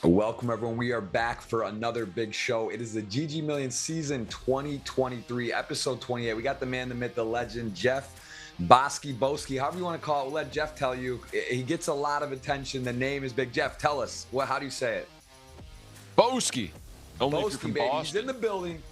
Welcome, everyone. We are back for another big show. It is the GG Million Season 2023, Episode 28. We got the man, the myth, the legend, Jeff Boski, however you want to call it. We'll let Jeff tell you. He gets a lot of attention. The name is big. Jeff, tell us. How do you say it? Boski. Only Boski, if you're from baby. Boston. He's in the building.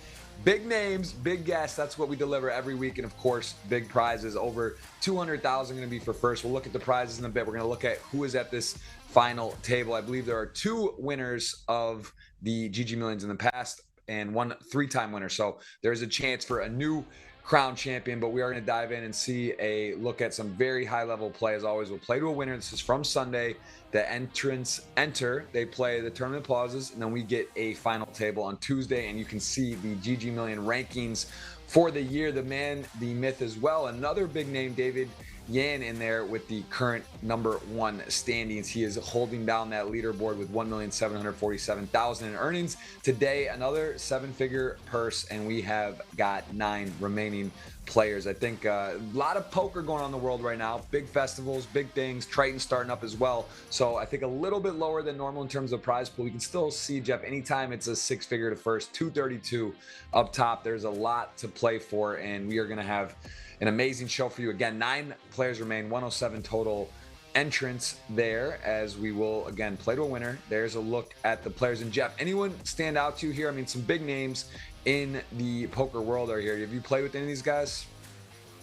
Big names, big guests. That's what we deliver every week. And, of course, big prizes. Over $200,000 going to be for first. We'll look at the prizes in a bit. We're going to look at who is at this final table. I believe there are two winners of the GG Millions in the past and one three-time winner. So there's a chance for a new crown champion, but we are going to dive in and see a look at some very high-level play. As always, we'll play to a winner. This is from Sunday. The entrants enter. They play the tournament applauses, and then we get a final table on Tuesday, and you can see the GG Million rankings for the year. The man, the myth as well. Another big name, David Yan, in there with the current #1 standings. He is holding down that leaderboard with $1,747,000 in earnings. Today, another seven-figure purse, and we have got 9 remaining players. I think a lot of poker going on in the world right now. Big festivals, big things. Triton starting up as well. So I think a little bit lower than normal in terms of prize pool. You can still see, Jeff, anytime it's a six-figure to first, 232 up top. There's a lot to play for, and we are going to have an amazing show for you. Again, 9 players remain, 107 total entrants there, as we will, again, play to a winner. There's a look at the players. And, Jeff, anyone stand out to you here? I mean, some big names in the poker world are here. Have you played with any of these guys?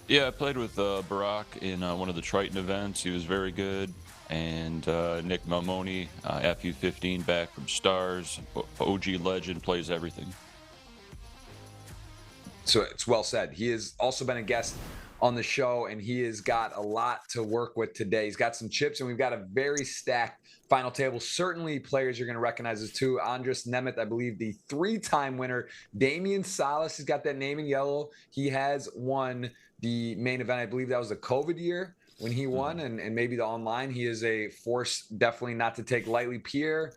Yeah, I played with Barack in one of the Triton events. He was very good. And Nick Malmoney, FU15 back from Stars. OG legend, plays everything. So it's well said. He has also been a guest on the show, and he has got a lot to work with today. He's got some chips, and we've got a very stacked final table. Certainly players you're going to recognize as too. Andres Nemeth, I believe, the 3-time winner. Damian Salas has got that name in yellow. He has won the main event. I believe that was the COVID year when he won, and maybe the online. He is a force definitely not to take lightly. Pierre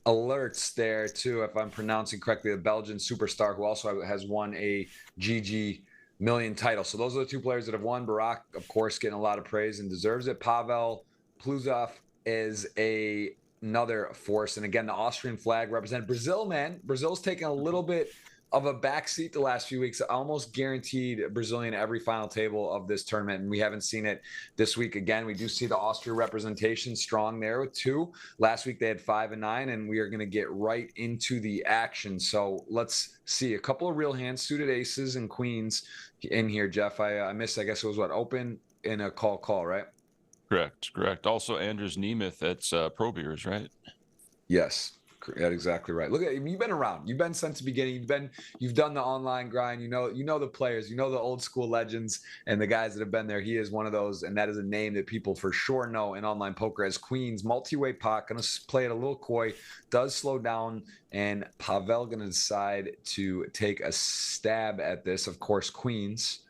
Alerts there too, if I'm pronouncing correctly, the Belgian superstar who also has won a GG Million title. So those are the 2 players that have won. Barack, of course, getting a lot of praise and deserves it. Pavel Pluzov is another force. And again, the Austrian flag represent Brazil, man. Brazil's taking a little bit of a backseat the last few weeks. Almost guaranteed Brazilian every final table of this tournament, and we haven't seen it this week. Again, we do see the Austria representation strong there with 2. Last week they had 5 and 9, and we are going to get right into the action. So let's see a couple of real hands, suited aces and queens in here, Jeff. I missed, I guess it was what, open in a call, right? Correct. Also, Andres Nemeth, that's Pro Beers, right? Yes. That's exactly right. Look at you've been around. You've been since the beginning. You've done the online grind. You know the players. You know the old school legends and the guys that have been there. He is one of those, and that is a name that people for sure know in online poker as Queens. Multi-way pot, gonna play it a little coy. Does slow down, and Pavel gonna decide to take a stab at this. Of course, Queens.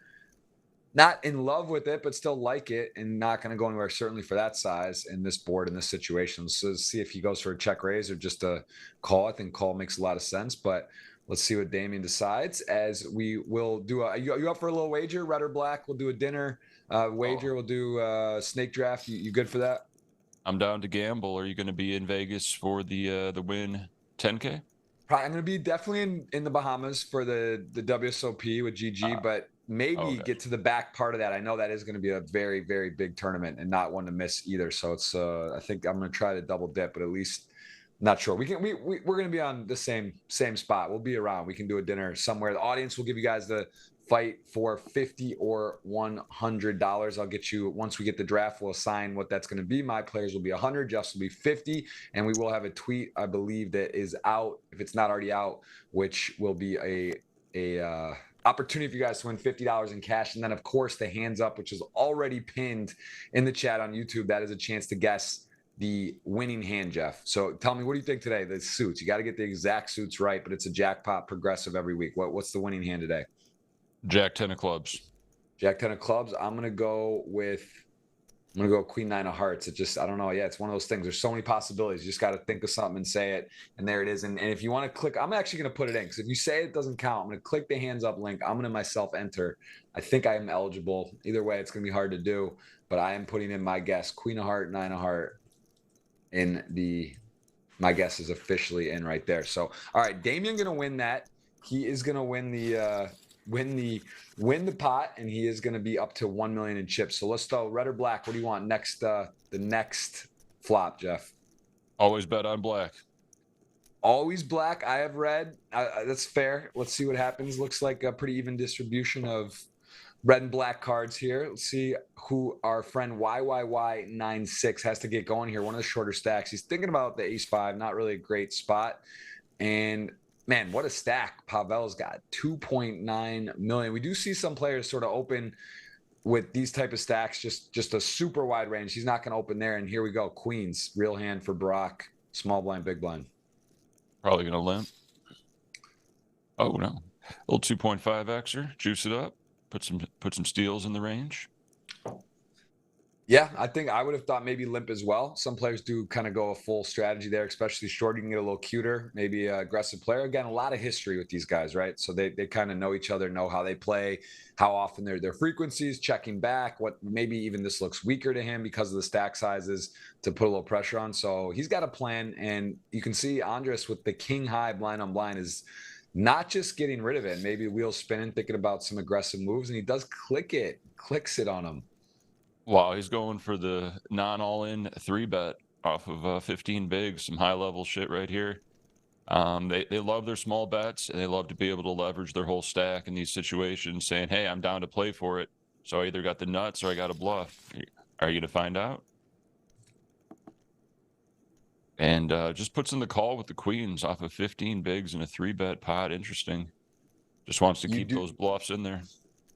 Not in love with it, but still like it, and not going to go anywhere, certainly for that size in this board, in this situation. So let's see if he goes for a check raise or just a call. I think call makes a lot of sense, but let's see what Damien decides, as we will do are you up for a little wager, red or black? We'll do a dinner wager. We'll do a snake draft. You good for that? I'm down to gamble. Are you going to be in Vegas for the win 10K? Probably, I'm going to be definitely in the Bahamas for the WSOP with GG, but maybe get to the back part of that. I know that is going to be a very, very big tournament and not one to miss either. So it's I think I'm going to try to double dip, but at least not sure. We're going to be on the same spot. We'll be around. We can do a dinner somewhere. The audience will give you guys the fight for $50 or $100. I'll get you, once we get the draft, we'll assign what that's going to be. My players will be 100, Jeff's will be 50, and we will have a tweet, I believe, that is out, if it's not already out, which will be a opportunity for you guys to win $50 in cash. And then, of course, the hands up, which is already pinned in the chat on YouTube. That is a chance to guess the winning hand, Jeff. So tell me, what do you think today? The suits. You got to get the exact suits right, but it's a jackpot progressive every week. What's the winning hand today? Jack 10 of clubs. Jack 10 of clubs. I'm going to go Queen 9 of hearts. I don't know. Yeah, it's one of those things. There's so many possibilities. You just got to think of something and say it. And there it is. And if you want to click, I'm actually going to put it in, because if you say it doesn't count, I'm going to click the hands up link. I'm going to myself enter. I think I am eligible. Either way, it's going to be hard to do, but I am putting in my guess. Queen of heart, 9 of heart my guess is officially in right there. So, all right, Damien going to win that. He is going to win the pot, and he is going to be up to 1 million in chips. So let's throw red or black. What do you want next? The next flop, Jeff. Always bet on black. Always black. I have red. That's fair. Let's see what happens. Looks like a pretty even distribution of red and black cards here. Let's see who our friend YYY96 has to get going here. One of the shorter stacks. He's thinking about the ace-5. Not really a great spot. And man, what a stack Pavel's got. 2.9 million. We do see some players sort of open with these type of stacks, just a super wide range. He's not going to open there. And here we go. Queens, real hand for Brock. Small blind, big blind. Probably going to limp. Oh, no. A little 2.5xer. Juice it up. Put some steals in the range. Yeah, I think I would have thought maybe limp as well. Some players do kind of go a full strategy there, especially short. You can get a little cuter, maybe an aggressive player. Again, a lot of history with these guys, right? So they kind of know each other, know how they play, how often their frequencies, checking back, what maybe even this looks weaker to him because of the stack sizes to put a little pressure on. So he's got a plan, and you can see Andres with the king high blind on blind is not just getting rid of it, maybe wheel spinning, thinking about some aggressive moves, and he does clicks it on him. Wow, he's going for the non-all-in 3-bet off of 15 bigs, some high-level shit right here. They love their small bets, and they love to be able to leverage their whole stack in these situations, saying, hey, I'm down to play for it, so I either got the nuts or I got a bluff. Are you going to find out? And just puts in the call with the queens off of 15 bigs and a 3-bet pot. Interesting. Just wants to keep those bluffs in there.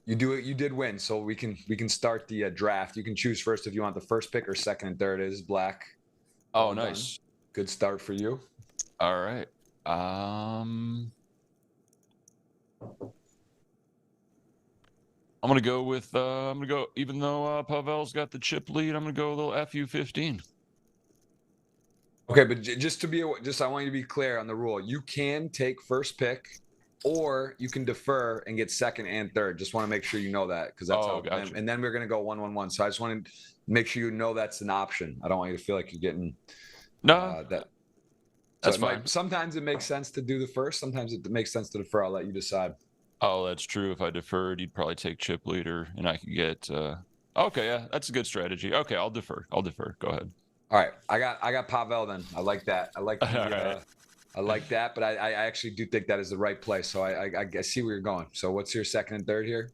You do it. You did win, so we can start the draft. You can choose first if you want the first pick or second and third. It is black. Oh, nice. Good start for you. All right. I'm gonna go with even though Pavel's got the chip lead, I'm gonna go a little FU15. Okay, but I want you to be clear on the rule. You can take first pick, or you can defer and get second and third. Just want to make sure you know that, because that's gotcha. And then we're gonna go 1-1-1. So I just want to make sure you know that's an option. I don't want you to feel like you're getting that. That's fine. Sometimes it makes sense to do the first. Sometimes it makes sense to defer. I'll let you decide. Oh, that's true. If I deferred, you'd probably take chip leader, and I could get. Okay, yeah, that's a good strategy. Okay, I'll defer. Go ahead. All right, I got Pavel then. I like that. I like I like that, but I actually do think that is the right play. So I see where you're going. So what's your second and third here?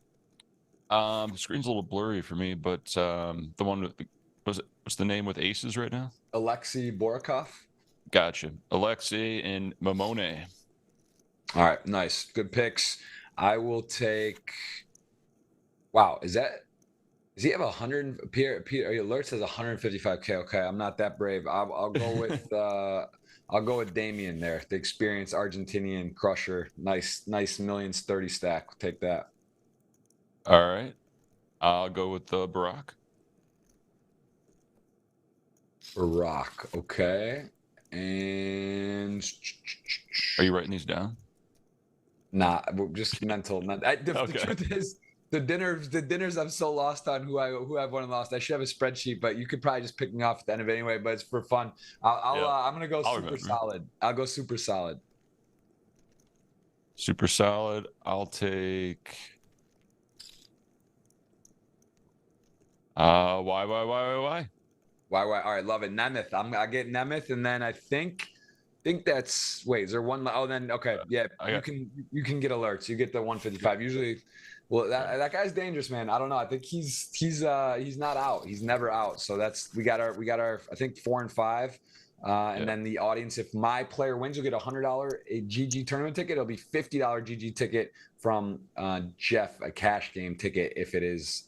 Screen's a little blurry for me, but the one with what's the name with aces right now? Alexei Borakov. Gotcha. Alexei and Mamone. All right, nice, good picks. I will take. Wow, does he have 100? Pierre alerts says 155K. Okay, I'm not that brave. I'll go with I'll go with Damien there, the experienced Argentinian crusher. Nice millions 30 stack. We'll take that. All right, I'll go with Barack. Barack, okay. And are you writing these down? Nah, just mental. The truth is, the dinners I'm so lost on who I've won and lost. I should have a spreadsheet, but you could probably just pick me off at the end of it anyway. But it's for fun. I'm gonna go super solid. I'll go super solid. Super solid. I'll take. Why? All right, love it. Nemeth. I get Nemeth, and then I think that's is there one? Oh, then okay, yeah. You can get alerts. You get the 155. Usually, well, that guy's dangerous, man. I don't know. I think he's not out. He's never out. So we got our I think 4 and 5. And then the audience, if my player wins, you'll get a $100 a GG tournament ticket. It'll be $50 GG ticket from Jeff, a cash game ticket if it is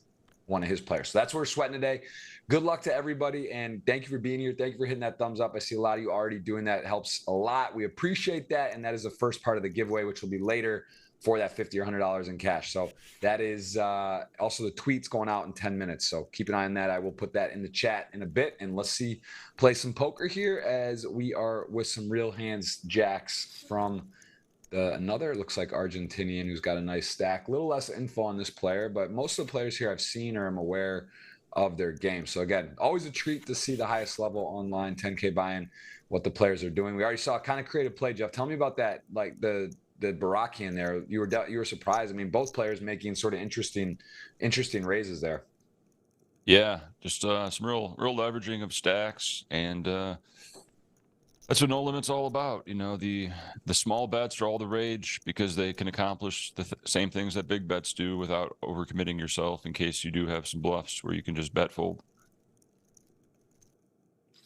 one of his players. So that's what we're sweating today. Good luck to everybody, and thank you for being here. Thank you for hitting that thumbs up. I see a lot of you already doing that. It helps a lot. We appreciate that, and that is the first part of the giveaway, which will be later for that $50 or $100 in cash. So that is also the tweets going out in 10 minutes. So keep an eye on that. I will put that in the chat in a bit, and let's play some poker here as we are with some real hands jacks from another, looks like Argentinian, who's got a nice stack. A little less info on this player, but most of the players here I've seen or I'm aware of their game. So again, always a treat to see the highest level online 10K buy-in, what the players are doing. We already saw a kind of creative play, Jeff. Tell me about that, like the Barakian there. You were surprised. I mean, both players making sort of interesting raises there. Yeah, just some real leveraging of stacks, and that's what No Limit's all about. You know, the small bets are all the rage because they can accomplish the same things that big bets do without overcommitting yourself in case you do have some bluffs where you can just bet fold.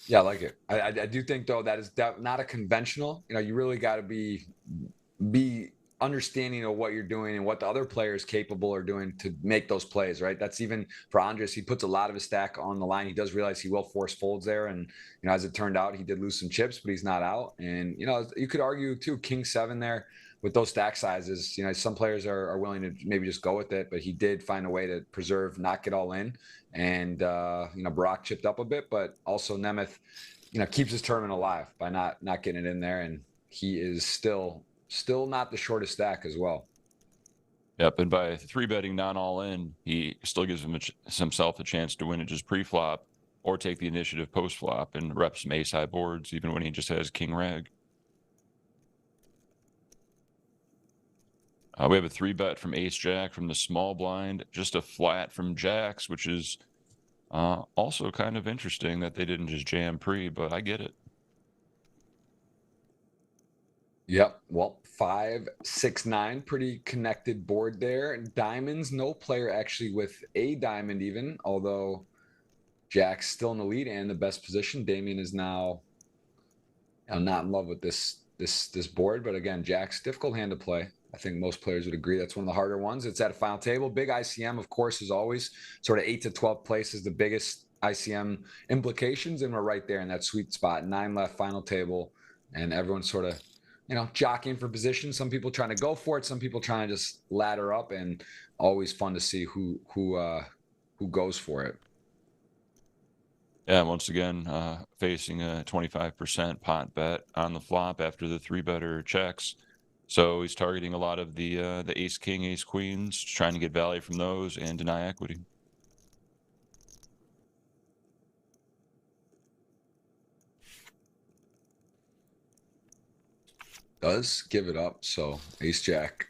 Yeah, I like it. I do think, though, that is not a conventional. You know, you really got to be understanding of what you're doing and what the other players capable are doing to make those plays, right? That's even for Andres. He puts a lot of his stack on the line. He does realize he will force folds there. And, you know, as it turned out, he did lose some chips, but he's not out. And, you know, you could argue too, King 7 there with those stack sizes, you know, some players are willing to maybe just go with it, but he did find a way to preserve, not get all in. And, you know, Brock chipped up a bit, but also Nemeth, you know, keeps his tournament alive by not getting it in there. And he is still not the shortest stack as well. Yep, and by 3-betting not all in, he still gives himself a chance to win it just pre-flop or take the initiative post-flop and rep some ace-high boards even when he just has king rag. We have a 3-bet from ace-jack from the small blind, just a flat from jacks, which is also kind of interesting that they didn't just jam pre, but I get it. Yep. Well, 5, 6, 9, pretty connected board there. Diamonds, no player actually with a diamond even, although Jack's still in the lead and the best position. Damien is now, I'm not in love with this board, but again, Jack's difficult hand to play. I think most players would agree that's one of the harder ones. It's at a final table. Big ICM, of course, is always sort of 8 to 12 place is the biggest ICM implications, and we're right there in that sweet spot. 9 left, final table, and everyone's sort of, you know, jockeying for position. Some people trying to go for it. Some people trying to just ladder up, and always fun to see who goes for it. Yeah, once again, facing a 25% pot bet on the flop after the 3-better checks. So he's targeting a lot of the ace king, ace queens, trying to get value from those and deny equity. Does give it up. So ace jack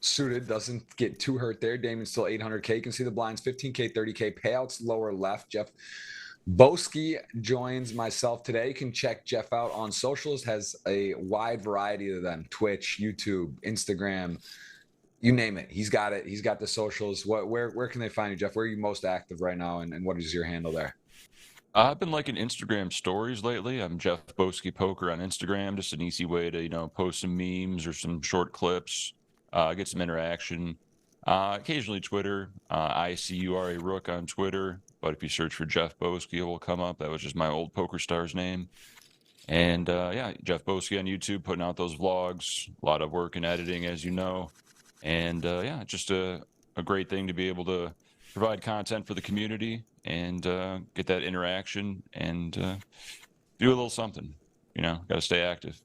suited doesn't get too hurt there. Damien's still 800K. You can see the blinds 15K, 30K. Payouts lower left. Jeff Boski joins myself today. You can check Jeff out on socials. Has a wide variety of them: Twitch, YouTube, Instagram, you name it. He's got it. He's got the socials. Where can they find you, Jeff? Where are you most active right now, and what is your handle there? I've been liking Instagram stories lately. I'm Jeff Boski Poker on Instagram. Just an easy way to, you know, post some memes or some short clips, get some interaction. Occasionally Twitter. ICURA Rook on Twitter. But if you search for Jeff Boski, it will come up. That was just my old Poker Stars name. And yeah, Jeff Boski on YouTube, putting out those vlogs. A lot of work and editing, as you know. And yeah, just a great thing to be able to provide content for the community and get that interaction and do a little something. You know, got to stay active.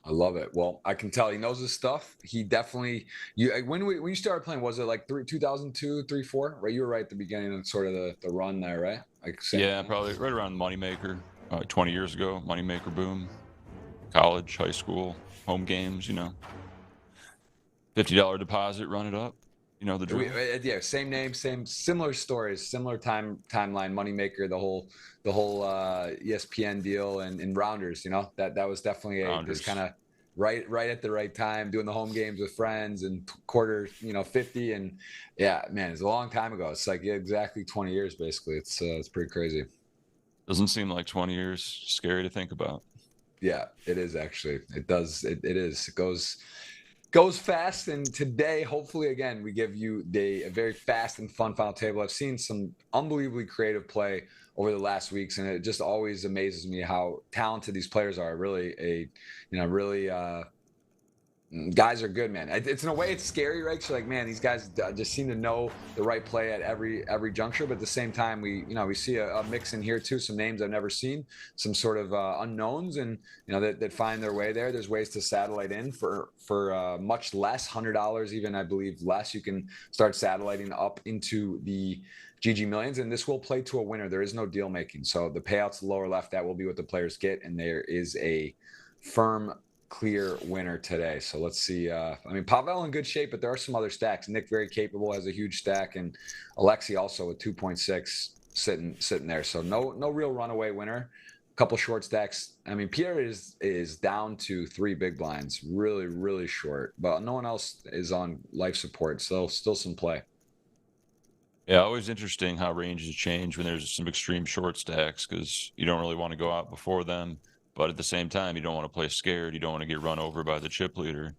I love it. Well, I can tell he knows his stuff. He definitely, when you started playing, was it like 2002, 3, 4? Right, you were right at the beginning of sort of the run there, right? Like yeah, probably right around Moneymaker, 20 years ago. Moneymaker boom, college, high school, home games. You know, $50 deposit, run it up. You know the drill. Yeah, same name, similar stories, similar timeline. Moneymaker, the whole ESPN deal, and Rounders. You know, that was definitely just kind of right at the right time, doing the home games with friends and quarter, you know, 50, and yeah, man, it's a long time ago. It's like exactly 20 years basically. It's pretty crazy. Doesn't seem like 20 years. Scary to think about. Yeah, it is actually. It does. It is. It goes fast. And today, hopefully, again, we give you a very fast and fun final table. I've seen some unbelievably creative play over the last weeks, and it just always amazes me how talented these players are. Really, really guys are good, man. It's in a way it's scary, right? So like, man, these guys just seem to know the right play at every juncture. But at the same time, we see a mix in here too. Some names I've never seen, some sort of unknowns, and that find their way there. There's ways to satellite in for much less, $100 even, I believe, less. You can start satelliting up into the GG Millions, and this will play to a winner. There is no deal making, so the payouts lower left, that will be what the players get, and there is a firm clear winner today. So let's see. I mean, Pavel in good shape, but there are some other stacks. Nick very capable, has a huge stack, and Alexi also with 2.6 sitting there. So no real runaway winner. A couple short stacks. I mean, Pierre is down to 3 big blinds, really short, but no one else is on life support. So still some play. Yeah, always interesting how ranges change when there's some extreme short stacks because you don't really want to go out before them. But at the same time, you don't want to play scared. You don't want to get run over by the chip leader.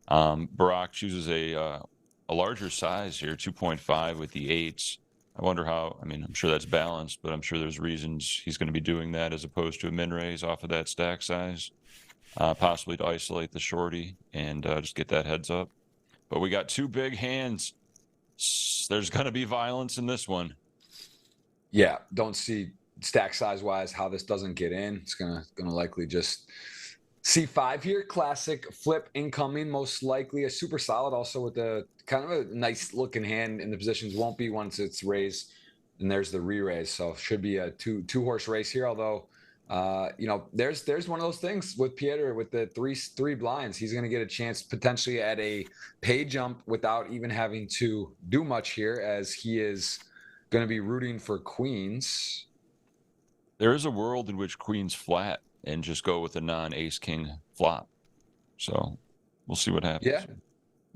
Barack chooses a larger size here, 2.5 with the 8s. I wonder how, I mean, I'm sure that's balanced, but I'm sure there's reasons he's going to be doing that as opposed to a min raise off of that stack size, possibly to isolate the shorty and just get that heads up. But we got 2 big hands. There's going to be violence in this one. Yeah, don't see stack size wise how this doesn't get in. It's gonna likely just C5 here, classic flip incoming, most likely a super solid, also with a kind of a nice looking hand in the positions. Won't be once it's raised, and there's the re-raise. So should be a two horse race here. Although, there's one of those things with Pieter with the three blinds. He's going to get a chance potentially at a pay jump without even having to do much here, as he is going to be rooting for queens. There is a world in which queen's flat and just go with a non-ace king flop. So we'll see what happens.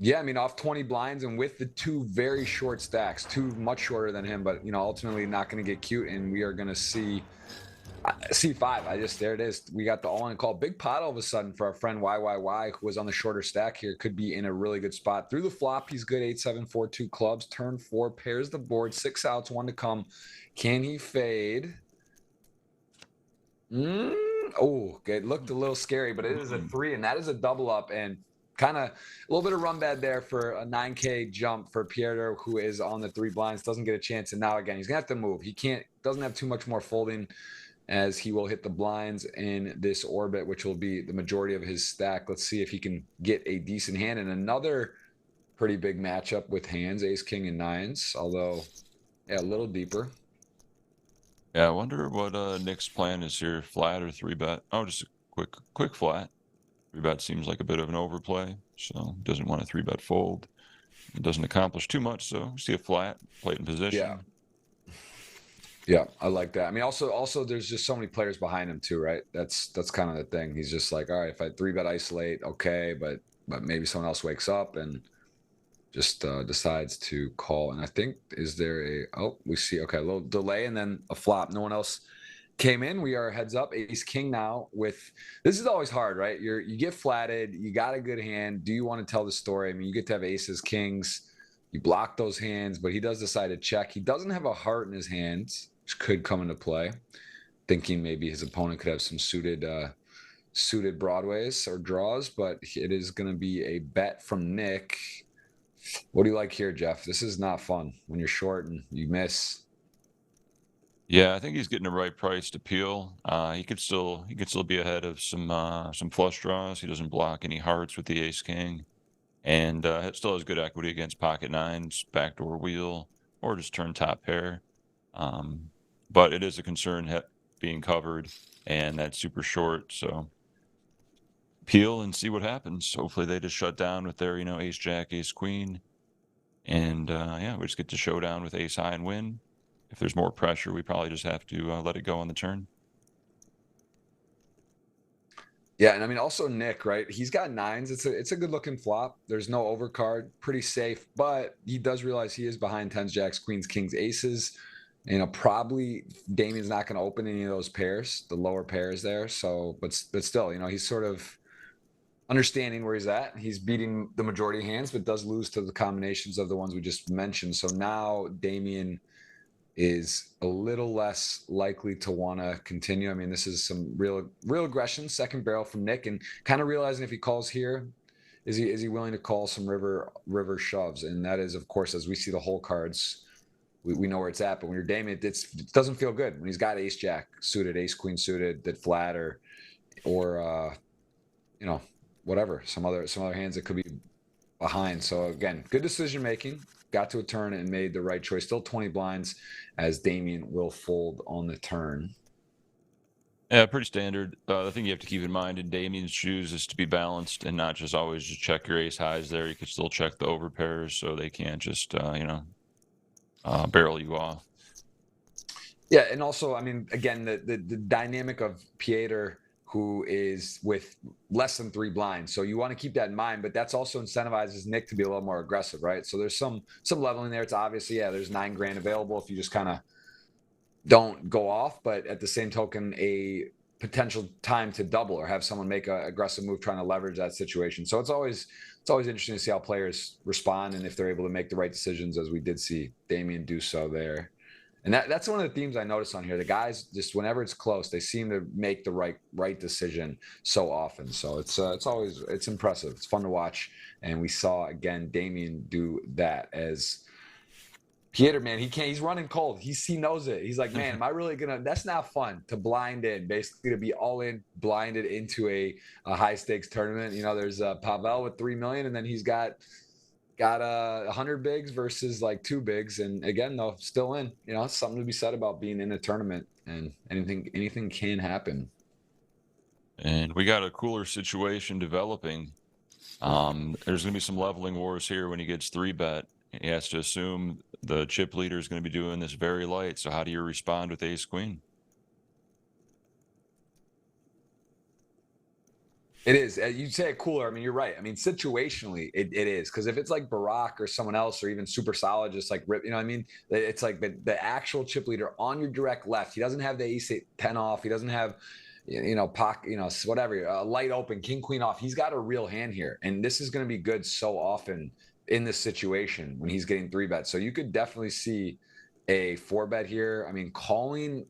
Yeah, I mean, off 20 blinds and with the 2 very short stacks, 2 much shorter than him, but ultimately not going to get cute, and we are going to see C5. There it is. We got the all-in call. Big pot all of a sudden for our friend YYY, who was on the shorter stack here. Could be in a really good spot. Through the flop, he's good. 8-7-4-2 clubs. Turn 4, pairs the board. 6 outs, 1 to come. Can he fade? Oh, it looked a little scary, but it is a 3, and that is a double up, and kind of a little bit of run bad there for a 9K jump for Pierre, who is on the 3 blinds, doesn't get a chance, and now again he's gonna have to move. He doesn't have too much more folding, as he will hit the blinds in this orbit, which will be the majority of his stack. Let's see if he can get a decent hand in another pretty big matchup with hands, ace, king, and 9s. Although, yeah, a little deeper. Yeah, I wonder what Nick's plan is here. Flat or 3-bet? Oh, just a quick flat. 3-bet seems like a bit of an overplay, so doesn't want a 3-bet fold. It doesn't accomplish too much, so see a flat, play it in position. Yeah, I like that. I mean, also, there's just so many players behind him too, right? That's kind of the thing. He's just like, all right, if I 3-bet isolate, okay, but maybe someone else wakes up and just decides to call. And I think, is there we see, okay, a little delay and then a flop. No one else came in. We are heads up, ace king now. With this is always hard, right? You get flatted, you got a good hand. Do you want to tell the story? I mean, you get to have aces, kings, you block those hands, but he does decide to check. He doesn't have a heart in his hands, which could come into play, thinking maybe his opponent could have some suited broadways or draws, but it is going to be a bet from Nick. What do you like here, Jeff? This is not fun when you're short and you miss. Yeah, I think he's getting the right price to peel. He could still be ahead of some flush draws. He doesn't block any hearts with the ace king, and it still has good equity against pocket 9s, backdoor wheel, or just turn top pair. But it is a concern being covered, and that's super short. So peel and see what happens. Hopefully they just shut down with their ace jack, ace queen, and yeah, we just get to showdown with ace high and win. If there's more pressure, we probably just have to let it go on the turn. Yeah, and I mean also Nick, right? He's got 9s. It's a good looking flop. There's no overcard, pretty safe, but he does realize he is behind 10s, jacks, queens, kings, aces. You know, probably Damien's not going to open any of those pairs, the lower pairs there. So, but still, you know, he's sort of understanding where he's at. He's beating the majority of hands, but does lose to the combinations of the ones we just mentioned. So now Damien is a little less likely to want to continue. I mean, this is some real aggression. Second barrel from Nick, and kind of realizing if he calls here, is he willing to call some river shoves? And that is, of course, as we see the hole cards, we know where it's at. But when you're Damien, it doesn't feel good when he's got ace jack suited, ace queen suited, that flat, or you know, whatever, some other hands that could be behind. So again, good decision making. Got to a turn and made the right choice. Still 20 blinds, as Damien will fold on the turn. Yeah, pretty standard. The thing you have to keep in mind in Damien's shoes is to be balanced and not just always just check your ace highs there. You could still check the over pairs so they can't just, barrel you off. Yeah, and also, I mean, again, the dynamic of Pieter, who is with less than 3 blinds. So you want to keep that in mind, but that's also incentivizes Nick to be a little more aggressive, right? So there's some leveling there. It's obviously, yeah, there's 9 grand available if you just kind of don't go off, but at the same token, a potential time to double or have someone make an aggressive move trying to leverage that situation. So it's always interesting to see how players respond and if they're able to make the right decisions, as we did see Damien do so there. And that's one of the themes I noticed on here. The guys, just whenever it's close, they seem to make the right decision so often. So it's impressive. It's fun to watch, and we saw again Damien do that as Pieter, man. He's running cold. He knows it. He's like, man, am I really gonna? That's not fun to blind in, basically to be all in blinded into a high stakes tournament. You know, there's Pavel with 3 million, and then he's got 100 bigs versus like 2 bigs, and again, though, still in. You know, it's something to be said about being in a tournament, and anything can happen. And we got a cooler situation developing. There's going to be some leveling wars here when he gets 3-bet. He has to assume the chip leader is going to be doing this very light. So how do you respond with ace queen? It is. You say it cooler. I mean, you're right. I mean, situationally, it is. Because if it's like Barack or someone else, or even super solid, just like Rip, you know what I mean? It's like the actual chip leader on your direct left. He doesn't have the ace 10 off. He doesn't have, whatever, a light open, king, queen off. He's got a real hand here. And this is going to be good so often in this situation when he's getting 3-bets. So you could definitely see a 4-bet here. I mean, calling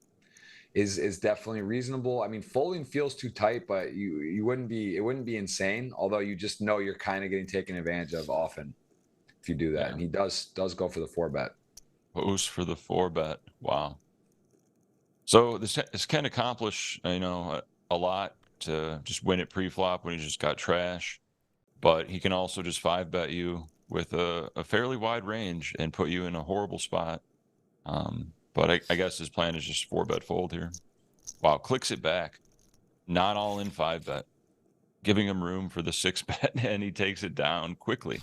is definitely reasonable. I mean, folding feels too tight, but it wouldn't be insane. Although you just know you're kind of getting taken advantage of often if you do that. Yeah. And he does go for the 4-bet. Goes for the 4-bet. Wow. So this can accomplish, a lot to just win it pre-flop when he just got trash, but he can also just 5-bet you with a fairly wide range and put you in a horrible spot. But I guess his plan is just 4-bet fold here. Wow, clicks it back. Not all in 5-bet. Giving him room for the 6-bet, and he takes it down quickly.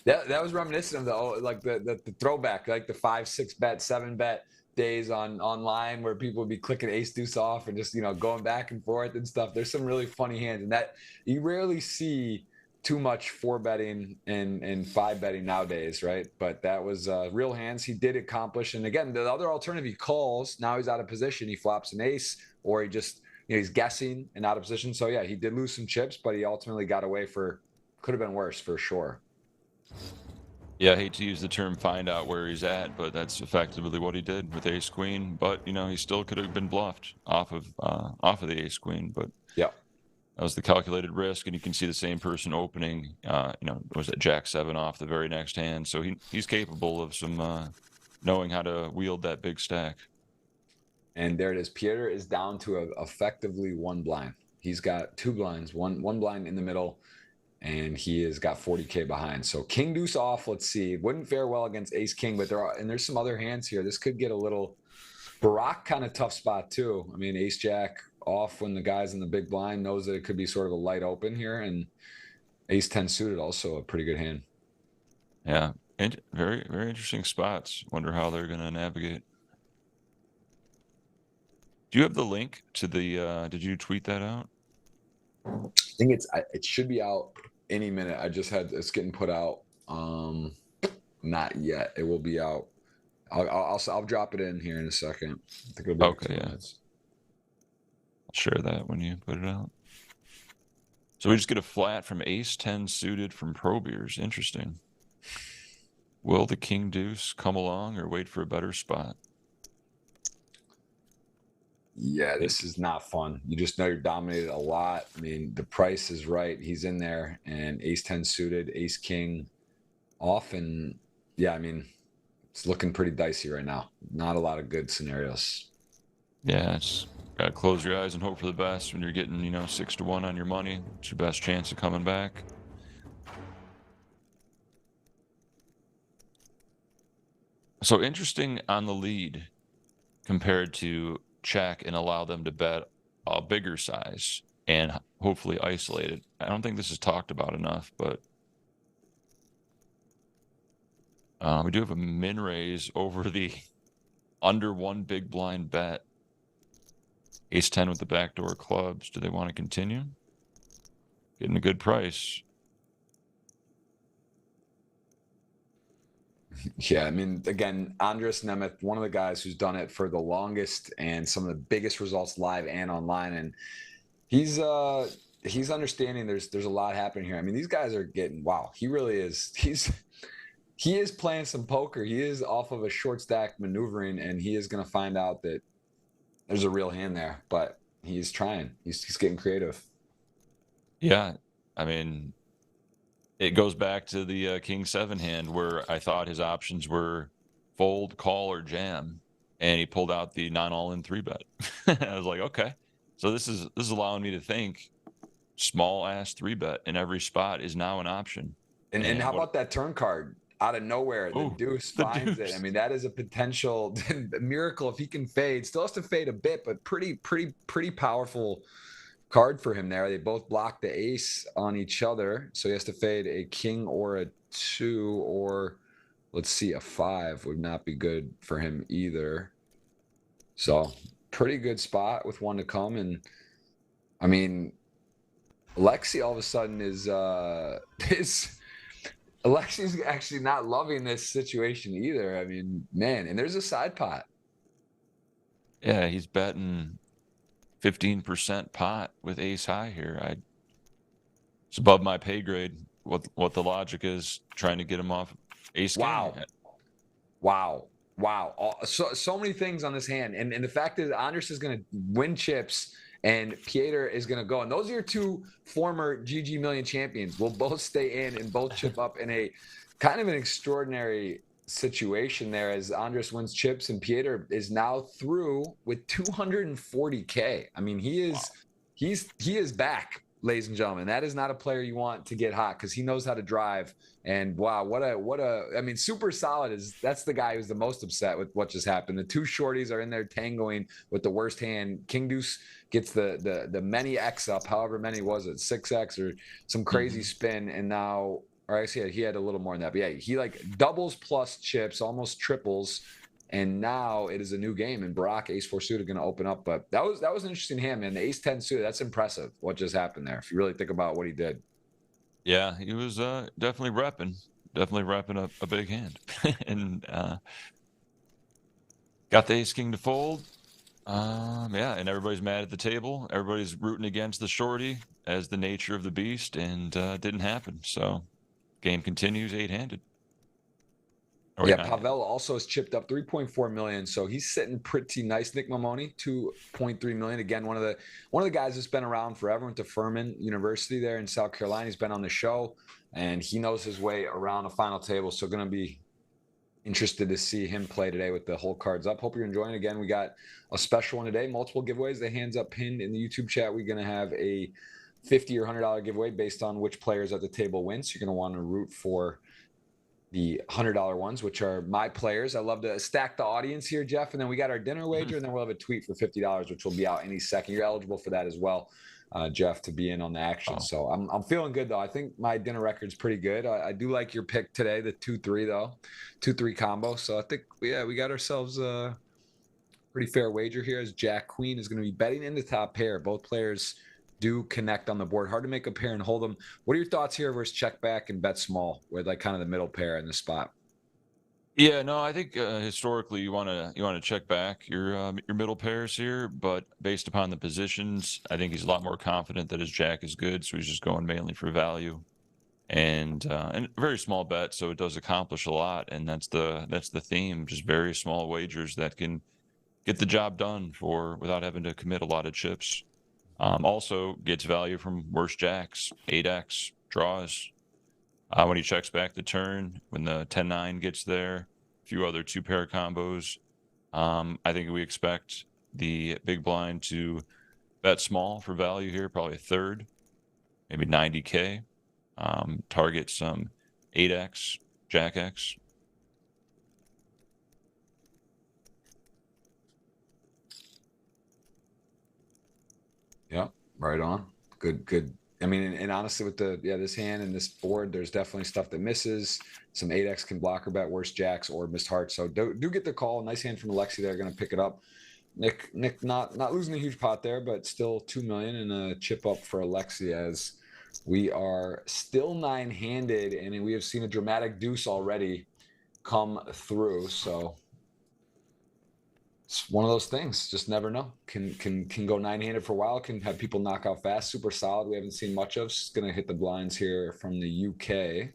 That was reminiscent of the throwback, like the 5-6-bet, 7-bet days online where people would be clicking ace deuce off and just, going back and forth and stuff. There's some really funny hands, and that you rarely see too much 4-betting and 5-betting nowadays, right? But that was real hands. He did accomplish. And again, the other alternative, he calls. Now he's out of position. He flops an ace, or he just, he's guessing and out of position. So yeah, he did lose some chips, but he ultimately got away could have been worse for sure. Yeah, I hate to use the term find out where he's at, but that's effectively what he did with ace queen. But he still could have been bluffed off of the ace queen. But yeah, that was the calculated risk, and you can see the same person opening. Was it Jack 7 off the very next hand? So he's capable of some knowing how to wield that big stack. And there it is. Pieter is down to effectively 1 blind. He's got 2 blinds, one blind in the middle, and he has got 40K behind. So king deuce off. Let's see. Wouldn't fare well against ace king, but there's some other hands here. This could get a little Barack kind of tough spot too. I mean, ace jack off when the guy's in the big blind knows that it could be sort of a light open here, and ace 10 suited also a pretty good hand. Yeah, and very, very interesting spots. Wonder how they're going to navigate. Do you have the link to the did you tweet that out? I think it should be out any minute. It's getting put out. Not yet. It will be out I'll drop it in here in a second. I think it'll be like Okay, 2 yeah. minutes. I'll share that when you put it out. So we just get a flat from ace 10 suited from Pro Beers. Interesting. Will the king deuce come along or wait for a better spot? Yeah, this is not fun. You just know you're dominated a lot. I mean, the price is right. He's in there, and ace 10 suited, ace king off, and yeah, I mean, it's looking pretty dicey right now. Not a lot of good scenarios. Yeah, it's gotta close your eyes and hope for the best when you're getting, 6-1 on your money. It's your best chance of coming back. So interesting on the lead compared to check and allow them to bet a bigger size and hopefully isolate it. I don't think this is talked about enough, but we do have a min raise over the under one big blind bet. Ace 10 with the backdoor clubs. Do they want to continue? Getting a good price. Yeah, I mean, again, Andres Nemeth, one of the guys who's done it for the longest and some of the biggest results live and online, and he's understanding there's a lot happening here. I mean, these guys are getting wow. He really is. He is playing some poker. He is off of a short stack maneuvering, and he is going to find out that there's a real hand there. But he's trying. He's getting creative. Yeah, I mean, it goes back to the King 7 hand where I thought his options were fold, call, or jam, and he pulled out the non-all-in 3-bet. I was like, okay, so this is allowing me to think small ass 3-bet in every spot is now an option. And how about that turn card out of nowhere? The Oh, deuce the finds it. I deuce. mean, that is a potential miracle if he can fade. Still has to fade a bit, but pretty powerful card for him there. They both block the ace on each other, so he has to fade a king or a 2, or let's see, a 5 would not be good for him either. So pretty good spot with one to come. And I mean, Alexi all of a sudden is is Alexi's actually not loving this situation either. I mean, man, and there's a side pot. Yeah, he's betting 15% pot with ace high here. It's above my pay grade. What the logic is trying to get him off ace king. Wow. Wow. Wow. So many things on this hand. And the fact is Andres is going to win chips and Pieter is going to go. And those are your two former GGMillion champions. Will both stay in and both chip up in a kind of an extraordinary situation there as Andres wins chips and Pieter is now through with 240K. I mean, he is back, ladies and gentlemen. That is not a player you want to get hot because he knows how to drive. And wow, what a I mean, super solid that's the guy who's the most upset with what just happened. The two shorties are in there tangoing with the worst hand. King deuce gets the many X up, however many was it, 6X or some crazy spin, and now, or actually he had a little more than that, but yeah, he like doubles plus chips, almost triples, and now it is a new game. And Brock ace 4 suited going to open up, but that was an interesting hand, man. The ace 10 suited, that's impressive. What just happened there? If you really think about what he did. Yeah, he was definitely repping a big hand, and got the ace king to fold. Yeah, and everybody's mad at the table. Everybody's rooting against the shorty as the nature of the beast, and didn't happen. So game continues 8-handed. Yeah, Pavel also has chipped up 3.4 million, so he's sitting pretty nice. Nick Mamoni, 2.3 million. Again, one of the guys that's been around forever. Went to Furman University there in South Carolina. He's been on the show, and he knows his way around a final table. So going to be interested to see him play today with the whole cards up. Hope you're enjoying. Again, we got a special one today. Multiple giveaways. The hands up pinned in the YouTube chat. We're going to have a $50 or $100 giveaway based on which players at the table win. So you're going to want to root for the $100 ones, which are my players. I love to stack the audience here, Jeff. And then we got our dinner wager, and then we'll have a tweet for $50, which will be out any second. You're eligible for that as well, Jeff, to be in on the action. Oh. So I'm feeling good, though. I think my dinner record's pretty good. I do like your pick today, the 2-3, though. 2-3 combo. So I think, yeah, we got ourselves a pretty fair wager here as Jack Queen is going to be betting in the top pair. Both players do connect on the board. Hard to make a pair and hold them. What are your thoughts here versus check back and bet small with like kind of the middle pair in the spot? Yeah, no, I think historically you want to check back your middle pairs here, but based upon the positions, I think he's a lot more confident that his jack is good, so he's just going mainly for value. And a very small bet, so it does accomplish a lot, and that's the theme, just very small wagers that can get the job done for without having to commit a lot of chips. Also gets value from worse jacks, 8x draws. When he checks back the turn, when the 10-9 gets there, a few other two-pair combos. I think we expect the big blind to bet small for value here, probably a third, maybe 90K. Target some 8x, jack X. Yeah, right on. Good, good. I mean, and honestly, with this hand and this board, there's definitely stuff that misses. Some 8x can blocker bet worse jacks or missed hearts. So do get the call. Nice hand from Alexi there, going to pick it up. Nick not losing a huge pot there, but still 2 million and a chip up for Alexi as we are still 9-handed, and we have seen a dramatic deuce already come through. So it's one of those things. Just never know. Can go 9-handed for a while. Can have people knock out fast. Super solid. We haven't seen much of. Just gonna hit the blinds here from the UK.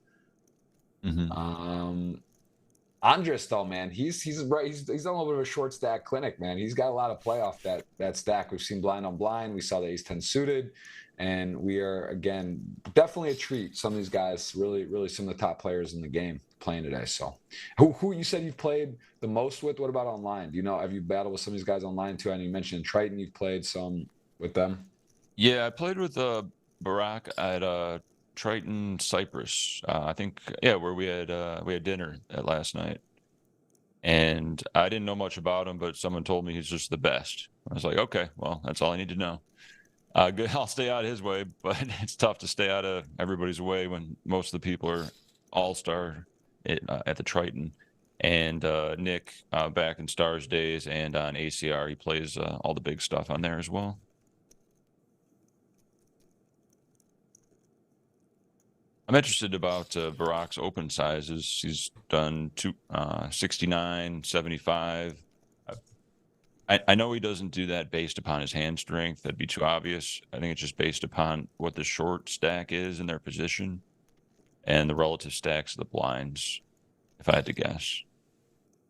Andres though, man, he's right. He's on a little bit of a short stack clinic, man. He's got a lot of play off that stack. We've seen blind on blind. We saw the ace 10 suited, and we are again definitely a treat. Some of these guys, really some of the top players in the game playing today. So, who you said you've played the most with? What about online? Do you know? Have you battled with some of these guys online too? I know you mentioned Triton. You've played some with them. Yeah, I played with Barack at Triton Cyprus. I think, yeah, where we had dinner at last night. And I didn't know much about him, but someone told me he's just the best. I was like, okay, well, that's all I need to know. Good, I'll stay out of his way, but it's tough to stay out of everybody's way when most of the people are all-star at the Triton. And Nick, back in Stars days and on ACR, he plays all the big stuff on there as well. I'm interested about Barack's open sizes. He's done 69, 75. I know he doesn't do that based upon his hand strength. That'd be too obvious. I think it's just based upon what the short stack is in their position and the relative stacks of the blinds, if I had to guess.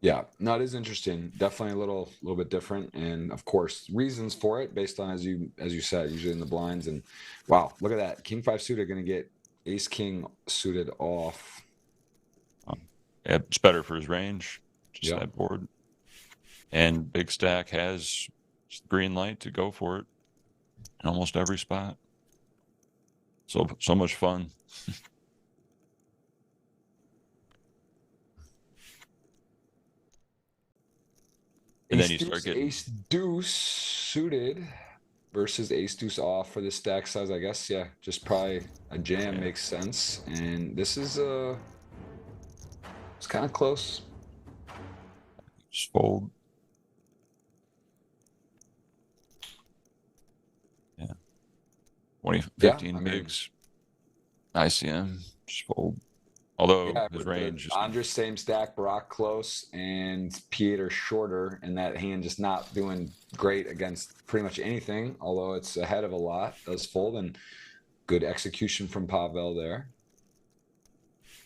Yeah, no, it is interesting. Definitely a little bit different, and of course, reasons for it based on as you said, usually in the blinds. And wow, look at that, King 5 suited going to get Ace King suited off. Yeah, it's better for his range. Just Yeah, that board, and big stack has green light to go for it in almost every spot. So much fun. And then Ace you start Deuce, getting, Ace Deuce suited versus Ace Deuce off for the stack size. I guess yeah, just probably a jam yeah, makes sense. And this is it's kind of close. just fold. Yeah. 20, Yeah, I 15 mean, bigs. ICM, just fold. Although yeah, his with the range is Andres same stack, Barack close, and Pieter shorter, and that hand just not doing great against pretty much anything. Although it's ahead of a lot, does fold, and good execution from Pavel there.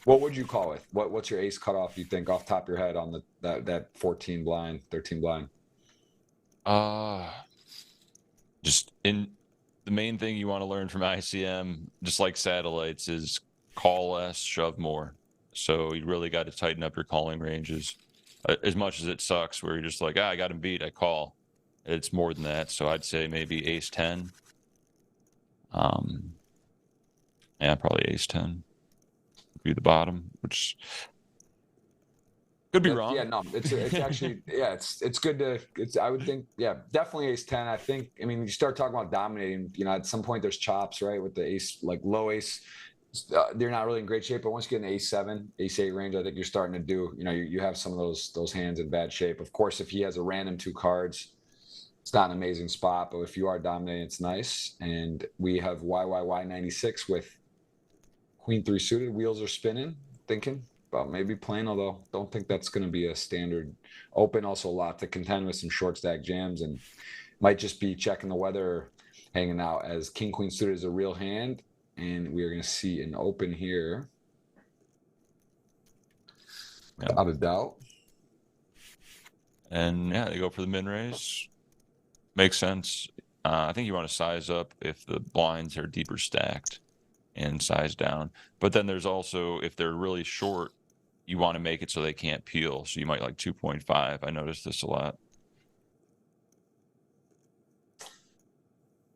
What would you call it? What's your ace cutoff? You think off top of your head on that 14 blind, 13 blind? uh just in the main thing you want to learn from ICM, just like satellites, is call less, shove more. So you really got to tighten up your calling ranges. As much as it sucks, where you're just like, I got him beat, I call. It's more than that. So I'd say maybe ace 10. Yeah, probably ace 10 would be the bottom, which could be Yeah, wrong. no, it's actually yeah, it's good to it's I would think yeah, definitely ace 10. I think I mean you start talking about dominating, at some point there's chops, right? With the ace, like low ace, they're not really in great shape, but once you get an ace 7, ace 8 range, I think you're starting to do, you have some of those hands in bad shape. Of course, if he has a random 2 cards, it's not an amazing spot, but if you are dominating, it's nice. And we have YYY 96 with Queen 3 suited, wheels are spinning, thinking. But maybe plain, although don't think that's going to be a standard open. Also, a lot to contend with, some short stack jams, and might just be checking the weather, hanging out, as king queen suited is a real hand, and we are going to see an open here, without a doubt. And yeah, they go for the min raise. Makes sense. I think you want to size up if the blinds are deeper stacked and size down. But then there's also, if they're really short, you want to make it so they can't peel. So you might like 2.5. I noticed this a lot.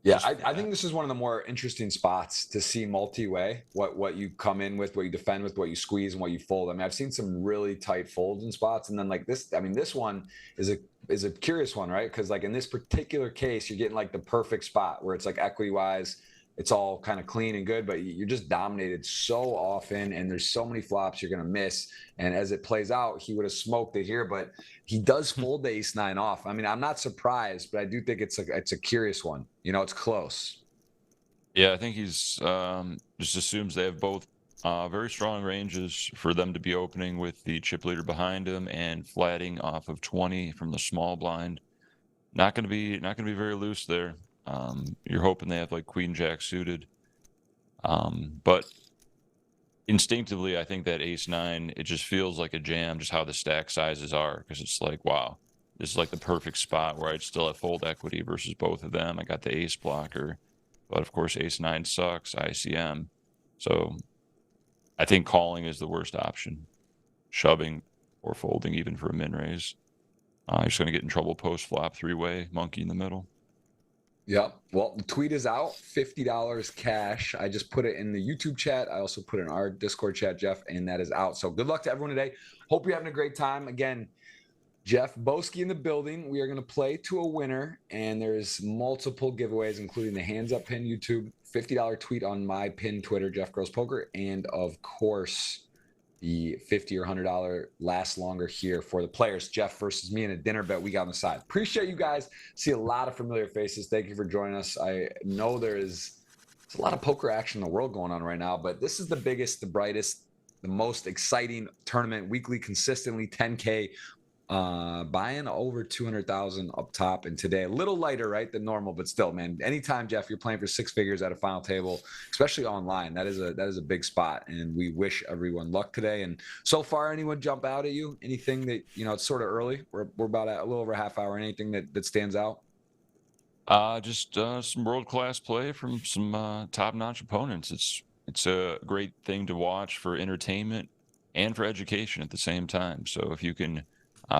Yeah, I think this is one of the more interesting spots to see multi-way. What you come in with, what you defend with, what you squeeze, and what you fold. I mean, I've seen some really tight folds in spots, and then like this. I mean, this one is a curious one, right? Because like in this particular case, you're getting like the perfect spot where it's like equity wise, it's all kind of clean and good, but you're just dominated so often, and there's so many flops you're gonna miss. And as it plays out, he would have smoked it here, but he does fold the ace nine off. I mean, I'm not surprised, but I do think it's a curious one. You know, it's close. Yeah, I think he's just assumes they have both very strong ranges for them to be opening with the chip leader behind him and flatting off of 20 from the small blind. Not gonna be very loose there. You're hoping they have like queen jack suited. But instinctively, I think that ace nine, it just feels like a jam, just how the stack sizes are, because it's like, wow, this is like the perfect spot where I'd still have fold equity versus both of them. I got the ace blocker, but of course, ace nine sucks, ICM. So I think calling is the worst option, shoving or folding even for a min raise. You're just going to get in trouble post flop, three-way, monkey in the middle. Yep. Well, the tweet is out, $50 cash. I just put it in the YouTube chat. I also put it in our Discord chat, Jeff, and that is out. So good luck to everyone today. Hope you're having a great time. Again, Jeff Boski in the building. We are going to play to a winner, and there's multiple giveaways, including the hands up pin YouTube, $50 tweet on my pin Twitter, Jeff Gross Poker, and of course, the $50 or $100 lasts longer here for the players. Jeff versus me in a dinner bet we got on the side. Appreciate you guys. See a lot of familiar faces. Thank you for joining us. I know there's a lot of poker action in the world going on right now, but this is the biggest, the brightest, the most exciting tournament weekly, consistently 10K. Buying over 200,000 up top, and today a little lighter, right, than normal, but still, man, anytime, Jeff, you're playing for six figures at a final table, especially online, that is a big spot, and we wish everyone luck today. And so far, anyone jump out at you? Anything that, you know, it's sort of early, we're about a little over a half hour, anything that stands out? Just some world-class play from some top-notch opponents. It's a great thing to watch for entertainment and for education at the same time. So if you can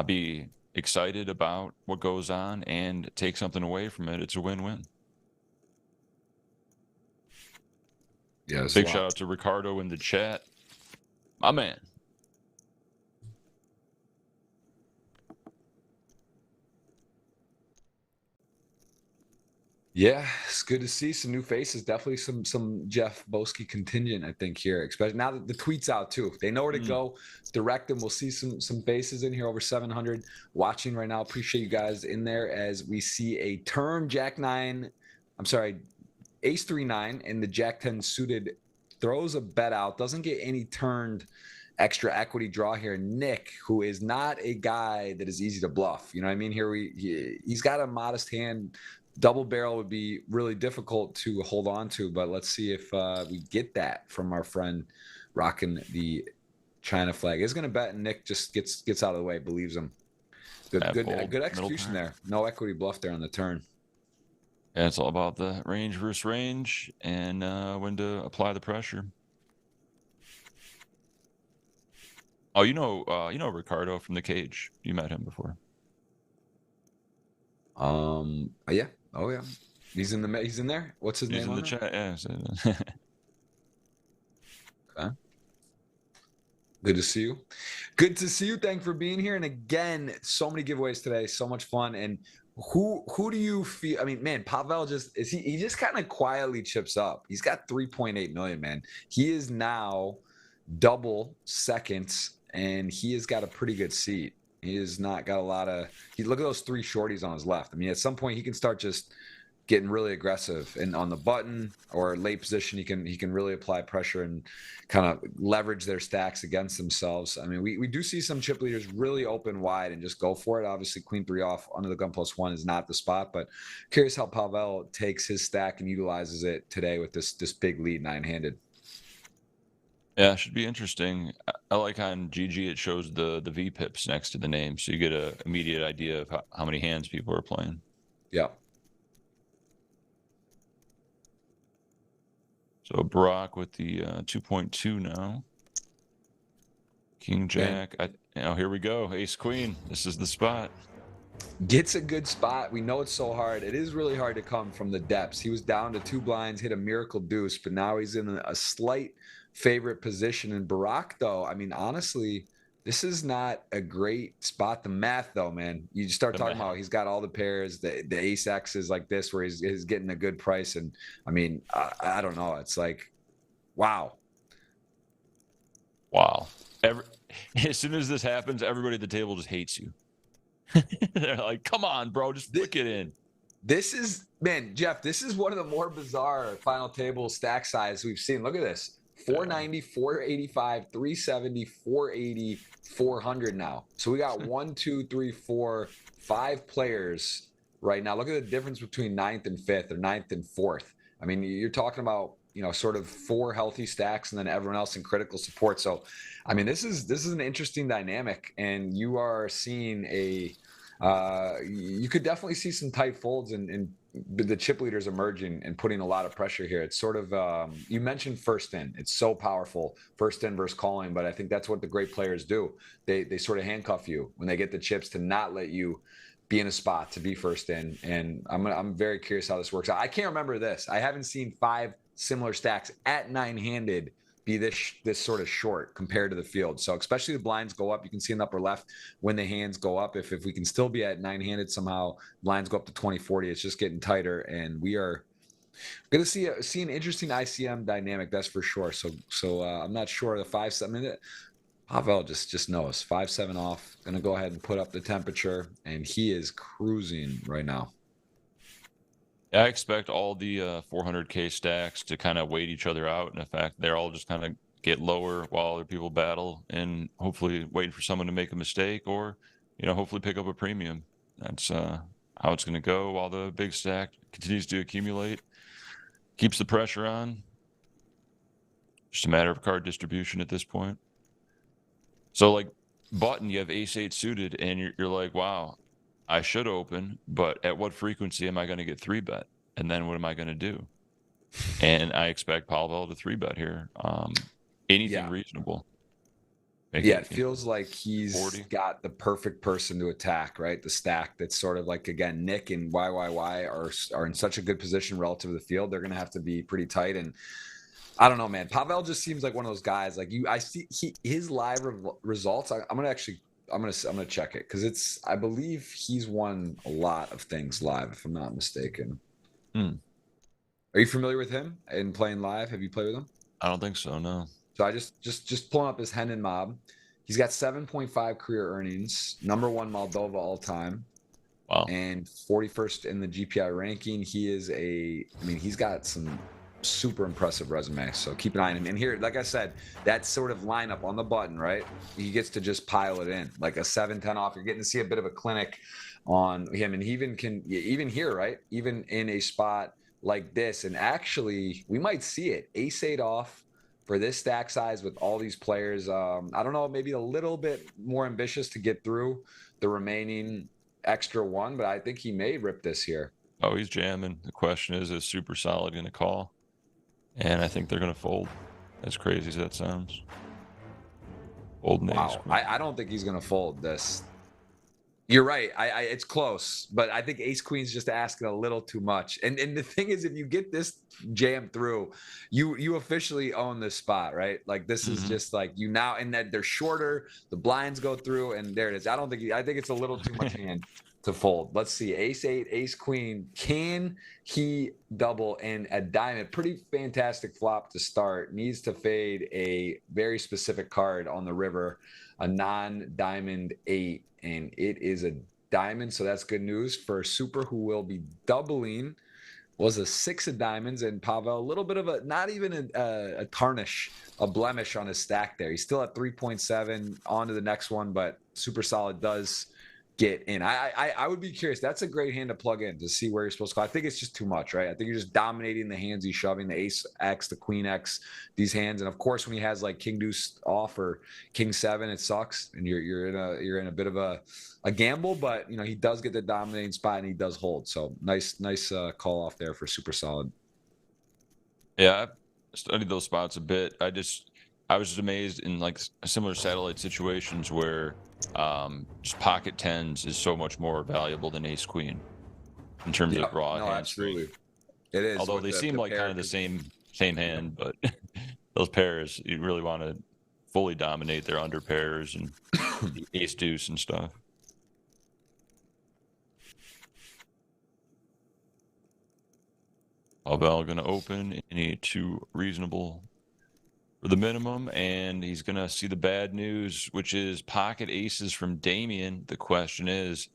be excited about what goes on and take something away from it, it's a win-win. Yeah, big shout out to Ricardo in the chat, my man. Yeah, it's good to see some new faces. Definitely some Jeff Boski contingent, I think, here, especially now that the tweet's out too. They know where to go. Direct them. We'll see some faces in here, over 700 watching right now. Appreciate you guys in there as we see a turn Jack 9. I'm sorry, Ace 3-9, and the Jack 10 suited throws a bet out. Doesn't get any turned extra equity draw here. Nick, who is not a guy that is easy to bluff. You know what I mean? Here he's got a modest hand. Double barrel would be really difficult to hold on to, but let's see if we get that from our friend rocking the China flag. Is going to bet, and Nick just gets out of the way, believes him. Good execution there. No equity bluff there on the turn. Yeah, it's all about the range versus range and when to apply the pressure. Oh, you know Ricardo from the cage. You met him before. Yeah. Oh yeah. He's in there. What's his name? He's in the chat. Yeah. Okay. Good to see you. Good to see you. Thanks for being here. And again, so many giveaways today. So much fun. And who do you feel? I mean, man, Pavel he just kind of quietly chips up. He's got 3.8 million, man. He is now double seconds, and he has got a pretty good seat. He has not got a lot of. Look at those three shorties on his left. I mean, at some point he can start just getting really aggressive and on the button or late position, he can really apply pressure and kind of leverage their stacks against themselves. I mean, we do see some chip leaders really open wide and just go for it. Obviously, queen 3 off under the gun +1 is not the spot, but curious how Pavel takes his stack and utilizes it today with this big lead 9-handed. Yeah, should be interesting. I like on GG it shows the VPIPs next to the name, so you get an immediate idea of how many hands people are playing. Yeah. So Brock with the 2.2 now. King Jack. Now here we go. Ace Queen. This is the spot. Gets a good spot. We know it's so hard. It is really hard to come from the depths. He was down to 2 blinds, hit a miracle deuce, but now he's in a slight favorite position. And Barack, though, I mean, honestly, this is not a great spot. The math, though, man, you start talking about he's got all the pairs, the ace X's like this, where he's getting a good price. And I mean, I don't know. It's like, wow. Wow. As soon as this happens, everybody at the table just hates you. They're like, come on, bro, just flick it in. This is, man, Jeff, this is one of the more bizarre final table stack size we've seen. Look at this. 490, 485, 370, 480, 400 now. So we got 1, 2, 3, 4, 5 players right now. Look at the difference between 9th and 5th or 9th and 4th. I mean, you're talking about, you know, sort of 4 healthy stacks and then everyone else in critical support. So, I mean, this is an interesting dynamic, and you are seeing you could definitely see some tight folds and the chip leaders emerging and putting a lot of pressure here. It's sort of, you mentioned first in. It's so powerful, first in versus calling, but I think that's what the great players do. They sort of handcuff you when they get the chips to not let you be in a spot to be first in. And I'm very curious how this works out. I can't remember this. I haven't seen 5 similar stacks at 9-handed be this sort of short compared to the field. So especially the blinds go up. You can see in the upper left when the hands go up. If we can still be at 9-handed somehow, blinds go up to 20-40. It's just getting tighter, and we are going to see an interesting ICM dynamic. That's for sure. So I'm not sure the 5-7 minute. Pavel just knows 5-7 off. Going to go ahead and put up the temperature, and he is cruising right now. I expect all the 400K stacks to kind of wait each other out. And in fact, they're all just kind of get lower while other people battle, and hopefully waiting for someone to make a mistake or, you know, hopefully pick up a premium. That's how it's going to go while the big stack continues to accumulate, keeps the pressure on. Just a matter of card distribution at this point. So like button, you have ace-8 suited, and you're like, wow, I should open, but at what frequency am I going to get 3-bet? And then what am I going to do? And I expect Pavel to 3-bet here. Anything reasonable. It feels like he's 40. Got the perfect person to attack, right? The stack that's sort of like, again, Nick and YYY are in such a good position relative to the field. They're going to have to be pretty tight. And I don't know, man. Pavel just seems like one of those guys. Like I see his live results. I'm gonna check it because I believe he's won a lot of things live, if I'm not mistaken. Are you familiar with him and playing live? Have you played with him? I don't think so, no. So I just pulling up his Hendon mob. He's got 7.5 career earnings, #1 Moldova all time. Wow. And 41st in the GPI ranking. He's got some super impressive resume, so keep an eye on him. And here, like I said, that sort of lineup on the button, right? He gets to just pile it in like a 7-10 off. You're getting to see a bit of a clinic on him, and he even here, right? Even in a spot like this, and actually we might see it ace-8 off for this stack size with all these players. I don't know, maybe a little bit more ambitious to get through the remaining extra one, but I think he may rip this here. Oh, he's jamming. The question is Super Solid going to call? And I think they're going to fold, as crazy as that sounds. Fold an ace. I don't think he's going to fold this. You're right. It's close, but I think ace queen's just asking a little too much. And the thing is, if you get this jam through, you officially own this spot, right? Like this is just like you now, and that they're shorter. The blinds go through, and there it is. I think it's a little too much hand to fold. Let's see. Ace-8, ace-queen. Can he double in a diamond? Pretty fantastic flop to start. Needs to fade a very specific card on the river, a non-diamond 8, and it is a diamond. So that's good news for Super, who will be doubling was a 6 of diamonds, and Pavel, a little bit of a, not even a tarnish, a blemish on his stack there. He's still at 3.7, on to the next one, but super solid does get in. I would be curious. That's a great hand to plug in to see where you're supposed to go. I think it's just too much, right? I think you're just dominating the hands he's shoving, the ace X, the queen X, these hands. And of course, when he has like king deuce off or king seven, it sucks, and you're in a bit of a gamble. But he does get the dominating spot and he does hold. So nice call off there for super solid. Yeah, I studied those spots a bit. I was just amazed in like similar satellite situations where just pocket tens is so much more valuable than ace queen in terms of raw No, hand strength. absolutely. It is. Although they seem like kind of the same hand, but those pairs, you really want to fully dominate their under pairs and ace deuce and stuff. Pavel going to open any too reasonable for the minimum, and he's going to see the bad news, which is pocket aces from Damien. The question is,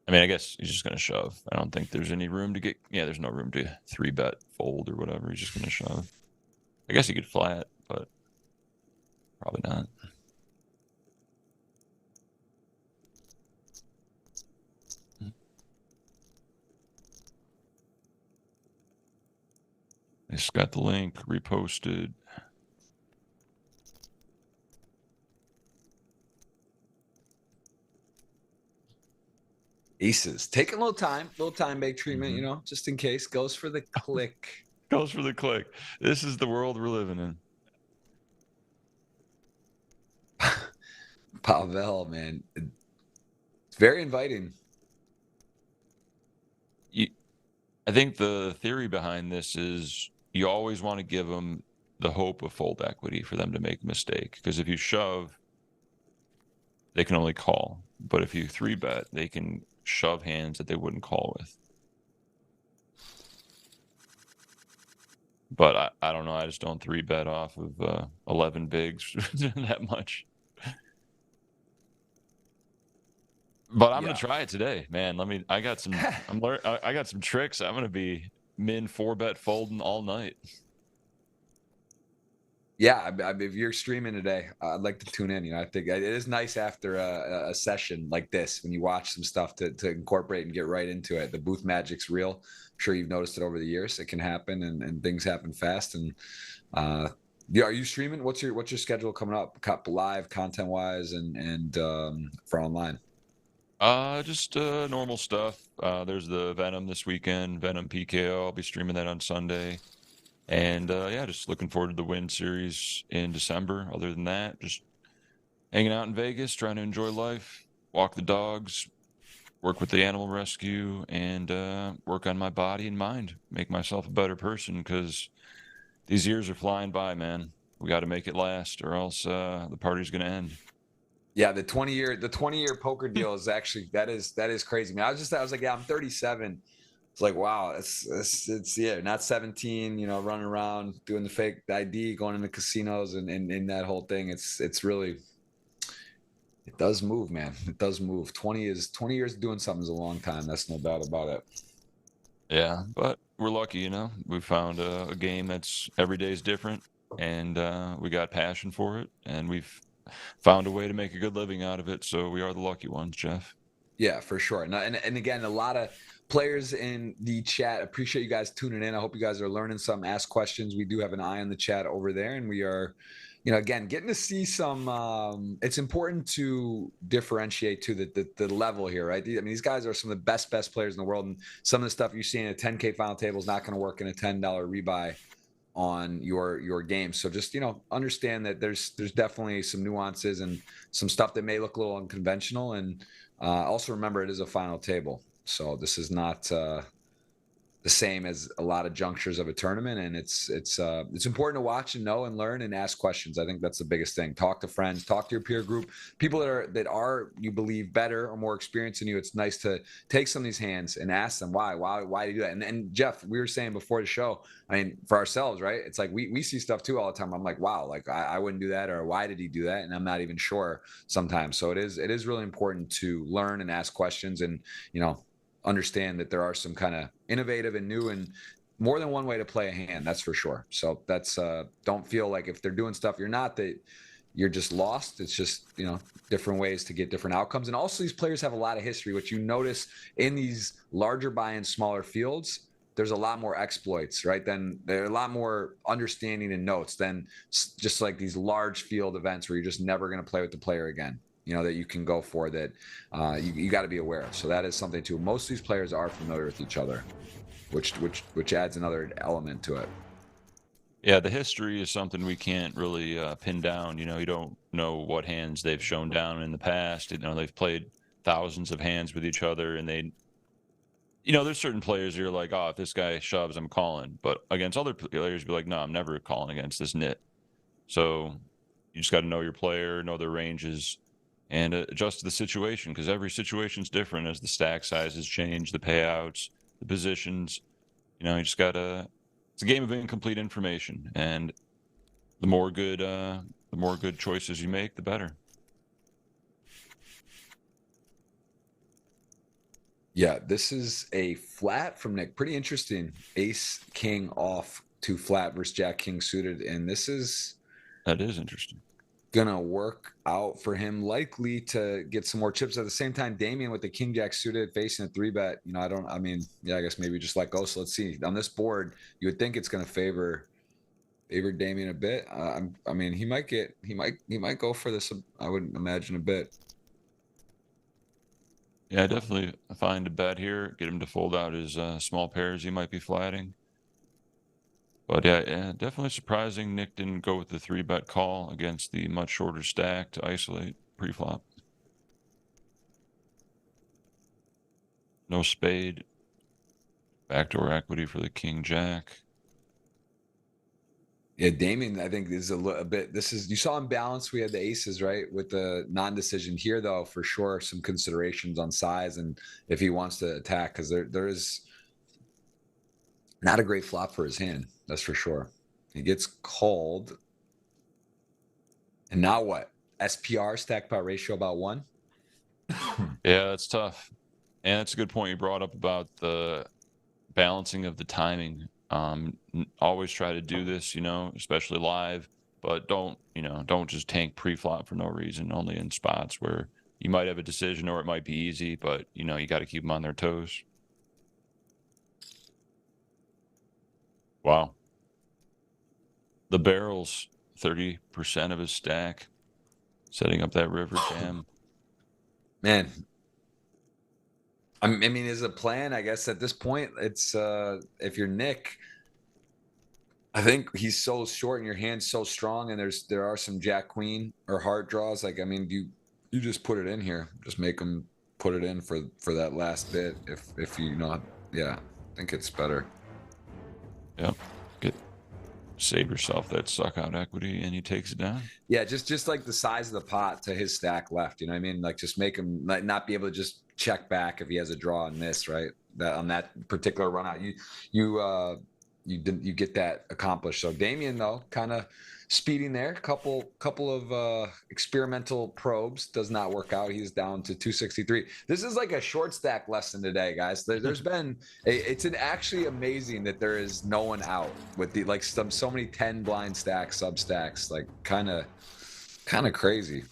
I mean, I guess he's just going to shove. I don't think there's any room to get, there's no room to 3-bet fold or whatever. He's just going to shove. I guess he could flat, but probably not. I just got the link reposted. Aces. Taking a little time bank treatment, just in case. Goes for the click. Goes for the click. This is the world we're living in. Pavel, man. It's very inviting. I think the theory behind this is you always want to give them the hope of fold equity for them to make a mistake. Because if you shove, they can only call. But if you 3-bet, they can shove hands that they wouldn't call with. But I don't know. I just don't 3-bet off of 11 bigs that much. But I'm gonna try it today, man. I got some. I got some tricks. I'm gonna be min 4-bet folding all night. Yeah, if you're streaming today, I'd like to tune in. I think it is nice after a session like this when you watch some stuff to incorporate and get right into it. The booth magic's real. I'm sure you've noticed it over the years. It can happen, and things happen fast. And are you streaming? What's your schedule coming up? Live content wise and for online? Just normal stuff. There's the Venom this weekend, Venom PKO. I'll be streaming that on Sunday. And just looking forward to the Win Series in December. Other than that, just hanging out in Vegas, trying to enjoy life, walk the dogs, work with the animal rescue, and work on my body and mind, make myself a better person, because these years are flying by, man. We got to make it last, or else the party's going to end. Yeah, the 20-year poker deal is actually that is crazy. I mean, I was like, yeah, I'm 37. It's like, wow, it's not 17, running around doing the fake ID, going into casinos and that whole thing. It's really, it does move, man. It does move. 20 years doing something is a long time. That's no doubt about it. Yeah, but we're lucky, we found a game that's every day is different, and we got passion for it, and we've found a way to make a good living out of it. So we are the lucky ones, Jeff. Yeah, for sure. And again, a lot of players in the chat. Appreciate you guys tuning in. I hope you guys are learning something, ask questions. We do have an eye on the chat over there, and we are, again, getting to see some. It's important to differentiate to the level here, right? I mean, these guys are some of the best players in the world, and some of the stuff you see in a 10K final table is not going to work in a $10 rebuy on your game. So just understand that there's definitely some nuances and some stuff that may look a little unconventional, and also remember it is a final table, so this is not the same as a lot of junctures of a tournament, and it's important to watch and know and learn and ask questions. I think that's the biggest thing. Talk to friends, talk to your peer group, people that are you believe better or more experienced than you. It's nice to take some of these hands and ask them why do you do that. And Jeff, we were saying before the show, I mean, for ourselves, right? It's like we see stuff too all the time. I'm like, wow, like I wouldn't do that, or why did he do that? And I'm not even sure sometimes. So it is really important to learn and ask questions, and understand that there are some kind of innovative and new and more than one way to play a hand. That's for sure. So that's don't feel like if they're doing stuff you're not, that you're just lost. It's just, you know, different ways to get different outcomes. And also these players have a lot of history, which you notice in these larger buy-ins, smaller fields. There's a lot more exploits, right? Then there are a lot more understanding and notes than just like these large field events where you're just never going to play with the player again, you know, that you can go for, that you got to be aware of. So that is something too. Most of these players are familiar with each other, which adds another element to it. Yeah, the history is something we can't really pin down. You know, you don't know what hands they've shown down in the past. You know, they've played thousands of hands with each other, and they, you know, there's certain players you're like, oh, if this guy shoves, I'm calling. But against other players, you're like, no, I'm never calling against this nit. So you just got to know your player, know their ranges, and adjust to the situation, because every situation's different as the stack sizes change, the payouts, the positions. You know, you just got to. It's a game of incomplete information, and the more good choices you make, the better. Yeah, this is a flat from Nick. Pretty interesting. Ace King off to flat versus Jack King suited, and this is That is interesting. gonna work out for him, likely to get some more chips. At the same time, Damien with the King Jack suited facing a 3-bet. You know, I mean, yeah, I guess maybe just let go. So let's see. On this board, you would think it's gonna favor Damien a bit. I mean, he might go for this. I would imagine a bit. Yeah, definitely find a bet here. Get him to fold out his small pairs he might be flatting. But yeah, definitely surprising Nick didn't go with the 3-bet call against the much shorter stack to isolate pre-flop. No spade. Backdoor equity for the King Jack. Yeah, Damien, I think is a bit. This is, you saw in balance. We had the aces, right, with the non-decision here, though. For sure, some considerations on size and if he wants to attack, because there is not a great flop for his hand. That's for sure. He gets called, and now what? SPR, stack pot ratio, about 1. Yeah, that's tough. And that's a good point you brought up about the balancing of the timing. Always try to do this, you know, especially live, but don't just tank pre-flop for no reason, only in spots where you might have a decision or it might be easy, but you know, you got to keep them on their toes. Wow. The barrel's 30% of his stack, setting up that river jam. Man, I mean, is a plan, I guess at this point, it's if you're Nick, I think he's so short and your hand's so strong, and there are some Jack Queen or heart draws. Like, I mean, you just put it in here, just make them put it in for that last bit. If you know, yeah, I think it's better. Yep. Save yourself that suck out equity, and he takes it down. Yeah, just like the size of the pot to his stack left. You know what I mean? Like, just make him not be able to just check back if he has a draw and miss, right? That on that particular run out, you get that accomplished. So Damien, though, kind of speeding there. Couple of experimental probes, does not work out. He's down to 263. This is like a short stack lesson today, guys. There's been actually amazing that there is no one out with the like so many 10 blind stacks, sub stacks, like kind of crazy.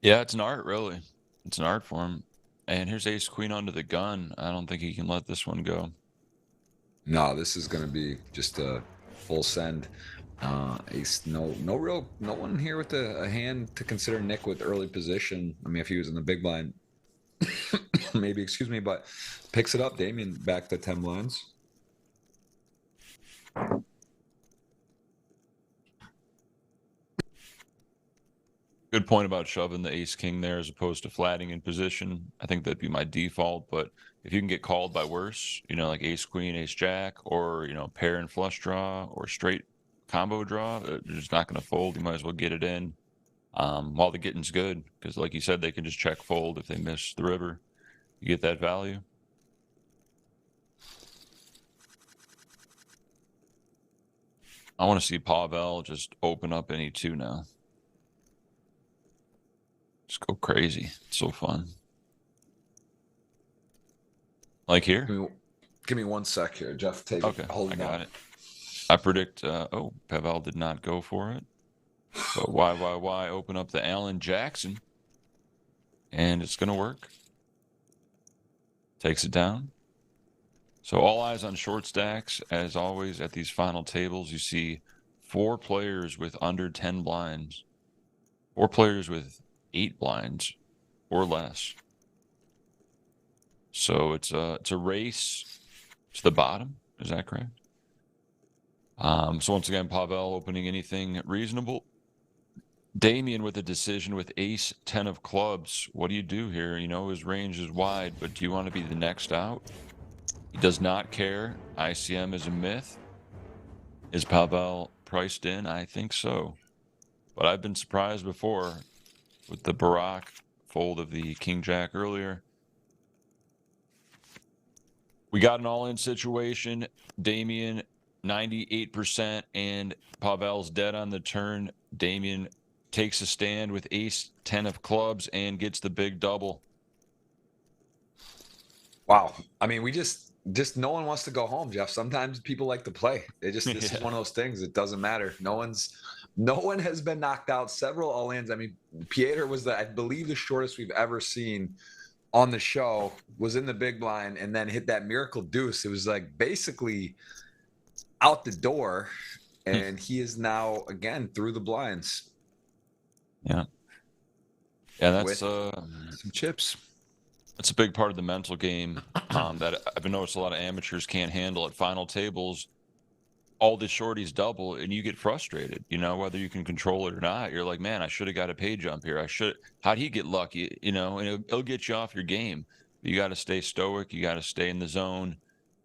Yeah, it's an art, really. It's an art form. And here's ace queen under the gun. I don't think he can let this one go. No, this is going to be just a full send. Ace, no one here with a hand to consider Nick with early position. I mean, if he was in the big blind, maybe, excuse me, but picks it up. Damien back to 10 blinds. Good point about shoving the ace king there as opposed to flatting in position. I think that'd be my default, but if you can get called by worse, you know, like ace queen, ace jack, or, you know, pair and flush draw or straight combo draw, they're just not going to fold. You might as well get it in while the getting's good, because like you said, they can just check fold if they miss the river. You get that value. I want to see Pavel just open up any two now. Just go crazy. It's so fun. Like here? Give me 1 sec here, Jeff. Take it. Okay, Hold I it got down. it. I predict, oh, Pavel did not go for it. But why open up the Allen Jackson, and it's going to work. Takes it down. So all eyes on short stacks. As always, at these final tables, you see 4 players with under 10 blinds, 4 players with 8 blinds or less. So it's a race to the bottom. Is that correct? So once again, Pavel opening anything reasonable. Damien with a decision with ace 10 of clubs. What do you do here? You know, his range is wide, but do you want to be the next out? He does not care. ICM is a myth. Is Pavel priced in? I think so. But I've been surprised before with the Barack fold of the King Jack earlier. We got an all-in situation. Damien 98% and Pavel's dead on the turn. Damien takes a stand with ace 10 of clubs and gets the big double. Wow. I mean, we just no one wants to go home, Jeff. Sometimes people like to play. This Yeah. is one of those things. It doesn't matter. No one has been knocked out. Several all-ins. I mean, Pieter was I believe the shortest we've ever seen on the show, was in the big blind and then hit that miracle deuce. It was like basically out the door, and he is now again through the blinds. Yeah. Yeah, that's with some chips. That's a big part of the mental game that I've noticed a lot of amateurs can't handle at final tables. All the shorties double, and you get frustrated. You know, whether you can control it or not. You're like, man, I should have got a pay jump here. How'd he get lucky? You know, and it'll get you off your game. You got to stay stoic. You got to stay in the zone.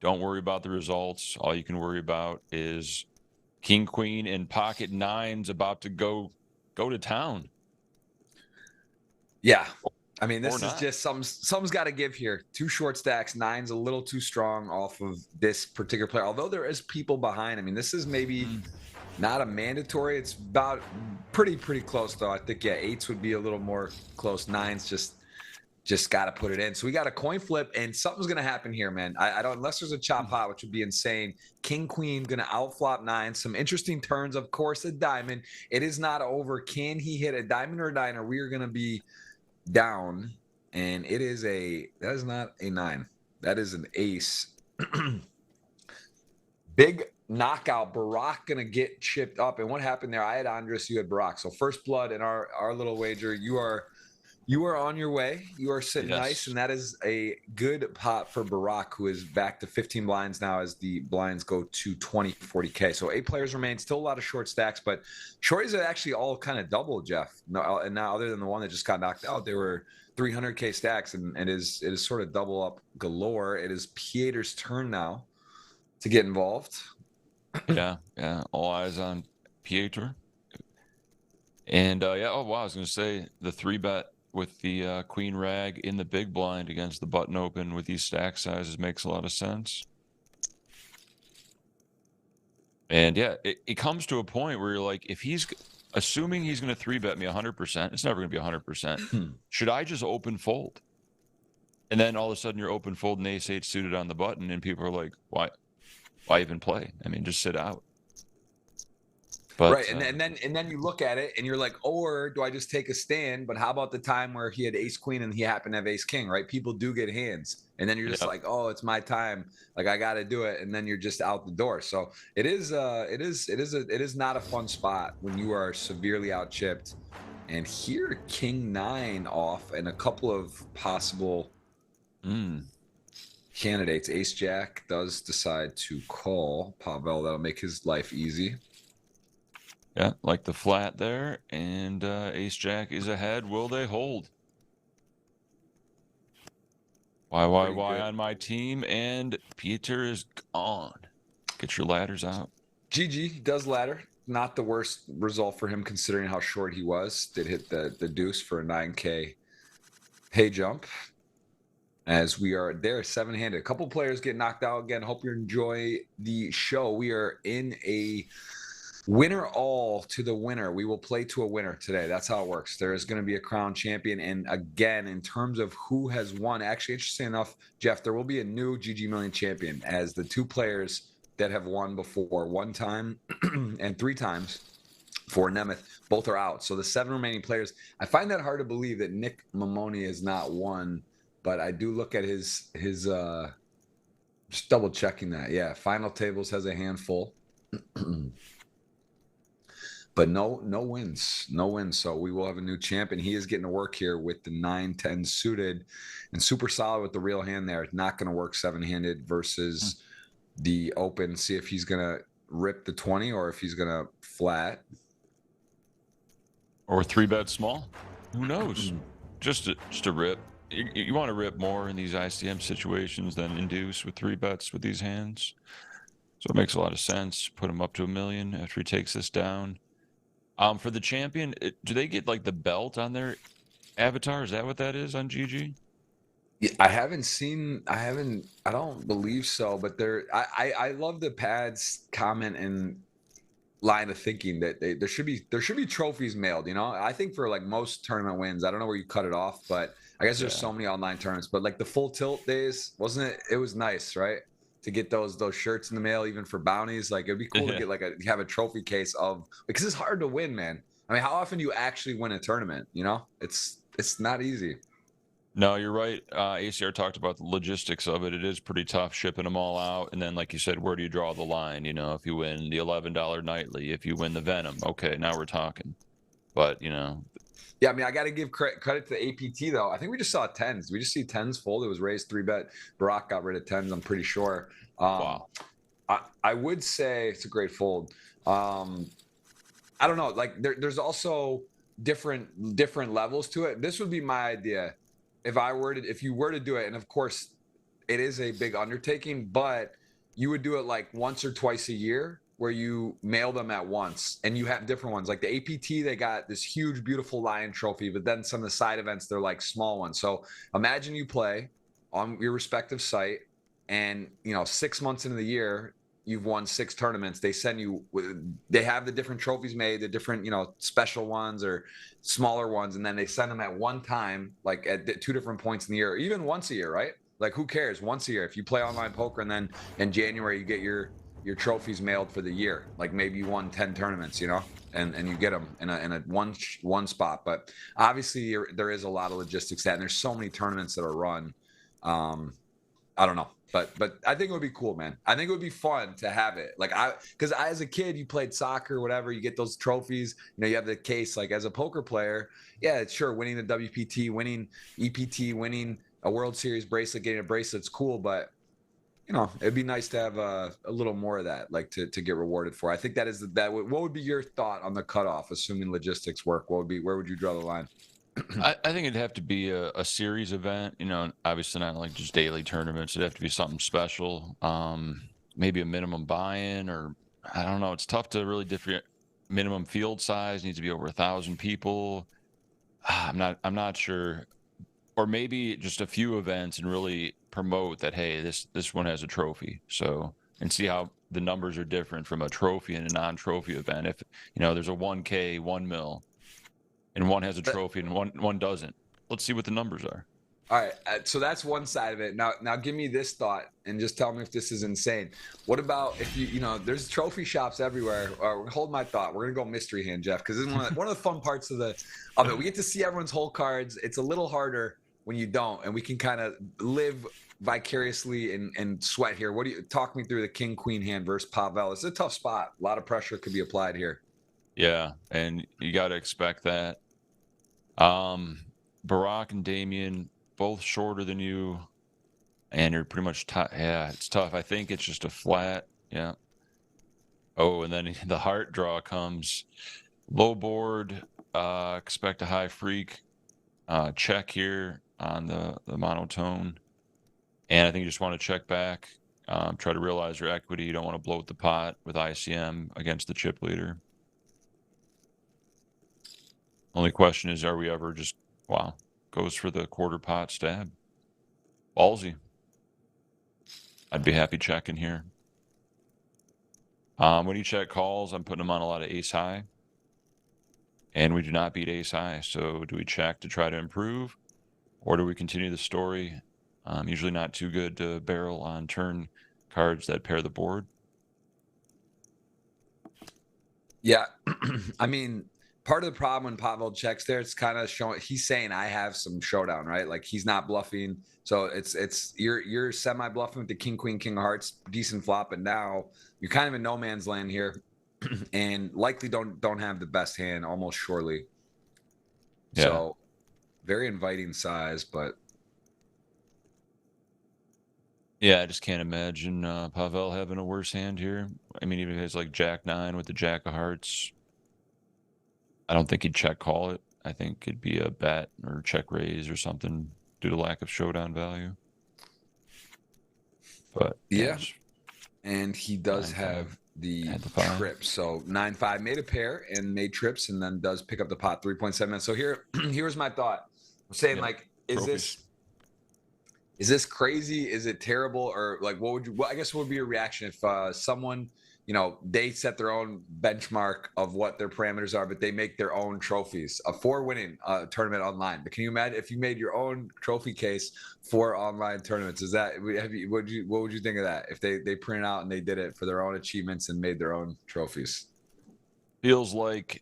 Don't worry about the results. All you can worry about is king, queen, and pocket nines about to go to town. Yeah. I mean, this Or is not. just something's got to give here. 2 short stacks, 9's a little too strong off of this particular player. Although there is people behind. I mean, this is maybe not a mandatory. It's about pretty close though. I think 8s would be a little more close. 9's just got to put it in. So we got a coin flip, and something's gonna happen here, man. I don't, unless there's a chop pot, which would be insane. King queen gonna outflop 9. Some interesting turns, of course. A diamond. It is not over. Can he hit a diamond or a nine? Or we are gonna be down, and that is not a 9. That is an ace. Big knockout. Barack gonna get chipped up. And what happened there? I had Andres, you had Barack. So first blood in our little wager. You are on your way. You are sitting nice, and that is a good pot for Barack, who is back to 15 blinds now as the blinds go to 20, 40K. So 8 players remain. Still a lot of short stacks, but shorties are actually all kind of double, Jeff. No, and now other than the one that just got knocked out, there were 300K stacks, and it is sort of double up galore. It is Pieter's turn now to get involved. Yeah. All eyes on Pieter. And oh wow, I was gonna say the 3-bet with the queen rag in the big blind against the button open with these stack sizes makes a lot of sense. And yeah, it comes to a point where you're like, if he's assuming he's going to 3-bet me 100%, it's never going to be 100%. Should I just open fold? And then all of a sudden you're open fold and ace 8 suited on the button, and people are like, why even play? I mean, just sit out. But, right, and then you look at it and you're like, or do I just take a stand? But how about the time where he had ace queen and he happened to have ace king? Right, people do get hands, and then you're just like, oh, it's my time. Like I got to do it, and then you're just out the door. So it is not a fun spot when you are severely out chipped. And here, king 9 off, and a couple of possible candidates. Ace jack does decide to call Pavel. That'll make his life easy. Yeah, like the flat there, and ace jack is ahead. Will they hold? Why on my team? And Pieter is gone. Get your ladders out. GG does ladder. Not the worst result for him considering how short he was. Did hit the deuce for a 9K pay jump. As we are there, 7-handed. A couple players get knocked out again. Hope you enjoy the show. We are in a Winner all to the winner. We will play to a winner today. That's how it works. There is going to be a crown champion. And again, in terms of who has won, actually, interesting enough, Jeff, there will be a new GGMillion champion, as the two players that have won before, one time and 3 times for Nemeth, both are out. So the 7 remaining players, I find that hard to believe that Nick Mamoni has not won, but I do look at his just double checking that. Yeah, final tables has a handful. But no wins, no wins. So we will have a new champion. He is getting to work here with the 9-10 suited, and super solid with the real hand there. Not going to work 7-handed versus the open. See if he's going to rip the 20 or if he's going to flat or 3-bet small. Who knows? just a rip. You want to rip more in these ICM situations than induce with 3-bets with these hands. So it makes a lot of sense. Put him up to $1 million after he takes this down. For the champion, do they get like the belt on their avatar? Is that what that is on GG? Yeah, I don't believe so, but I love the pads comment and line of thinking that there should be trophies mailed. I think for like most tournament wins, I don't know where you cut it off, but I guess there's so many online tournaments, but like the full tilt days, wasn't it? It was nice, right? To get those shirts in the mail, even for bounties. Like it'd be cool to get have a trophy case of, because it's hard to win, man. I mean, how often do you actually win a tournament? It's not easy. No, you're right. ACR talked about the logistics of it. It is pretty tough shipping them all out. And then, like you said, where do you draw the line? If you win the $11 nightly, if you win the Venom, okay, now we're talking. But, Yeah, I mean, I got to give credit to the APT, though. I think we just saw 10s. We just see 10s fold. It was raised 3-bet. Barack got rid of 10s, I'm pretty sure. Wow. I would say it's a great fold. I don't know. Like, there's also different levels to it. This would be my idea if you were to do it. And, of course, it is a big undertaking, but you would do it like once or twice a year, where you mail them at once, and you have different ones. Like the APT, they got this huge, beautiful lion trophy, but then some of the side events, they're like small ones. So imagine you play on your respective site, and 6 months into the year, you've won 6 tournaments. They have the different trophies made, the different, special ones or smaller ones. And then they send them at one time, like at 2 different points in the year, or even once a year, right? Like who cares? Once a year, if you play online poker, and then in January, you get your trophies mailed for the year. Like maybe you won 10 tournaments, and you get them in a one spot. But obviously there is a lot of logistics and there's so many tournaments that are run. I don't know, but I think it would be cool, man. I think it would be fun to have it. Like because as a kid, you played soccer, whatever, you get those trophies, you have the case. Like as a poker player, yeah, sure, winning the WPT, winning EPT, winning a World Series bracelet, getting a bracelet's cool, but it'd be nice to have a little more of that, like to get rewarded for. I think what would be your thought on the cutoff, assuming logistics work? Where would you draw the line? I think it'd have to be a series event, obviously not like just daily tournaments. It'd have to be something special. Maybe a minimum buy-in, or I don't know. It's tough to really different. Minimum field size needs to be over 1,000 people. I'm not sure. Or maybe just a few events and really promote that, hey, this one has a trophy. So, and see how the numbers are different from a trophy and a non-trophy event. If there's a 1K, 1 mil, and one has a trophy and one doesn't. Let's see what the numbers are. All right, so that's one side of it. Now give me this thought and just tell me if this is insane. What about if there's trophy shops everywhere? Hold my thought. We're gonna go mystery hand, Jeff, because this is one of the fun parts of it. We get to see everyone's whole cards. It's a little harder when you don't, and we can kind of live vicariously and sweat here. Talk me through the king queen hand versus Pavel? It's a tough spot. A lot of pressure could be applied here. Yeah, and you got to expect that. Barack and Damien, both shorter than you, and you're pretty much yeah, it's tough. I think it's just a flat. Yeah. Oh, and then the heart draw comes. Low board, expect a high freak. Check here on the monotone. And I think you just want to check back. Try to realize your equity. You don't want to bloat the pot with ICM against the chip leader. Only question is, are we ever just, wow, goes for the quarter pot stab? Ballsy. I'd be happy checking here. When you check calls, I'm putting him on a lot of ace high. And we do not beat ace high. So do we check to try to improve? Or do we continue the story? Usually not too good to barrel on turn cards that pair the board. Yeah. I mean, part of the problem when Pavel checks there, it's kind of showing he's saying I have some showdown, right? Like he's not bluffing. So it's you're semi bluffing with the king, queen, king of hearts, decent flop, and now you're kind of in no man's land here. And likely don't have the best hand almost surely. Yeah. So very inviting size, but yeah, I just can't imagine Pavel having a worse hand here. I mean, even if it's like Jack 9 with the Jack of Hearts, I don't think he'd check call it. I think it'd be a bet or check raise or something due to lack of showdown value. But yeah. And he does 9-5. have the Had the 5. trip. So 9-5 made a pair and made trips and then does pick up the pot 3.7. So here's my thought. I'm saying like, is this crazy? Is it terrible? Or like, I guess what would be your reaction if someone, they set their own benchmark of what their parameters are, but they make their own trophies for winning a tournament online. But can you imagine if you made your own trophy case for online tournaments? What would you think of that? If they print out and they did it for their own achievements and made their own trophies? Feels like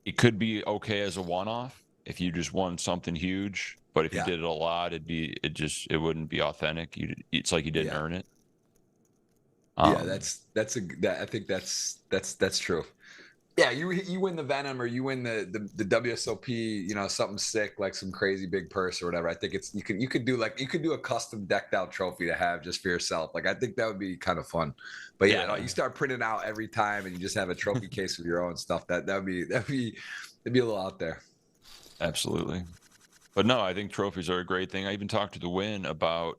it could be okay as a one-off if you just won something huge. But if you did it a lot, it wouldn't be authentic. It's like you didn't earn it. Yeah, I think that's true. Yeah, you win the Venom or you win the WSOP, something sick like some crazy big purse or whatever. I think you could do a custom decked out trophy to have just for yourself. Like I think that would be kind of fun. But yeah, you start printing out every time and you just have a trophy case of your own stuff. That'd be a little out there. Absolutely. But no, I think trophies are a great thing. I even talked to the Win about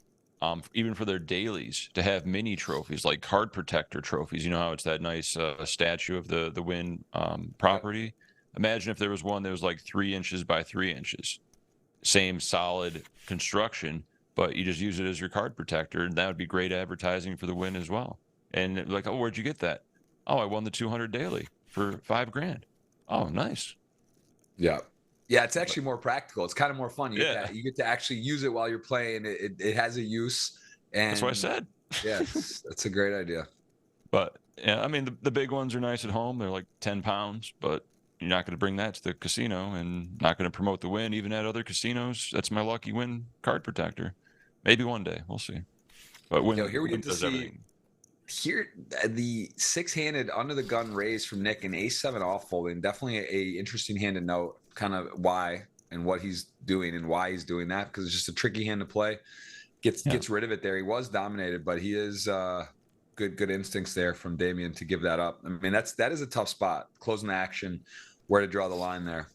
even for their dailies to have mini trophies like card protector trophies. You know how it's that nice statue of the Win property. Imagine if there was one that was like 3 inches by 3 inches, same solid construction, but you just use it as your card protector, and that would be great advertising for the Win as well. And like, oh, where'd you get that? Oh, I won the 200 daily for $5,000. Oh, nice. Yeah. Yeah, it's actually more practical. It's kind of more fun. You get to actually use it while you're playing. It has a use. And that's what I said. Yeah, that's a great idea. But yeah, I mean, the big ones are nice at home. They're like 10 pounds, but you're not going to bring that to the casino and not going to promote the Win even at other casinos. That's my lucky Win card protector. Maybe one day. We'll see. But Win, here we Win get to does see everything. Here, the 6-handed under the gun raise from Nick and ace-7 off folding. Definitely a interesting hand to note kind of why and what he's doing and why he's doing that, because it's just a tricky hand to play. Gets rid of it there. He was dominated, but he is good instincts there from Damien to give that up. I mean, that is a tough spot. Closing the action, where to draw the line there.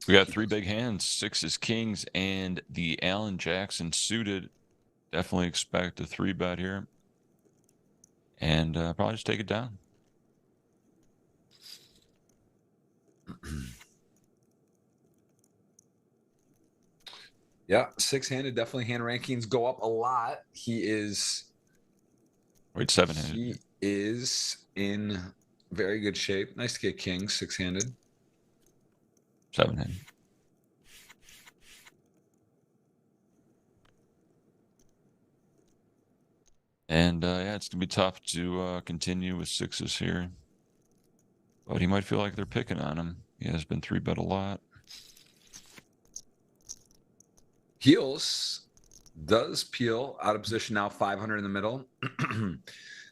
We got 3 big hands, 6s, kings, and the Allen Jackson suited. Definitely expect a 3-bet here. And probably just take it down. Yeah, 6-handed, definitely hand rankings go up a lot. He is 7-handed. He is in very good shape. Nice to get king 6-handed. 7-handed. And yeah, it's gonna be tough to continue with 6s here. But he might feel like they're picking on him. He has been 3-bet a lot. Heels does peel out of position now, 500 in the middle.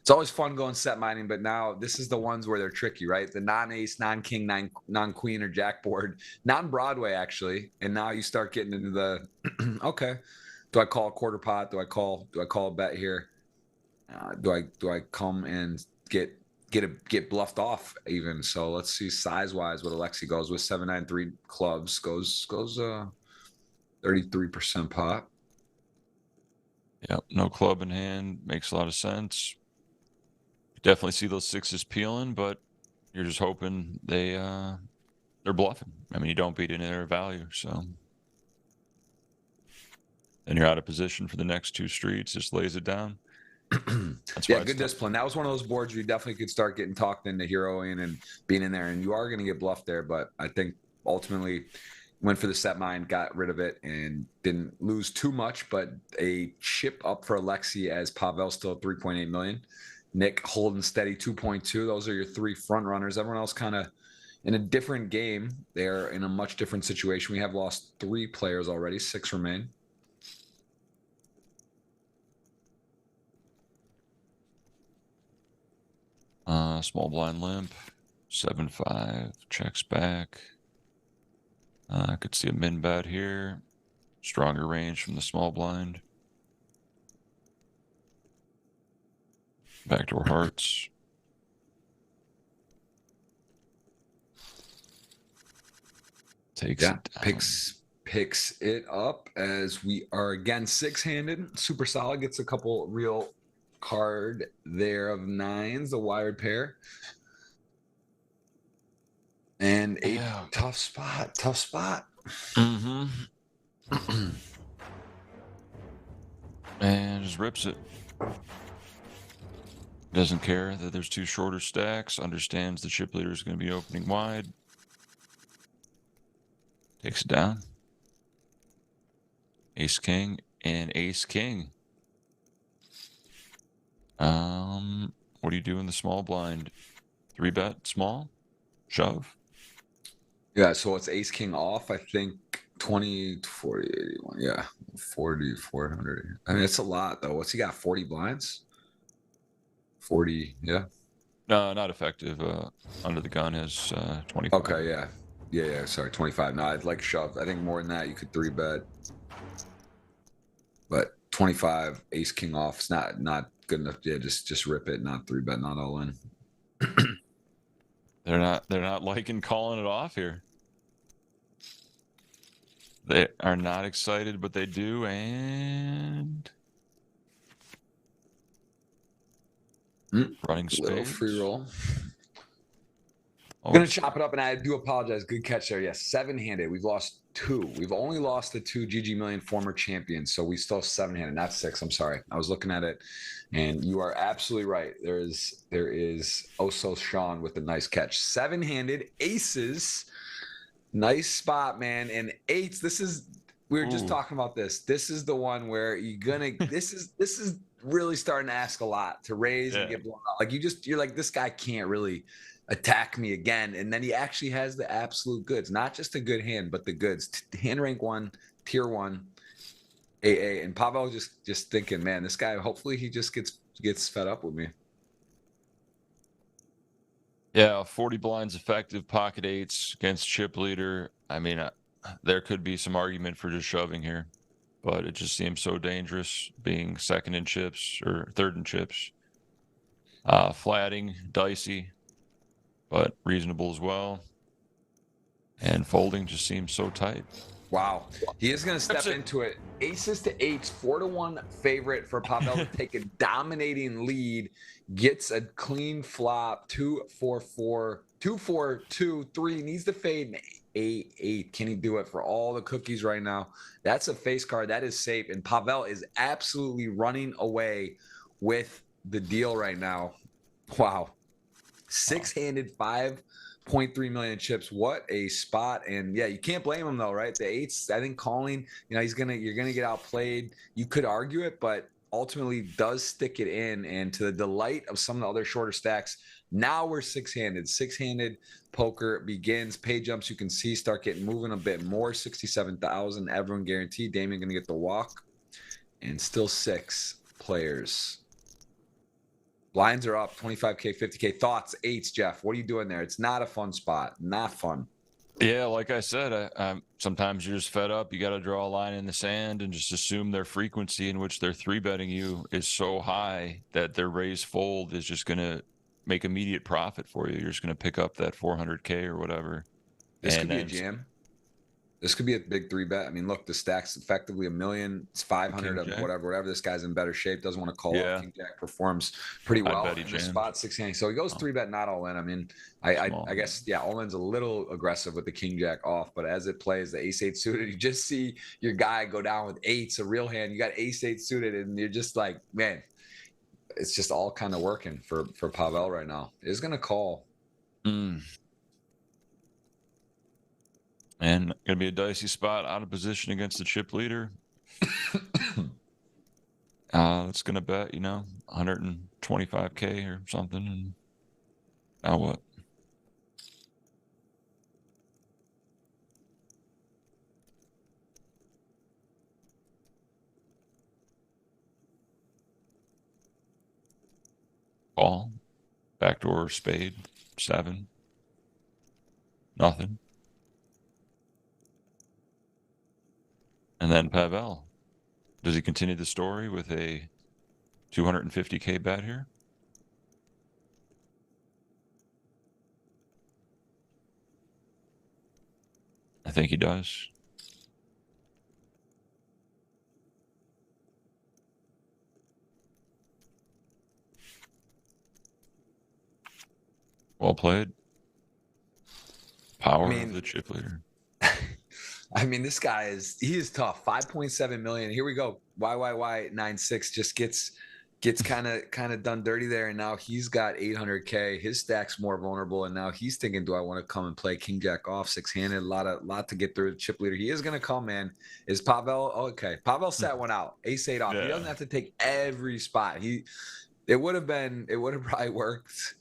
It's always fun going set mining, but now this is the ones where they're tricky, right? The non-ace, non-king, non-queen, or jack board, non-Broadway actually. And now you start getting into the okay. Do I call a quarter pot? Do I call a bet here? Do I come and get bluffed off even? So let's see size wise what Alexi goes with. 7-9-3 clubs goes 33% pot. Yep, no club in hand makes a lot of sense. Definitely see those 6s peeling, but you're just hoping they're bluffing. I mean, you don't beat any of their value, so then you're out of position for the next 2 streets. Just lays it down. That's Yeah, why it's good tough. discipline. That was one of those boards where you definitely could start getting talked into heroing and being in there, and you are going to get bluffed there. But I think ultimately went for the set mine, got rid of it, and didn't lose too much. But a chip up for Alexi as Pavel still 3.8 million. Nick holding steady 2.2. Those are your three front runners. Everyone else kind of in a different game. They're in a much different situation. We have lost 3 players already. 6 remain. Small blind limp, 7-5, checks back. I could see a min bet here. Stronger range from the small blind. Backdoor hearts. Takes it down. Picks it up as we are again 6-handed. Super solid. Gets a couple real card there of 9s, the wired pair. And a tough spot. Mm-hmm. And just rips it. Doesn't care that there's 2 shorter stacks. Understands the chip leader is going to be opening wide. Takes it down. Ace king and ace king. What do you do in the small blind? 3-bet small? Shove? Yeah, so it's ace king off, I think 20, 40, 81. Yeah, 40, 400. I mean, it's a lot though. What's he got? 40 blinds? 40, yeah. No, not effective. Under the gun has 25. Okay, yeah. Yeah, sorry, 25. No, I'd like shove. I think more than that, you could 3-bet. But 25, ace king off. It's not good enough. Yeah, just rip it, not 3-bet, not all in. They're not liking calling it off here. They are not excited, but they do, and running spades. Little free roll. Oh, I'm gonna chop it up, and I do apologize. Good catch there. Yes, 7-handed. We've lost 2. We've only lost the 2 GGMillion former champions, so we still 7-handed, not 6. I'm sorry. I was looking at it, and you are absolutely right. There is Oso Sean with a nice catch. 7-handed aces. Nice spot, man. And 8s. We were just talking about this. This is the one where you're gonna. this is really starting to ask a lot to raise and get blown out. Like you're like, this guy can't really attack me again. And then he actually has the absolute goods, not just a good hand, but the goods. Hand rank 1, tier 1, AA. And Pavel just thinking, man, this guy, hopefully he just gets fed up with me. Yeah, 40 blinds effective, pocket 8s against chip leader. I mean, there could be some argument for just shoving here, but it just seems so dangerous being second in chips or third in chips. Flatting, dicey, but reasonable as well. And folding just seems so tight. Wow. He is going to step into it. Aces to 8s, 4-1 favorite for Pavel to take a dominating lead. Gets a clean flop, 2-4-4, 2-4-2-3. Needs to fade 8-8. Can he do it for all the cookies right now? That's a face card. That is safe. And Pavel is absolutely running away with the deal right now. Wow. 6-handed, 5.3 million chips. What a spot. And yeah, you can't blame him though, right? The 8s, I think calling, you're gonna get outplayed. You could argue it, but ultimately does stick it in. And to the delight of some of the other shorter stacks, now we're 6-handed. 6-handed poker begins. Pay jumps, you can see, start getting moving a bit more. 67,000, everyone guaranteed. Damien gonna get the walk. And still 6 players. Blinds are up, 25K, 50K. Thoughts, 8s, Jeff. What are you doing there? It's not a fun spot. Not fun. Yeah, like I said, sometimes you're just fed up. You got to draw a line in the sand and just assume their frequency in which they're 3-betting you is so high that their raise fold is just going to make immediate profit for you. You're just going to pick up that 400K or whatever. This could be a jam. This could be a big 3-bet. I mean, look, the stack's effectively 1 million. It's 500 of whatever. This guy's in better shape. Doesn't want to call up. King Jack performs pretty well in the spot 6-handed. So he goes 3-bet, not all in. I mean, I guess, yeah, all in's a little aggressive with the King Jack off, but as it plays, the ace-8 suited, you just see your guy go down with 8s, a real hand. You got ace-8 suited, and you're just like, man, it's just all kind of working for Pavel right now. Is going to call. And going to be a dicey spot out of position against the chip leader. It's going to bet, 125K or something. And now what? Call. Backdoor spade. 7. Nothing. And then Pavel. Does he continue the story with a 250K bet here? I think he does. Well played. Power of the chip leader. I mean, this guy he is tough. 5.7 million. Here we go. YYY96 just gets kind of done dirty there, and now he's got 800K. His stack's more vulnerable, and now he's thinking, do I want to come and play King Jack off 6-handed? Lot to get through the chip leader. He is gonna come, man. Is Pavel okay? Pavel sat one out. Ace 8 off. Yeah. He doesn't have to take every spot. It would have probably worked.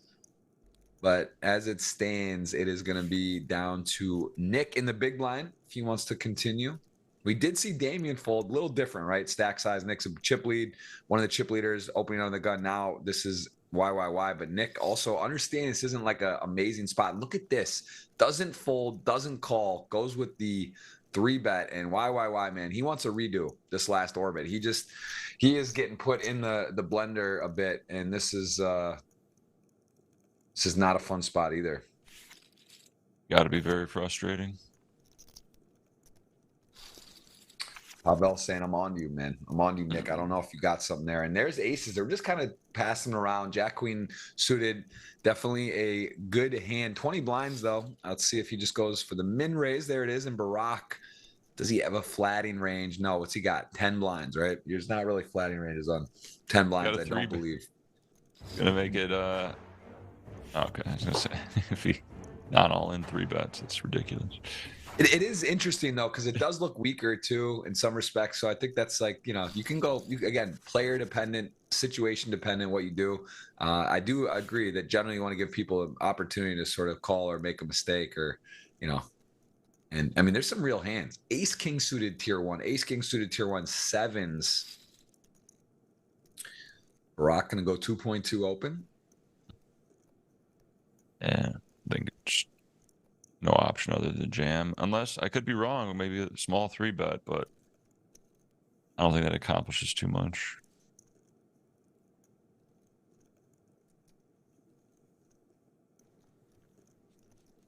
But as it stands, it is going to be down to Nick in the big blind if he wants to continue. We did see Damien fold, a little different, right? Stack size. Nick's a chip lead, one of the chip leaders opening on the gun. Now this is YYY, but Nick also understand this isn't like an amazing spot. Look at this. Doesn't fold, doesn't call, goes with the 3-bet, and YYY, man, he wants a redo this last orbit. He is getting put in the blender a bit, and this is not a fun spot either. Got to be very frustrating. Pavel saying, I'm on you, man. I'm on you, Nick. I don't know if you got something there. And there's aces. They're just kind of passing around. Jack Queen suited. Definitely a good hand. 20 blinds, though. Let's see if he just goes for the min raise. There it is. And Barack, does he have a flatting range? No. What's he got? 10 blinds, right? There's not really flatting ranges on 10 blinds, I don't believe. Gonna make it, okay, I was going to say, if he not all in 3-bets, it's ridiculous. It is interesting, though, because it does look weaker, too, in some respects. So I think that's like, you can go, again, player dependent, situation dependent, what you do. I do agree that generally you want to give people an opportunity to sort of call or make a mistake or, and I mean, there's some real hands. Ace King suited tier 1, Ace King suited tier 1, 7s. Barack going to go 2.2 open. Yeah, I think it's no option other than jam, unless I could be wrong. Maybe a small 3-bet, but I don't think that accomplishes too much.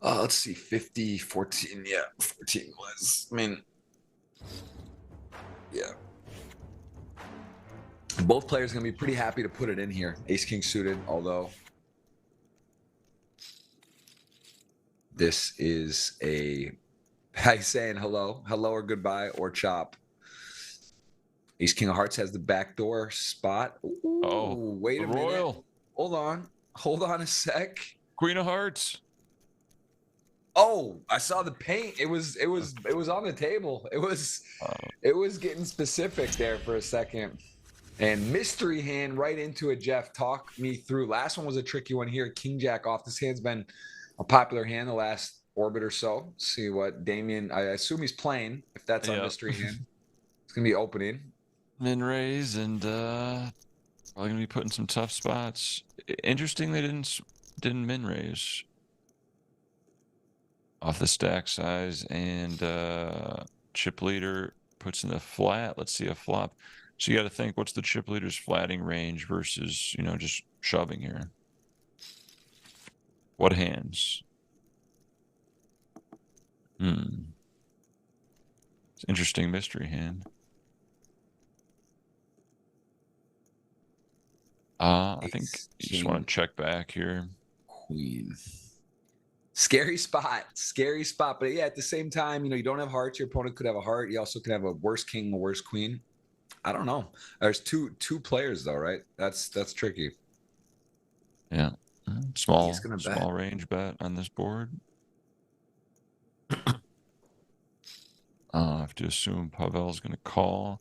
Let's see, 50, 14. Yeah, 14 was. I mean, yeah. Both players going to be pretty happy to put it in here. Ace King suited, although this is a guy saying hello or goodbye or chop. Ace King of Hearts has the backdoor spot. Ooh, wait a minute. Royal. Hold on a sec. Queen of Hearts. Oh, I saw the paint. It was on the table. It was getting specific there for a second. And mystery hand right into it, Jeff. Talk me through. Last one was a tricky one here. King Jack off. This hand's been a popular hand the last orbit or so. Let's see what Damien, I assume he's playing, if that's on mystery hand. It's going to be opening. Min raise and probably going to be putting some tough spots. Interesting they didn't min raise off the stack size, and chip leader puts in the flat. Let's see a flop. So you got to think, what's the chip leader's flatting range versus, just shoving here? What hands? It's interesting mystery hand. I think you just want to check back here. Queen. Scary spot. But yeah, at the same time, you don't have hearts. Your opponent could have a heart. You also could have a worse king, a worse queen. I don't know. There's two players though, right? That's tricky. Yeah. He's gonna bet. Small range bet on this board. I have to assume Pavel's going to call.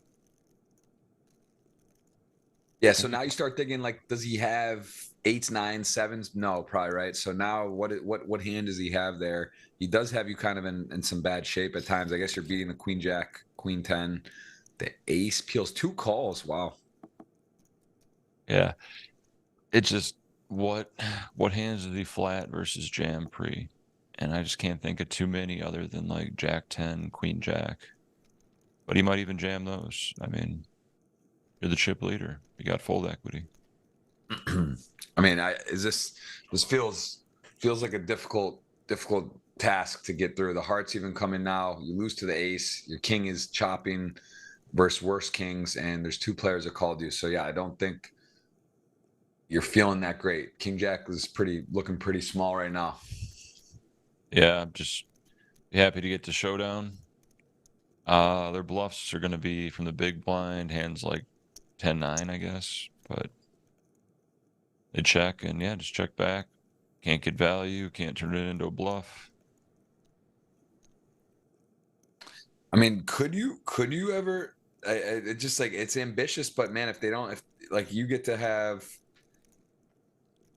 Yeah, so now you start thinking, like, does he have eights, nines, sevens? No, probably, right? So now what hand does he have there? He does have you kind of in some bad shape at times. I guess you're beating the queen jack, queen 10. The ace peels 2 calls. Wow. Yeah. It's just what hands is he flat versus jam pre? And I just can't think of too many other than like jack 10, queen jack. But he might even jam those. I mean, you're the chip leader. You got fold equity. I mean, this feels like a difficult task to get through. The heart's even coming now. You lose to the ace. Your king is chopping versus worse kings, and there's 2 players that called you. So yeah, I don't think you're feeling that great. King jack is looking pretty small right now. Yeah, I'm just happy to get to showdown. Their bluffs are going to be from the big blind, hands like 10-9, I guess. But they check, and yeah, just check back. Can't get value, can't turn it into a bluff. I mean, could you ever? It just like it's ambitious, but man, if like you get to have,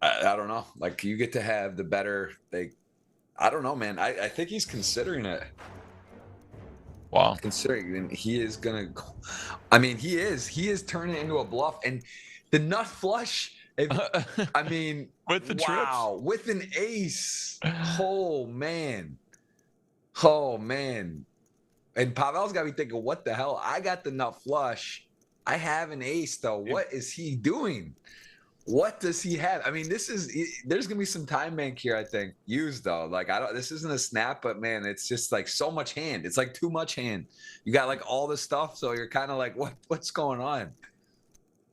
I don't know, like you get to have the better. I don't know, man. I think he's considering it. Wow. Considering, and he is gonna. I mean, he is turning it into a bluff, and the nut flush. I mean, with the trips, with an ace. Oh man. Oh man. And Pavel's got me thinking, what the hell? I got the nut flush. I have an ace, though. What is he doing? What does he have? I mean, there's gonna be some time bank here, I think. Used though. Like this isn't a snap, but man, it's just like so much hand. It's like too much hand. You got like all this stuff, so you're kind of like, what's going on?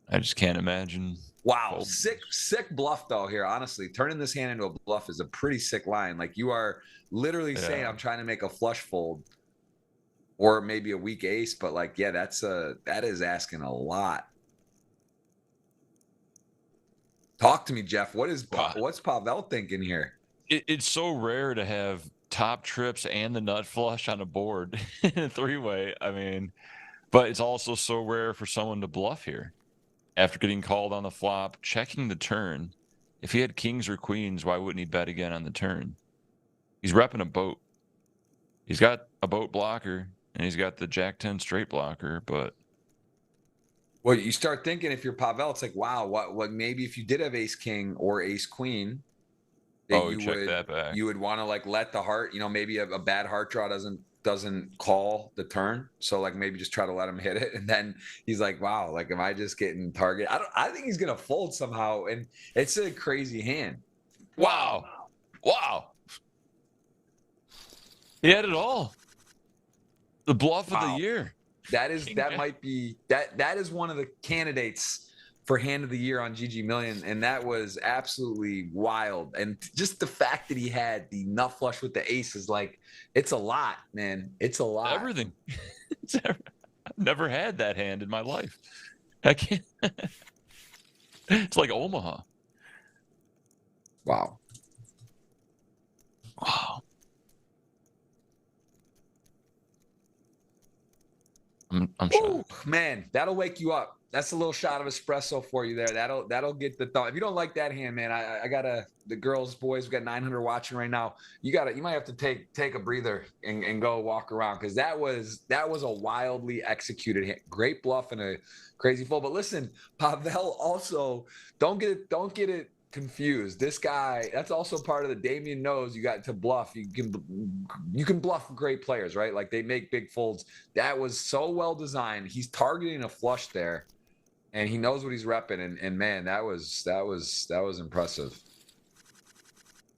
I just can't imagine. Wow, sick bluff though here. Honestly, turning this hand into a bluff is a pretty sick line. Like you are literally saying, I'm trying to make a flush fold. Or maybe a weak ace, but like, yeah, that is asking a lot. Talk to me, Jeff. What's Pavel thinking here? It's so rare to have top trips and the nut flush on a board in a 3-way. I mean, but it's also so rare for someone to bluff here after getting called on the flop, checking the turn. If he had kings or queens, why wouldn't he bet again on the turn? He's repping a boat. He's got a boat blocker. And he's got the jack 10 straight blocker, but. Well, you start thinking if you're Pavel, it's like, wow, what maybe if you did have ace king or ace queen, you would want to like let the heart, maybe a bad heart draw doesn't call the turn. So like maybe just try to let him hit it. And then he's like, wow, like am I just getting target? I think he's gonna fold somehow. And it's a crazy hand. Wow. He had it all. The bluff of the year. That might be that is one of the candidates for hand of the year on GGMillion, and that was absolutely wild. And just the fact that he had the nut flush with the ace is like, it's a lot, man. It's a lot. Everything. I've never had that hand in my life. I can't. It's like Omaha. Wow. I'm shocked. Man, that'll wake you up. That's a little shot of espresso for you there. That'll get the thought. If you don't like that hand, man, I gotta, the girls, boys, we got 900 watching right now. You might have to take a breather and go walk around, because that was a wildly executed hand. Great bluff and a crazy fold. But listen, Pavel also don't get it confused. This guy, that's also part of the Damien knows you got to bluff. You can bluff great players, right? Like they make big folds. That was so well designed. He's targeting a flush there, and he knows what he's repping. And man, that was impressive.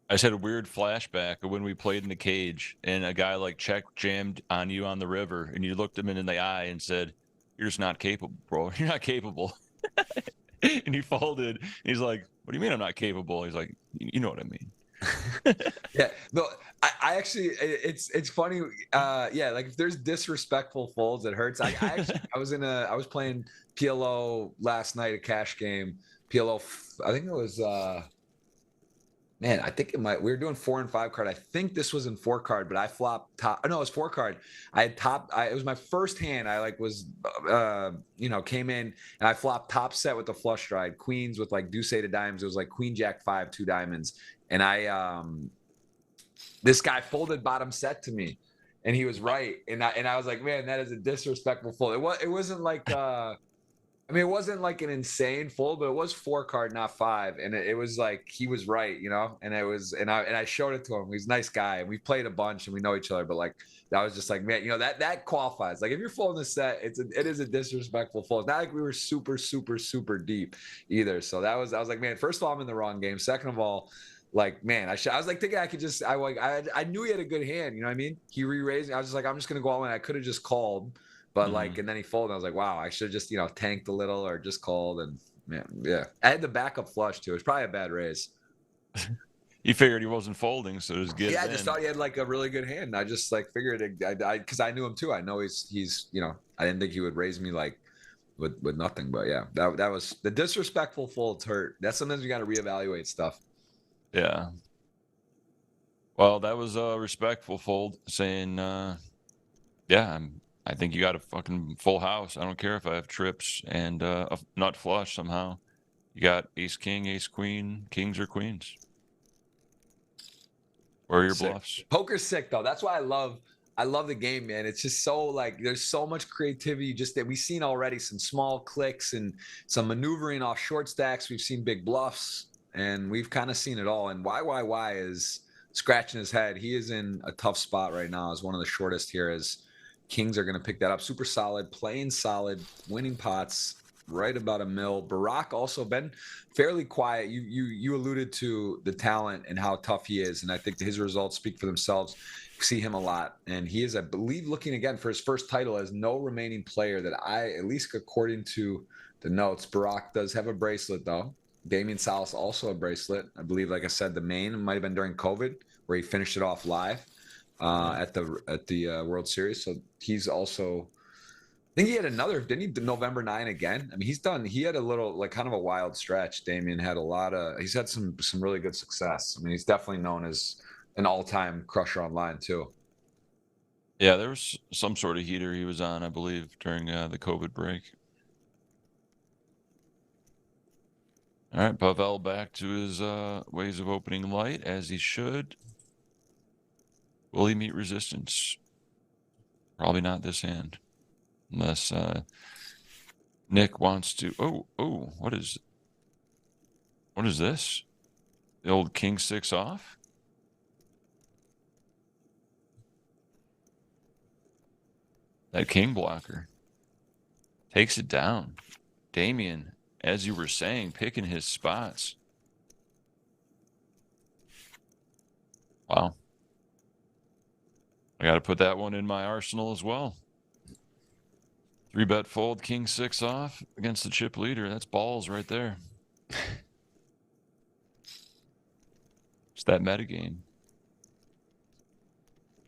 I just had a weird flashback of when we played in the cage and a guy like check jammed on you on the river, and you looked him in the eye and said, "You're just not capable, bro. You're not capable." And he folded. He's like, "What do you mean I'm not capable?" He's like, "You know what I mean." Yeah, no, I actually, it's funny. Yeah, like if there's disrespectful folds, it hurts. I actually, I was playing PLO last night, a cash game. PLO, I think it was, man, I think it might. We were doing 4 and 5 card. I think this was in 4 card, but I flopped top. No, it was 4 card. I had top. It was my first hand. I like was, came in and I flopped top set with the flush draw. I had queens with like deuce eight of diamonds. It was like queen jack 5, 2 diamonds, and this guy folded bottom set to me, and he was right. And I was like, man, that is a disrespectful fold. It wasn't like I mean, it wasn't like an insane fold, but it was 4 card, not 5. And it was like he was right, And it was, and I showed it to him. He's a nice guy, and we played a bunch, and we know each other. But like that was just like, man, that qualifies. Like if you're folding the set, it is a disrespectful fold. It's not like we were super, super, super deep either. So I was like, man, first of all, I'm in the wrong game. Second of all, like, man, I was like thinking I could just, I knew he had a good hand. You know what I mean? He re-raised. I was just like, I'm just gonna go all in. I could have just called. But like, and then he folded. I was like, wow, I should have just, tanked a little or just called. And man, yeah, I had the backup flush too. It's probably a bad raise. You figured he wasn't folding, so just get. Yeah, I just thought he had like a really good hand. I just like figured it, because I knew him too. I know he's I didn't think he would raise me like with nothing. But yeah, that was the disrespectful folds hurt. That's sometimes you got to reevaluate stuff. Yeah. Well, that was a respectful fold, saying, yeah, I think you got a fucking full house. I don't care if I have trips and a nut flush somehow. You got ace king, ace queen, kings or queens. Or your Sick. bluffs. Poker's sick though. That's why I love the game, man. It's just so like there's so much creativity just that we've seen already. Some small clicks and some maneuvering off short stacks. We've seen big bluffs, and we've kind of seen it all. And YYY is scratching his head. He is in a tough spot right now as one of the shortest here, as Kings are going to pick that up. Super solid, playing solid, winning pots, right about a mil. Barack also been fairly quiet. You alluded to the talent and how tough he is, and I think his results speak for themselves. See him a lot, and he is, I believe, looking again for his first title as no remaining player that at least according to the notes. Barack does have a bracelet though. Damian Salas also a bracelet. I believe, like I said, the main might have been during COVID where he finished it off live at the World Series. So he's also, I think he had another, didn't he? November 9 again. I mean, he had a little, like, kind of a wild stretch. Damien had he's had some really good success. I mean, he's definitely known as an all-time crusher online too. Yeah, there was some sort of heater he was on, I believe, during the COVID break. All right, Pavel back to his ways of opening light, as he should. Will he meet resistance? Probably not this hand. Unless Nick wants to... Oh, what is this? The old king 6 off? That king blocker takes it down. Damien, as you were saying, picking his spots. Wow. I got to put that one in my arsenal as well. 3-bet fold, king 6 off against the chip leader. That's balls right there. It's that metagame.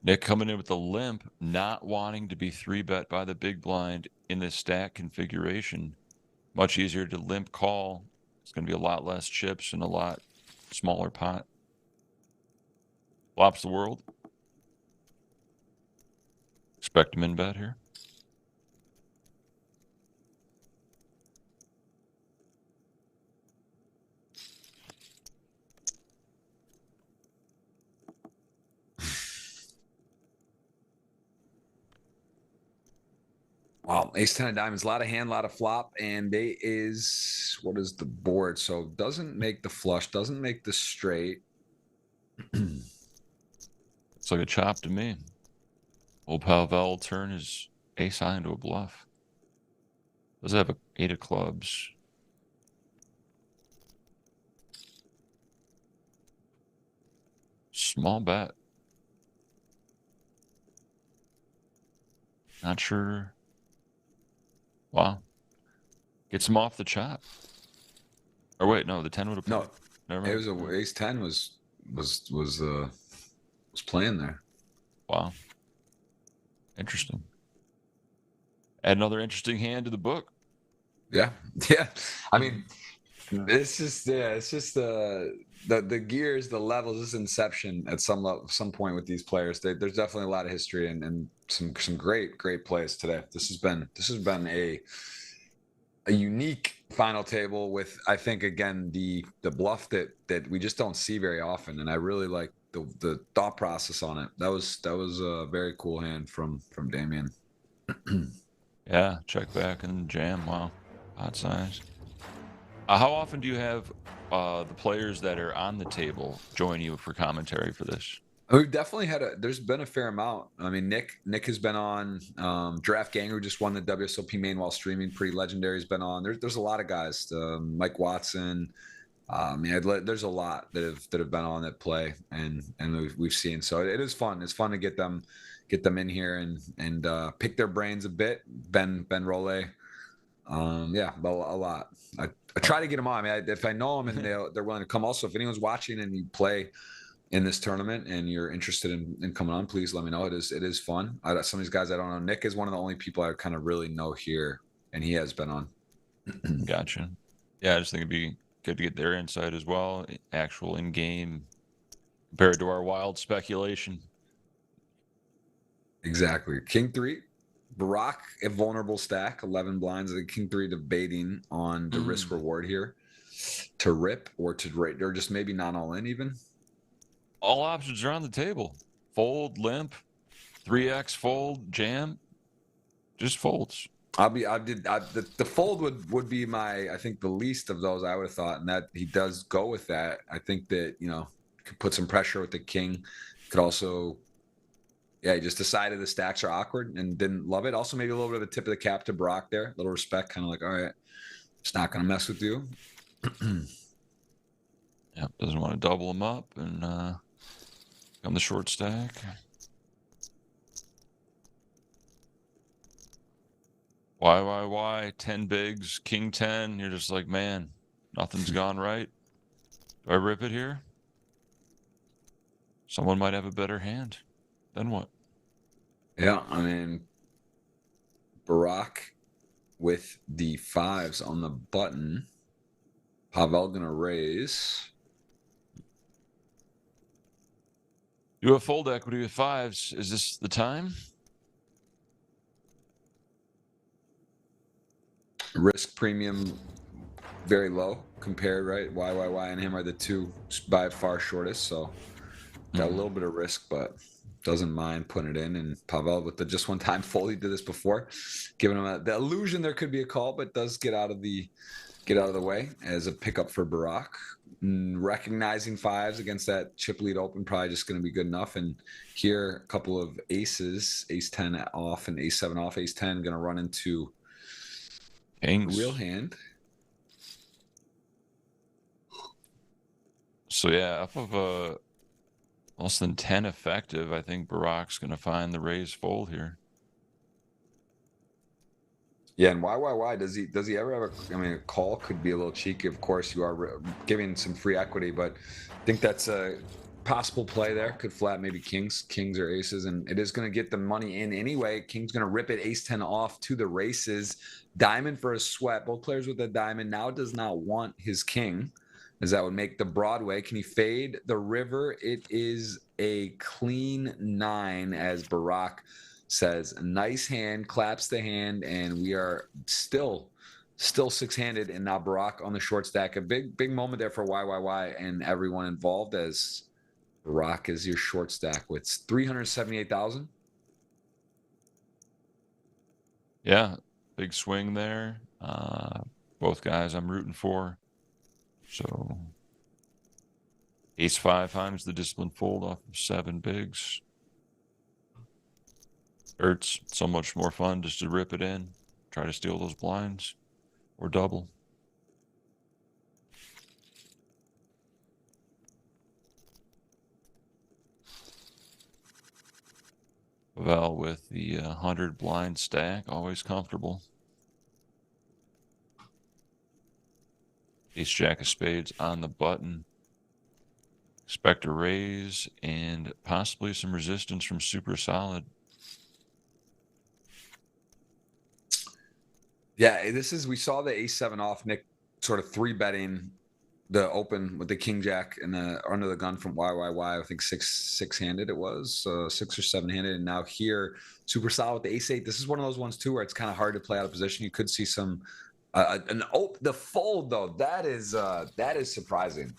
Nick coming in with a limp, not wanting to be 3-bet by the big blind in this stack configuration. Much easier to limp call. It's going to be a lot less chips and a lot smaller pot. Flops the world. Expect him in bet here. Wow, ace 10 of diamonds, a lot of hand, a lot of flop, and they is, what is the board? So doesn't make the flush, doesn't make the straight. It's like a chop to me. Old Pavel will turn his ace high into a bluff. Does have a 8 of clubs. Small bet. Not sure. Wow. Gets him off the chop. Or wait, no, the 10 would have played. No, it was ace 10 was playing there. Wow. Interesting. Add another interesting hand to the book. Yeah, yeah. I mean, it's just it's just the gears, the levels, this inception at some level, some point with these players. There's definitely a lot of history and some great plays today. This has been a unique final table with, I think, again, the bluff that we just don't see very often, and I really like the thought process on it. That was a very cool hand from Damien. Yeah, check back and jam. Wow, odd size. How often do you have the players that are on the table join you for commentary for this? We've definitely there's been a fair amount. I mean, Nick has been on. Draft Gang, who just won the WSOP main while streaming, pretty legendary, has been on. There's a lot of guys. Mike Watson. There's a lot that have been on that play, and we've seen. So it is fun. It's fun to get them in here and pick their brains a bit. Ben Rolle. Yeah, a lot. I try to get them on. I mean, if I know them and they're willing to come. Also, if anyone's watching and you play in this tournament and you're interested in coming on, please let me know. It is fun. Some of these guys I don't know. Nick is one of the only people I kind of really know here, and he has been on. Gotcha. Yeah, I just think it'd be good to get their insight as well, actual in-game, compared to our wild speculation. Exactly. King 3, Barack, a vulnerable stack, 11 blinds. The King 3 debating on the risk reward here, to rip or to rate, or just maybe not all in even. All options are on the table. Fold, limp, 3x fold, jam, just folds. The fold would be I think the least of those I would have thought, and that he does go with that. I think that, could put some pressure with the king. Could also, yeah, he just decided the stacks are awkward and didn't love it. Also, maybe a little bit of a tip of the cap to Brock there. A little respect, kind of like, all right, it's not going to mess with you. Yeah, doesn't want to double him up and on the short stack. Why? 10 bigs, king 10. You're just like, man, nothing's gone right. Do I rip it here? Someone might have a better hand. Then what? Yeah, I mean, Barack with the 5s on the button. Pavel gonna raise. You have fold equity with 5s. Is this the time? Risk premium very low compared, right? YYY and him are the two by far shortest, so got a little bit of risk, but doesn't mind putting it in. And Pavel with the just one time fold, he did this before, giving him the illusion there could be a call, but does get out of the way as a pickup for Barack. Recognizing 5s against that chip lead open, probably just going to be good enough. And here, a couple of aces, ace 10 off and ace 7 off, ace 10 going to run into Kings. Real hand. So yeah, up of less than 10 effective, I think Barack's going to find the raise fold here. Yeah, and why does he ever have a call could be a little cheeky. Of course, you are giving some free equity, but I think that's a possible play there. Could flat maybe kings or aces, and it is going to get the money in anyway. King's going to rip it, ace 10 off to the races. Diamond for a sweat. Both players with a diamond now does not want his king, as that would make the Broadway. Can he fade the river? It is a clean 9, as Barack says. Nice hand, claps the hand, and we are still 6-handed, and now Barack on the short stack. A big moment there for YYY and everyone involved, as Barack is your short stack with 378,000. Yeah, big swing there. Both guys I'm rooting for. So ace 5 times the discipline fold off of 7 bigs. It's so much more fun just to rip it in, try to steal those blinds, or double. Val with the 100 blind stack, always comfortable. Ace jack of spades on the button. Expect a raise and possibly some resistance from super solid. Yeah, we saw the ace-7 off, Nick sort of 3-betting the open with the king jack and the under the gun from YYY. I think six-handed it was, 6 or 7-handed. And now here, super solid with the ace-8. This is one of those ones too where it's kind of hard to play out of position. You could see some the fold though. That is surprising.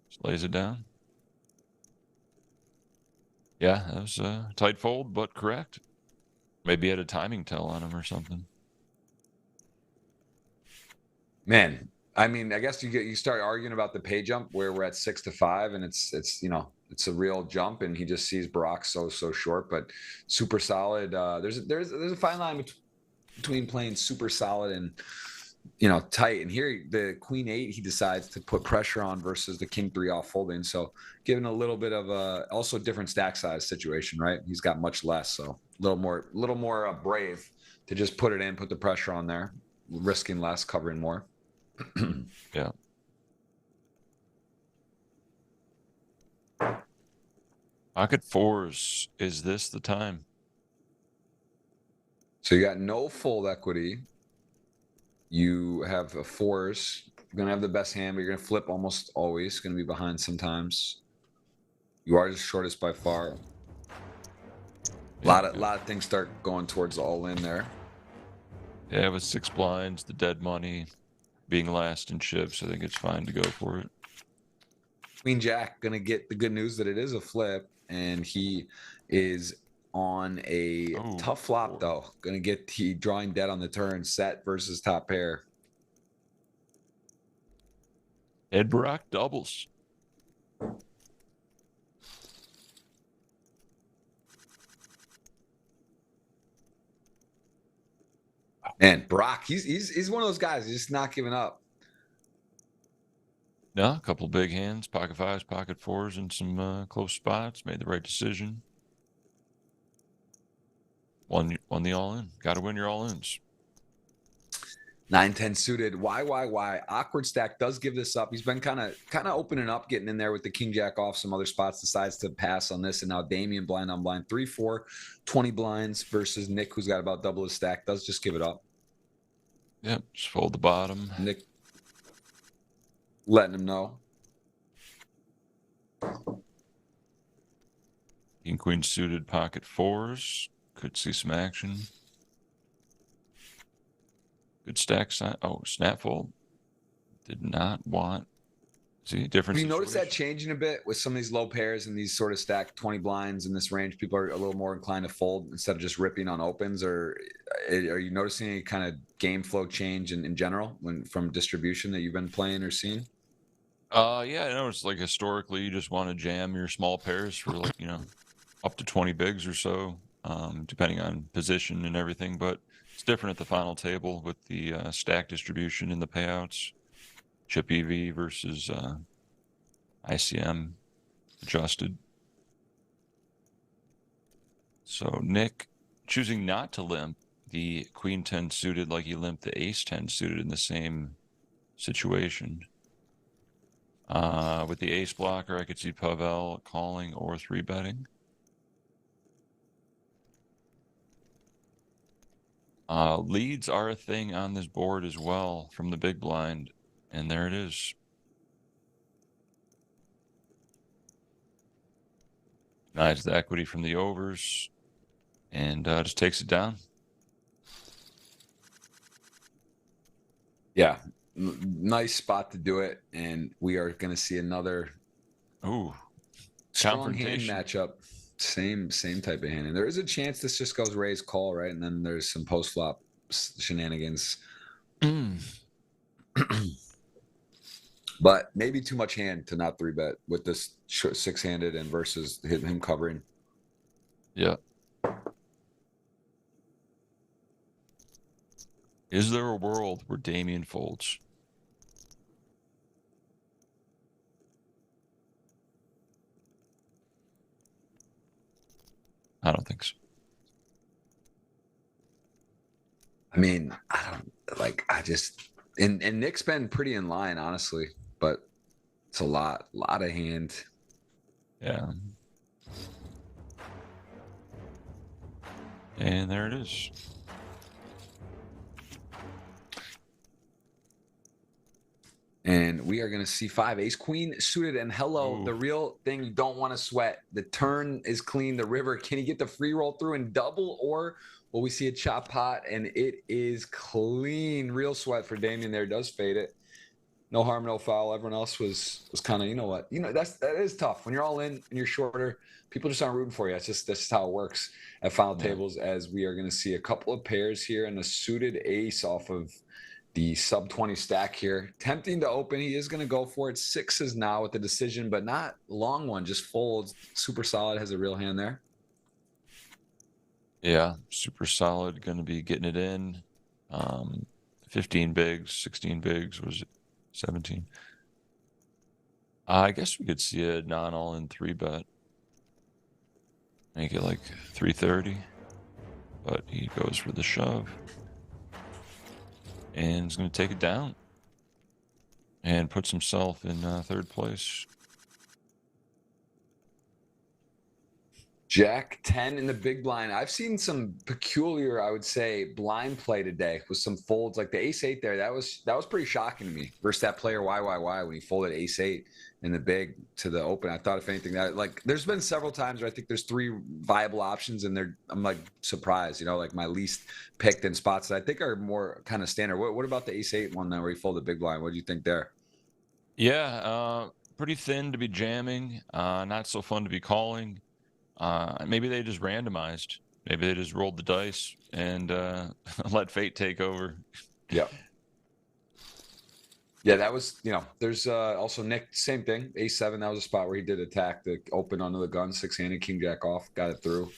Just lays it down. Yeah, that was a tight fold, but correct. Maybe had a timing tell on him or something. Man, I mean, I guess you start arguing about the pay jump where we're at 6-5, and it's it's a real jump, and he just sees Brock so short, but super solid. There's a fine line between playing super solid and tight. And here the queen 8 he decides to put pressure on versus the king 3 off folding. So given a little bit of a also different stack size situation, right? He's got much less, so a little more brave to just put it in, put the pressure on there, risking less, covering more. Yeah. Pocket 4s. Is this the time? So you got no fold equity. You have a 4s. You're gonna have the best hand, but you're gonna flip almost always. Gonna be behind sometimes. You are the shortest by far. A lot of things start going towards the all in there. Yeah, with 6 blinds, the dead money, being last in chips, I think it's fine to go for it. Queen Jack gonna get the good news that it is a flip, and he is on a tough flop though. Gonna get the drawing dead on the turn, set versus top pair. Ed Brock doubles. And Brock, he's one of those guys. He's just not giving up. No, a couple big hands, pocket 5s, pocket 4s, and some close spots. Made the right decision. Won the all in. Got to win your all ins. 9-10 suited. Why? Awkward stack does give this up. He's been kind of opening up, getting in there with the king jack off some other spots. Decides to pass on this, and now Damian blind on blind 3-4, 20 blinds versus Nick, who's got about double his stack. Does just give it up. Yep, just fold the bottom. Nick letting him know. King queen suited, pocket 4s. Could see some action. Good stack side. Oh, snap fold. Did not want. See, difference. Have you noticed that changing a bit with some of these low pairs and these sort of stacked 20 blinds in this range? People are a little more inclined to fold instead of just ripping on opens. Or are you noticing any kind of game flow change in general from distribution that you've been playing or seeing? Yeah, I know it's like historically you just want to jam your small pairs for like, up to 20 bigs or so, depending on position and everything. But it's different at the final table with the stack distribution in the payouts. Chip EV versus ICM adjusted. So Nick choosing not to limp the queen 10 suited like he limped the ace 10 suited in the same situation. With the ace blocker, I could see Pavel calling or 3-betting. Leads are a thing on this board as well from the big blind, and there it is. Denies the equity from the overs, and just takes it down. Yeah, nice spot to do it, and we are going to see another strong hand matchup. Same type of hand, and there is a chance this just goes raise call, right? And then there's some post flop shenanigans. But maybe too much hand to not 3-bet with this 6-handed and versus him covering. Yeah. Is there a world where Damian folds? I don't think so. I mean, and Nick's been pretty in line, honestly, but it's a lot of hand. Yeah. And there it is. And we are going to see 5 ace queen suited. And hello, Ooh. the real thing you don't want to sweat. The turn is clean. The river, can he get the free roll through and double, or will we see a chop pot? And it is clean. Real sweat for Damien there. Does fade it. No harm, no foul. Everyone else was kind of, you know what, that is tough when you're all in and you're shorter. People just aren't rooting for you. That's just how it works at final tables. As we are going to see a couple of pairs here and a suited ace off of the sub 20 stack here. Tempting to open. He is going to go for it. 6s now with the decision, but not long one. Just folds. Super solid. Has a real hand there. Yeah, super solid. Going to be getting it in. 15 bigs, 16 bigs. Was it 17? I guess we could see a non-all-in 3-bet. Make it like 330. But he goes for the shove. And he's going to take it down. And puts himself in third place. Jack 10 in the big blind. I've seen some peculiar, I would say, blind play today with some folds like the ace 8 there. That was pretty shocking to me versus that player YYY when he folded ace 8 in the big to the open. I thought if anything that, like, there's been several times where I think there's 3 viable options and I'm like surprised, like my least picked in spots that I think are more kind of standard. What about the ace 8 one then where he folded big blind? What do you think there? Yeah, pretty thin to be jamming. Not so fun to be calling. Maybe they just randomized. Maybe they just rolled the dice and let fate take over. Yeah. Yeah, that was, there's also Nick, same thing. A7, that was a spot where he did attack the open under the gun, 6-handed, king jack off, got it through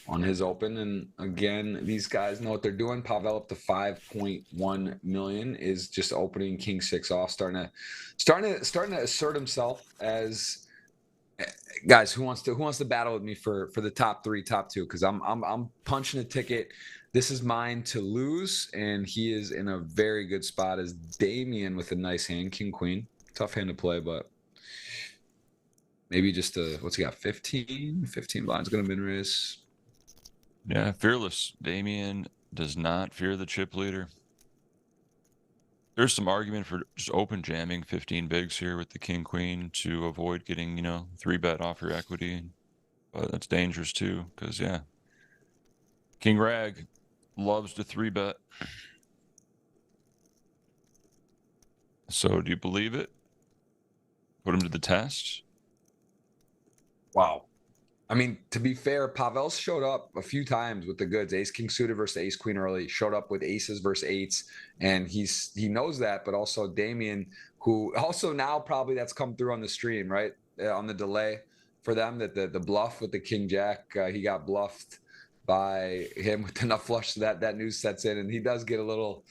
on his open. And again, these guys know what they're doing. Pavel up to 5.1 million is just opening king 6 off, starting to assert himself as guys who wants to battle with me for the top 3, top 2, because I'm punching a ticket. This is mine to lose, and he is in a very good spot as Damien with a nice hand, king queen. Tough hand to play, but maybe just what's he got? 15 blinds gonna min raise. Yeah, fearless. Damien does not fear the chip leader. There's some argument for just open jamming 15 bigs here with the king queen to avoid getting 3-bet off your equity, but that's dangerous too because King Rag loves to 3-bet. So do you believe it? Put him to the test? Wow. I mean, to be fair, Pavel showed up a few times with the goods. Ace king suited versus ace queen early. Showed up with aces versus 8s, and he knows that. But also Damien, who also now probably that's come through on the stream, right, on the delay for them, that the bluff with the king jack, he got bluffed by him with enough flush so that news sets in, and he does get a little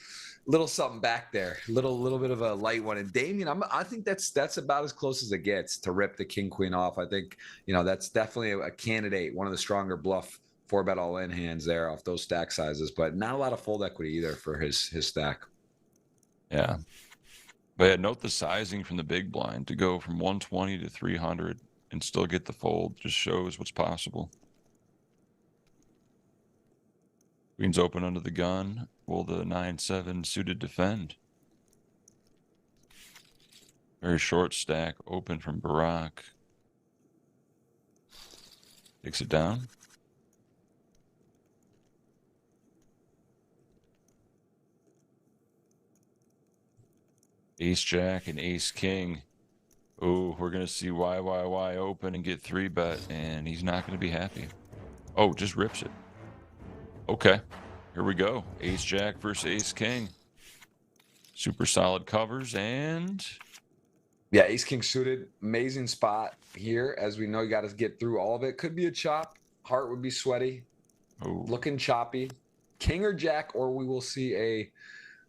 something back there, little bit of a light one. And Damien, I think that's about as close as it gets to rip the king queen off. I think that's definitely a candidate, one of the stronger bluff 4-bet all in hands there off those stack sizes, but not a lot of fold equity either for his stack. Yeah, but yeah, note the sizing from the big blind to go from 120 to 300 and still get the fold just shows what's possible. Queen's open under the gun. Will the 9-7 suited defend? Very short stack, open from Barak. Takes it down. Ace Jack and Ace King. Oh, we're going to see YYY open and get 3-bet, and he's not going to be happy. Oh, just rips it. Okay, here we go. Ace Jack versus Ace King. Super solid covers, and yeah, ace king suited, amazing spot here. As we know, you got to get through all of it. Could be a chop. Heart would be sweaty. oh, Looking choppy. King or jack, or we will see I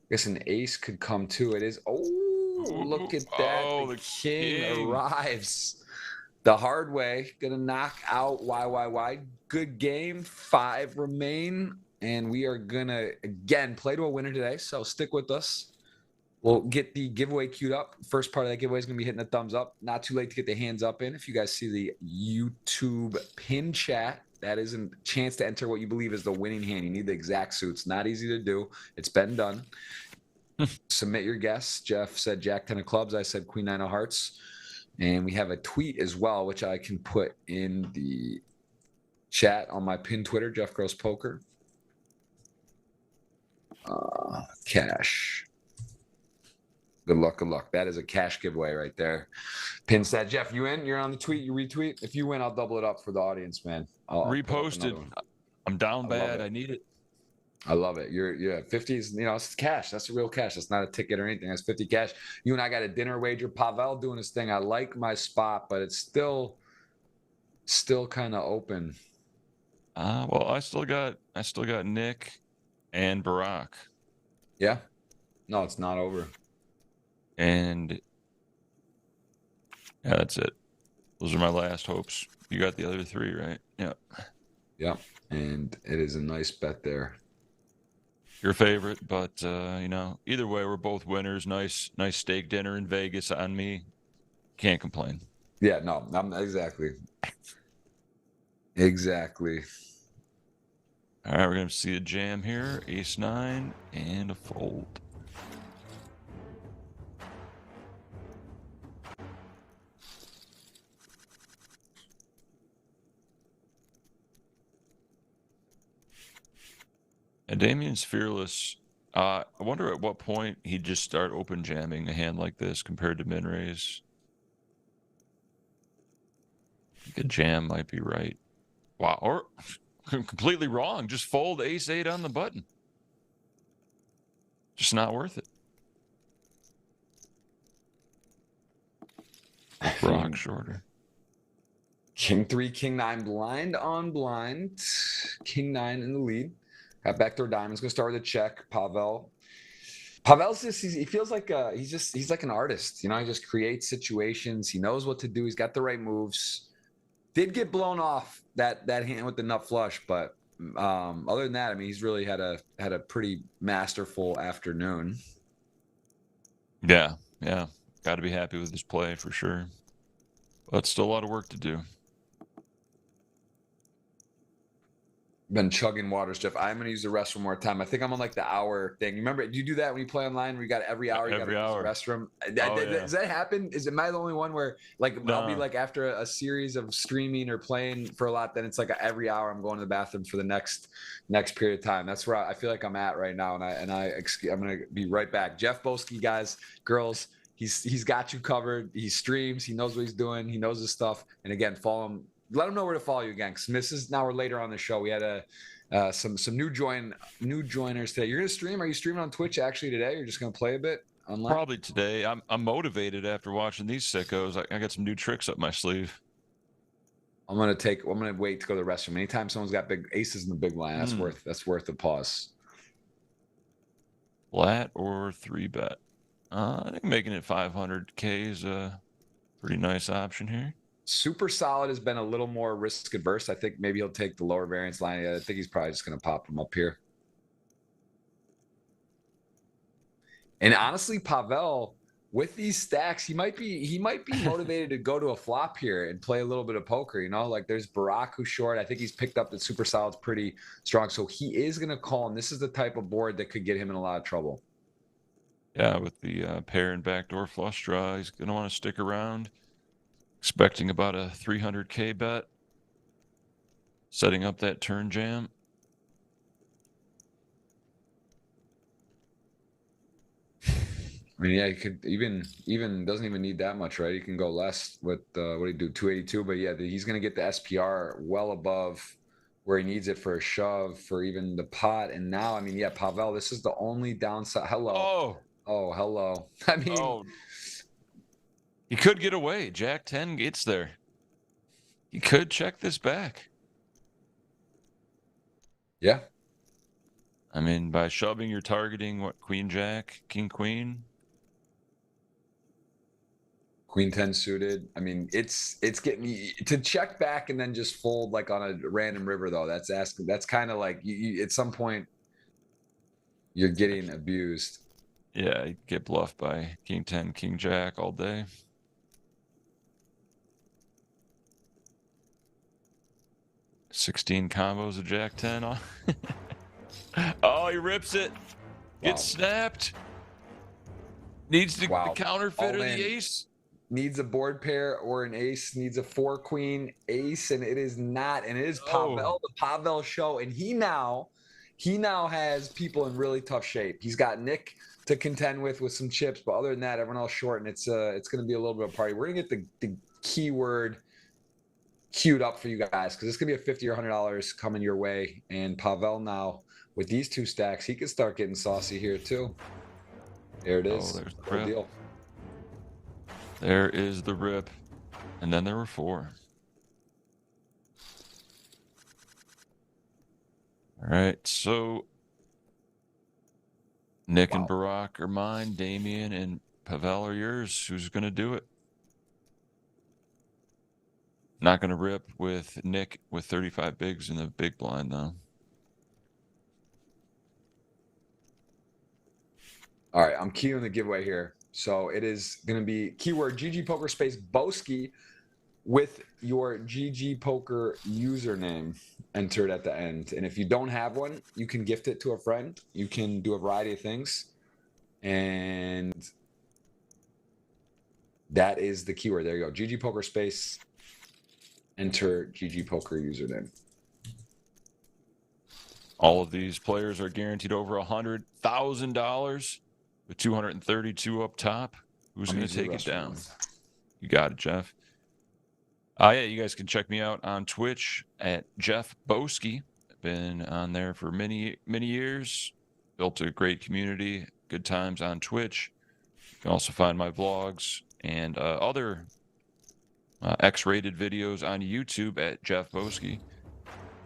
guess an ace could come too. It is. Oh, look at that. Oh, the the king arrives the hard way. Gonna knock out YYY. Good game. 5 remain. And we are gonna again play to a winner today. So stick with us. We'll get the giveaway queued up. First part of that giveaway is going to be hitting the thumbs up. Not too late to get the hands up in. If you guys see the YouTube pin chat, that is a chance to enter what you believe is the winning hand. You need the exact suits. Not easy to do. It's been done. Submit your guess. Jeff said Jack 10 of clubs. I said Queen 9 of hearts. And we have a tweet as well, which I can put in the chat on my pin Twitter, Jeff Gross Poker. Cash. Good luck, good luck. That is a cash giveaway right there. Pin stat. Jeff, you in? You're on the tweet. You retweet. If you win, I'll double it up for the audience, man. I'll Reposted. I'm down bad. I need it. I love it. You're at 50s. You know, it's cash. That's the real cash. That's not a ticket or anything. That's 50 cash. You and I got a dinner wager. Pavel doing his thing. I like my spot, but it's still kind of open. Well, I still got Nick and Barack. Yeah. No, it's not over. And yeah, that's it. Those are my last hopes. You got the other three, right? Yeah. Yeah. And it is a nice bet there. Your favorite, but you know, either way, we're both winners. Nice steak dinner in Vegas on me. Can't complain. Yeah, no, exactly. Exactly. All right, we're gonna see a jam here. Ace 9 and a fold. And Damien's fearless. I wonder at what point he'd just start open jamming a hand like this compared to min raise. I think a jam might be right. Wow, or I'm completely wrong. Just fold ace 8 on the button. Just not worth it. Rock shorter. King 3, King 9 blind on blind. King 9 in the lead. Got backdoor diamonds. Gonna start with a check. Pavel's just he feels like he's like an artist. You know, he just creates situations. He knows what to do. He's got the right moves. Did get blown off that hand with the nut flush, but other than that, I mean, he's really had a pretty masterful afternoon. Yeah. Got to be happy with his play for sure. But still a lot of work to do. Been chugging waters, Jeff. I'm gonna use the restroom more time. I think I'm on like the hour thing. Remember, do you do that when you play online where you got every hour you got to use the restroom? Does that happen? Am I the only one where like I'll be like after a series of streaming or playing for a lot, then it's like every hour I'm going to the bathroom for the next period of time. That's where I feel like I'm at right now, I'm gonna be right back. Jeff Boski, guys, girls. He's got you covered. He streams. He knows what he's doing. He knows his stuff. And again, follow him. Let them know where to follow you again. Because this is now we're later on the show. We had some new joiners today. You're gonna stream? Are you streaming on Twitch actually today? You're just gonna play a bit online? Probably today. I'm motivated after watching these sickos. I got some new tricks up my sleeve. I'm gonna wait to go to the restroom. Anytime someone's got big aces in the big line, that's worth the pause. Flat or 3-bet? I think making it 500K is a pretty nice option here. Super solid has been a little more risk adverse. I think maybe he'll take the lower variance line. I think he's probably just going to pop him up here. And honestly, Pavel, with these stacks, he might be motivated to go to a flop here and play a little bit of poker. You know, like there's Barack who's short. I think he's picked up that super solid's pretty strong. So he is going to call, and this is the type of board that could get him in a lot of trouble. Yeah, with the pair and backdoor flush draw, he's going to want to stick around. Expecting about a 300K bet. Setting up that turn jam. I mean, yeah, he could even doesn't even need that much, right? He can go less with what do you do, 282? But yeah, he's going to get the SPR well above where he needs it for a shove for even the pot. And now, I mean, yeah, Pavel, this is the only downside. Hello. Oh, hello. I mean, he could get away. Jack 10 gets there. He could check this back. Yeah. I mean, by shoving, you're targeting what? Queen Jack, King Queen. Queen 10 suited. I mean, it's getting me to check back and then just fold like on a random river though. That's kind of like you at some point you're getting abused. Yeah, you get bluffed by king 10, king jack all day. $16 combos of jack 10 on. Oh, he rips it. Gets Wow. snapped. Needs the Wow. counterfeit All or the in. ace. Needs a board pair or an ace. Needs a 4-queen ace, and it is not. And it is Oh. Pavel, the Pavel show. And he now has people in really tough shape. He's got Nick to contend with some chips, but other than that, everyone else short. And it's going to be a little bit of a party. We're gonna get the keyword queued up for you guys because it's gonna be a $50 or $100 coming your way. And Pavel now with these two stacks, he can start getting saucy here too. There it is. Oh, there's the Real rip. deal. There is the rip. And then there were 4. All right, so Nick and Barack are mine. Damien and Pavel are yours. Who's going to do it? Not going to rip with Nick with 35 bigs in the big blind, though. All right, I'm queuing the giveaway here. So it is going to be keyword GGPoker space Boski with your GGPoker username entered at the end. And if you don't have one, you can gift it to a friend. You can do a variety of things. And that is the keyword. There you go. GGPoker space, enter GGPoker username. All of these players are guaranteed over $100,000 with 232 up top. Who's going to take it down? You got it, Jeff. Yeah, you guys can check me out on Twitch at Jeff Boski. Been on there for many years. Built a great community. Good times on Twitch. You can also find my vlogs and other X-rated videos on YouTube at Jeff Boski.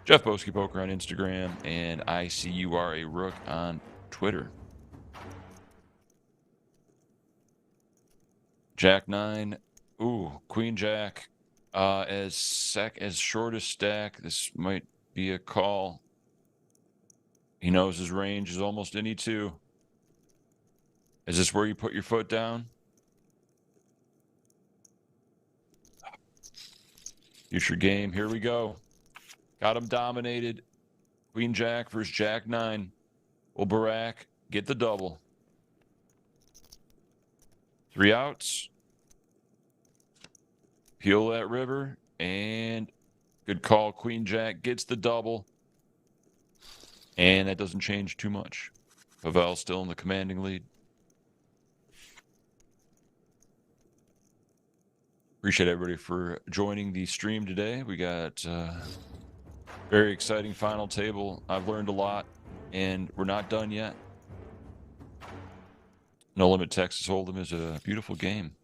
Jeff Boski Poker on Instagram, and I See You Are a Rook on Twitter. Jack 9. Ooh, Queen Jack. As shortest stack, this might be a call. He knows his range is almost any 2. Is this where you put your foot down? Future game. Here we go. Got him dominated. Queen Jack versus Jack 9. Will Barack get the double? 3 outs. Peel that river. And good call. Queen Jack gets the double. And that doesn't change too much. Pavel still in the commanding lead. Appreciate everybody for joining the stream today. We got very exciting final table. I've learned a lot, and we're not done yet. No Limit Texas Hold'em is a beautiful game.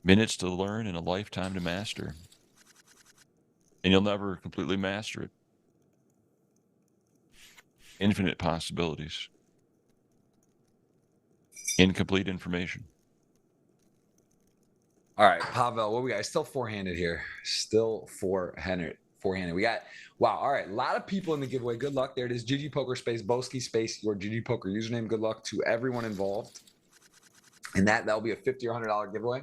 Minutes to learn and a lifetime to master. And you'll never completely master it. Infinite possibilities. Incomplete information. All right, Pavel, what we got? Still four-handed here. Still four-handed. We got, wow, all right, a lot of people in the giveaway. Good luck. There it is, GGPoker space, Boski space, your GGPoker username. Good luck to everyone involved. And that'll be a $50 or $100 giveaway.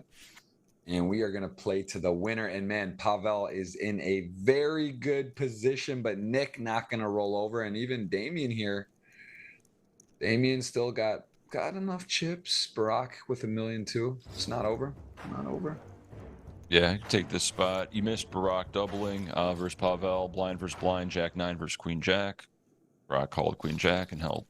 And we are going to play to the winner. And, man, Pavel is in a very good position, but Nick not going to roll over. And even Damien here. Damien still got enough chips. Barack with $1 million too. It's not over. Not over. Yeah, you can take this spot. You missed Barack doubling versus Pavel. Blind versus blind. Jack 9 versus Queen Jack. Barack called Queen Jack and held.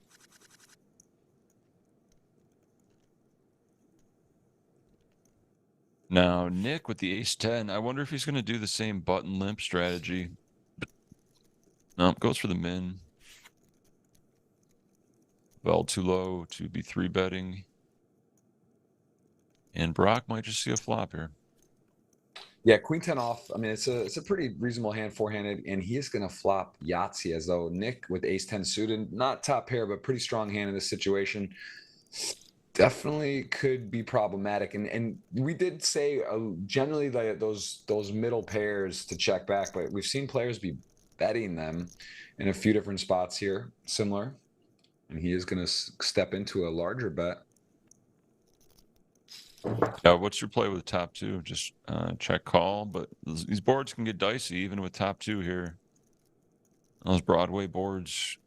Now, Nick with the ace 10. I wonder if he's going to do the same button limp strategy. But no, goes for the min. Well, too low to be 3-betting. And Brock might just see a flop here. Yeah, Queen 10 off. I mean, it's a pretty reasonable hand, four-handed, and he is going to flop Yahtzee as though Nick with ace 10 suited, not top pair, but pretty strong hand in this situation. Definitely could be problematic. And we did say generally like those middle pairs to check back, but we've seen players be betting them in a few different spots here. Similar. And he is going to step into a larger bet. Yeah, what's your play with top two? Just check call, but these boards can get dicey even with top two here. Those Broadway boards.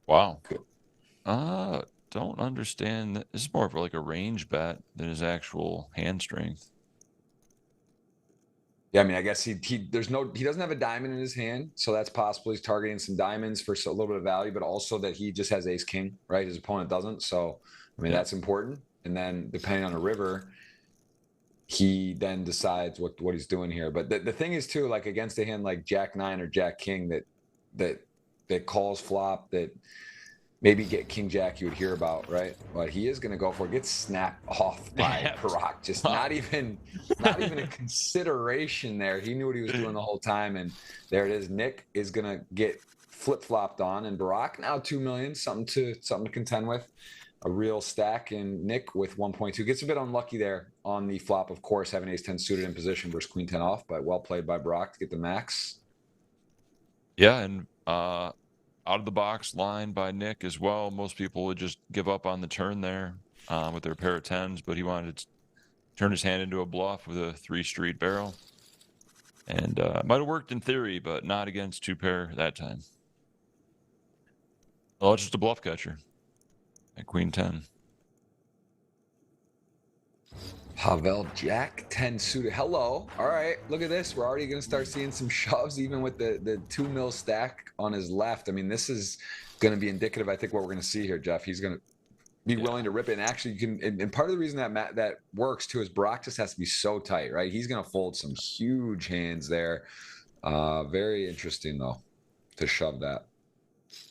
Wow. Don't understand. This is more of like a range bet than his actual hand strength. Yeah, I mean, I guess he doesn't have a diamond in his hand, so that's possible. He's targeting some diamonds for a little bit of value, but also that he just has ace king, right? His opponent doesn't, so I mean that's important. And then depending on a river, he then decides what he's doing here. But the thing is too, like against a hand like Jack 9 or Jack King that calls flop, that maybe get King Jack you would hear about, right? But he is going to go for it. Gets snapped off by Barak. Just not even a consideration there. He knew what he was doing the whole time, and there it is. Nick is going to get flip flopped on, and Barak now 2 million, something to contend with. A real stack, and Nick with 1.2 gets a bit unlucky there on the flop. Of course, having ace 10 suited in position versus queen 10 off, but well played by Barak to get the max. Yeah, and out of the box line by Nick as well. Most people would just give up on the turn there with their pair of tens, but he wanted to turn his hand into a bluff with a 3-street barrel. And might have worked in theory, but not against two pair that time. Well, it's just a bluff catcher at queen 10. Pavel Jack 10 suited. Hello. All right. Look at this. We're already going to start seeing some shoves, even with the 2 mil stack on his left. I mean, this is going to be indicative, I think, what we're going to see here, Jeff. He's going to be willing to rip it. And actually, you can. And part of the reason that works too is Brock just has to be so tight, right? He's going to fold some huge hands there. Very interesting though to shove that.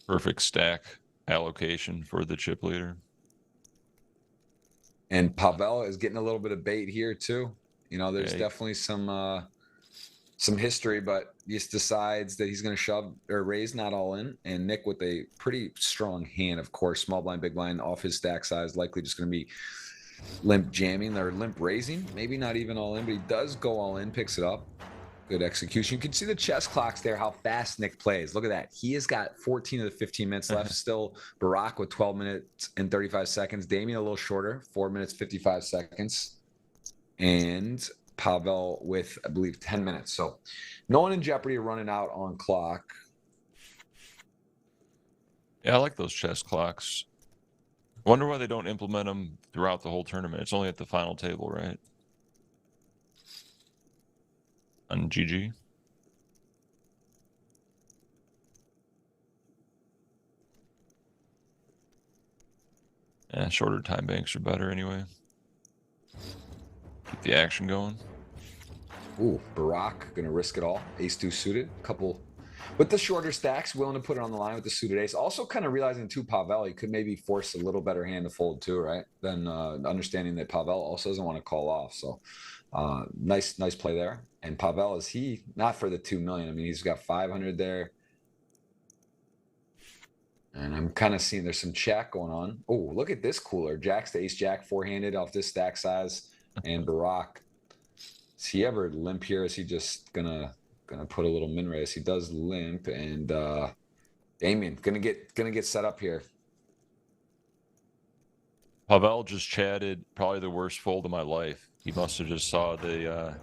Perfect stack allocation for the chip leader. And Pavel is getting a little bit of bait here too. You know, there's definitely some history, but he just decides that he's going to shove or raise not all in. And Nick with a pretty strong hand, of course, small blind, big blind off his stack size, likely just going to be limp jamming or limp raising. Maybe not even all in, but he does go all in, picks it up. Good execution. You can see the chess clocks there, how fast Nick plays. Look at that. He has got 14 of the 15 minutes left. Still Barak with 12 minutes and 35 seconds. Damien a little shorter, 4 minutes, 55 seconds. And Pavel with, I believe, 10 minutes. So no one in jeopardy of running out on clock. Yeah, I like those chess clocks. I wonder why they don't implement them throughout the whole tournament. It's only at the final table, right? On GG. Yeah, shorter time banks are better anyway. Keep the action going. Ooh, Barak gonna risk it all. Ace 2 suited. Couple with the shorter stacks, willing to put it on the line with the suited ace. Also kind of realizing too, Pavel, he could maybe force a little better hand to fold too, right? Then understanding that Pavel also doesn't want to call off. So nice play there. And Pavel, is he not for the 2 million? I mean, he's got 500 there. And I'm kind of seeing there's some check going on. Oh, look at this cooler. Jack's the ace jack four-handed off this stack size. And Barak, is he ever limp here? Is he just gonna put a little min raise? He does limp, and Damien gonna get set up here. Pavel just chatted probably the worst fold of my life. He must have just saw the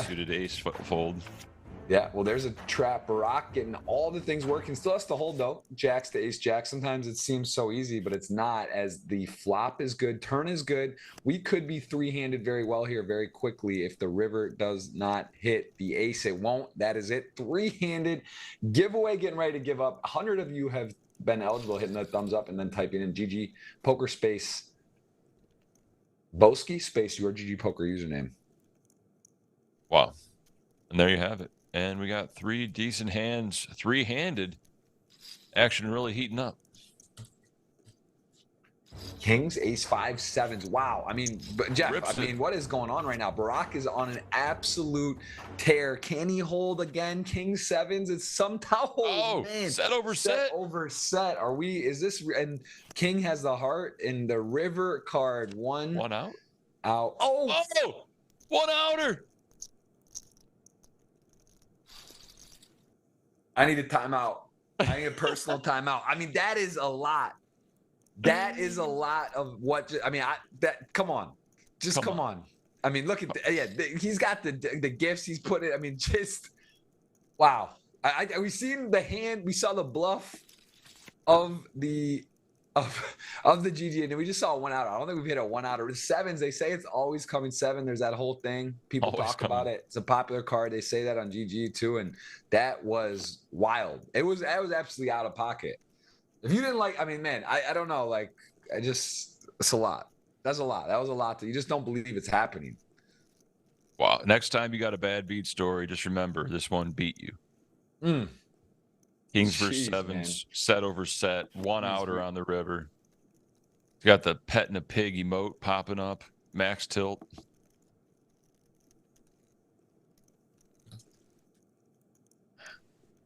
suited ace fold. Yeah, well, there's a trap. Barak getting all the things working. Still has to hold, though. Jack's to ace jack. Sometimes it seems so easy, but it's not, as the flop is good. Turn is good. We could be three-handed very well here very quickly if the river does not hit the ace. It won't. That is it. Three-handed giveaway getting ready to give up. 100 of you have been eligible, hitting that thumbs up and then typing in GG Poker space Boski space your GG Poker username. Wow. And there you have it. And we got 3 decent hands, three-handed. Action really heating up. Kings, ace 5, 7s. Wow. I mean, but Jeff, what is going on right now? Barak is on an absolute tear. Can he hold again? King 7s. It's somehow. Oh, man. Set over set. Over set. Are we? Is this? And King has the heart and the river card. One out. Out. Oh, one outer. I need a timeout. I need a personal timeout. I mean, that is a lot. That is a lot of what. I mean, come on, just come on. I mean, look at he's got the gifts he's put it. I mean, just wow. We seen the hand. We saw the bluff of the of the GG, and we just saw a 1 out. I don't think we've hit a 1 out. Or sevens. They say it's always coming 7. There's that whole thing. People Always talk about it. It's a popular card. They say that on GG too, and that was wild. It was absolutely out of pocket. If you didn't like, I mean, man, I don't know. Like, it's a lot. That's a lot. That was a lot. You just don't believe it's happening. Wow. Next time you got a bad beat story, just remember this one beat you. Kings versus sevens, man. Set over set, 1 outer on the river. You got the pet and a pig emote popping up, max tilt.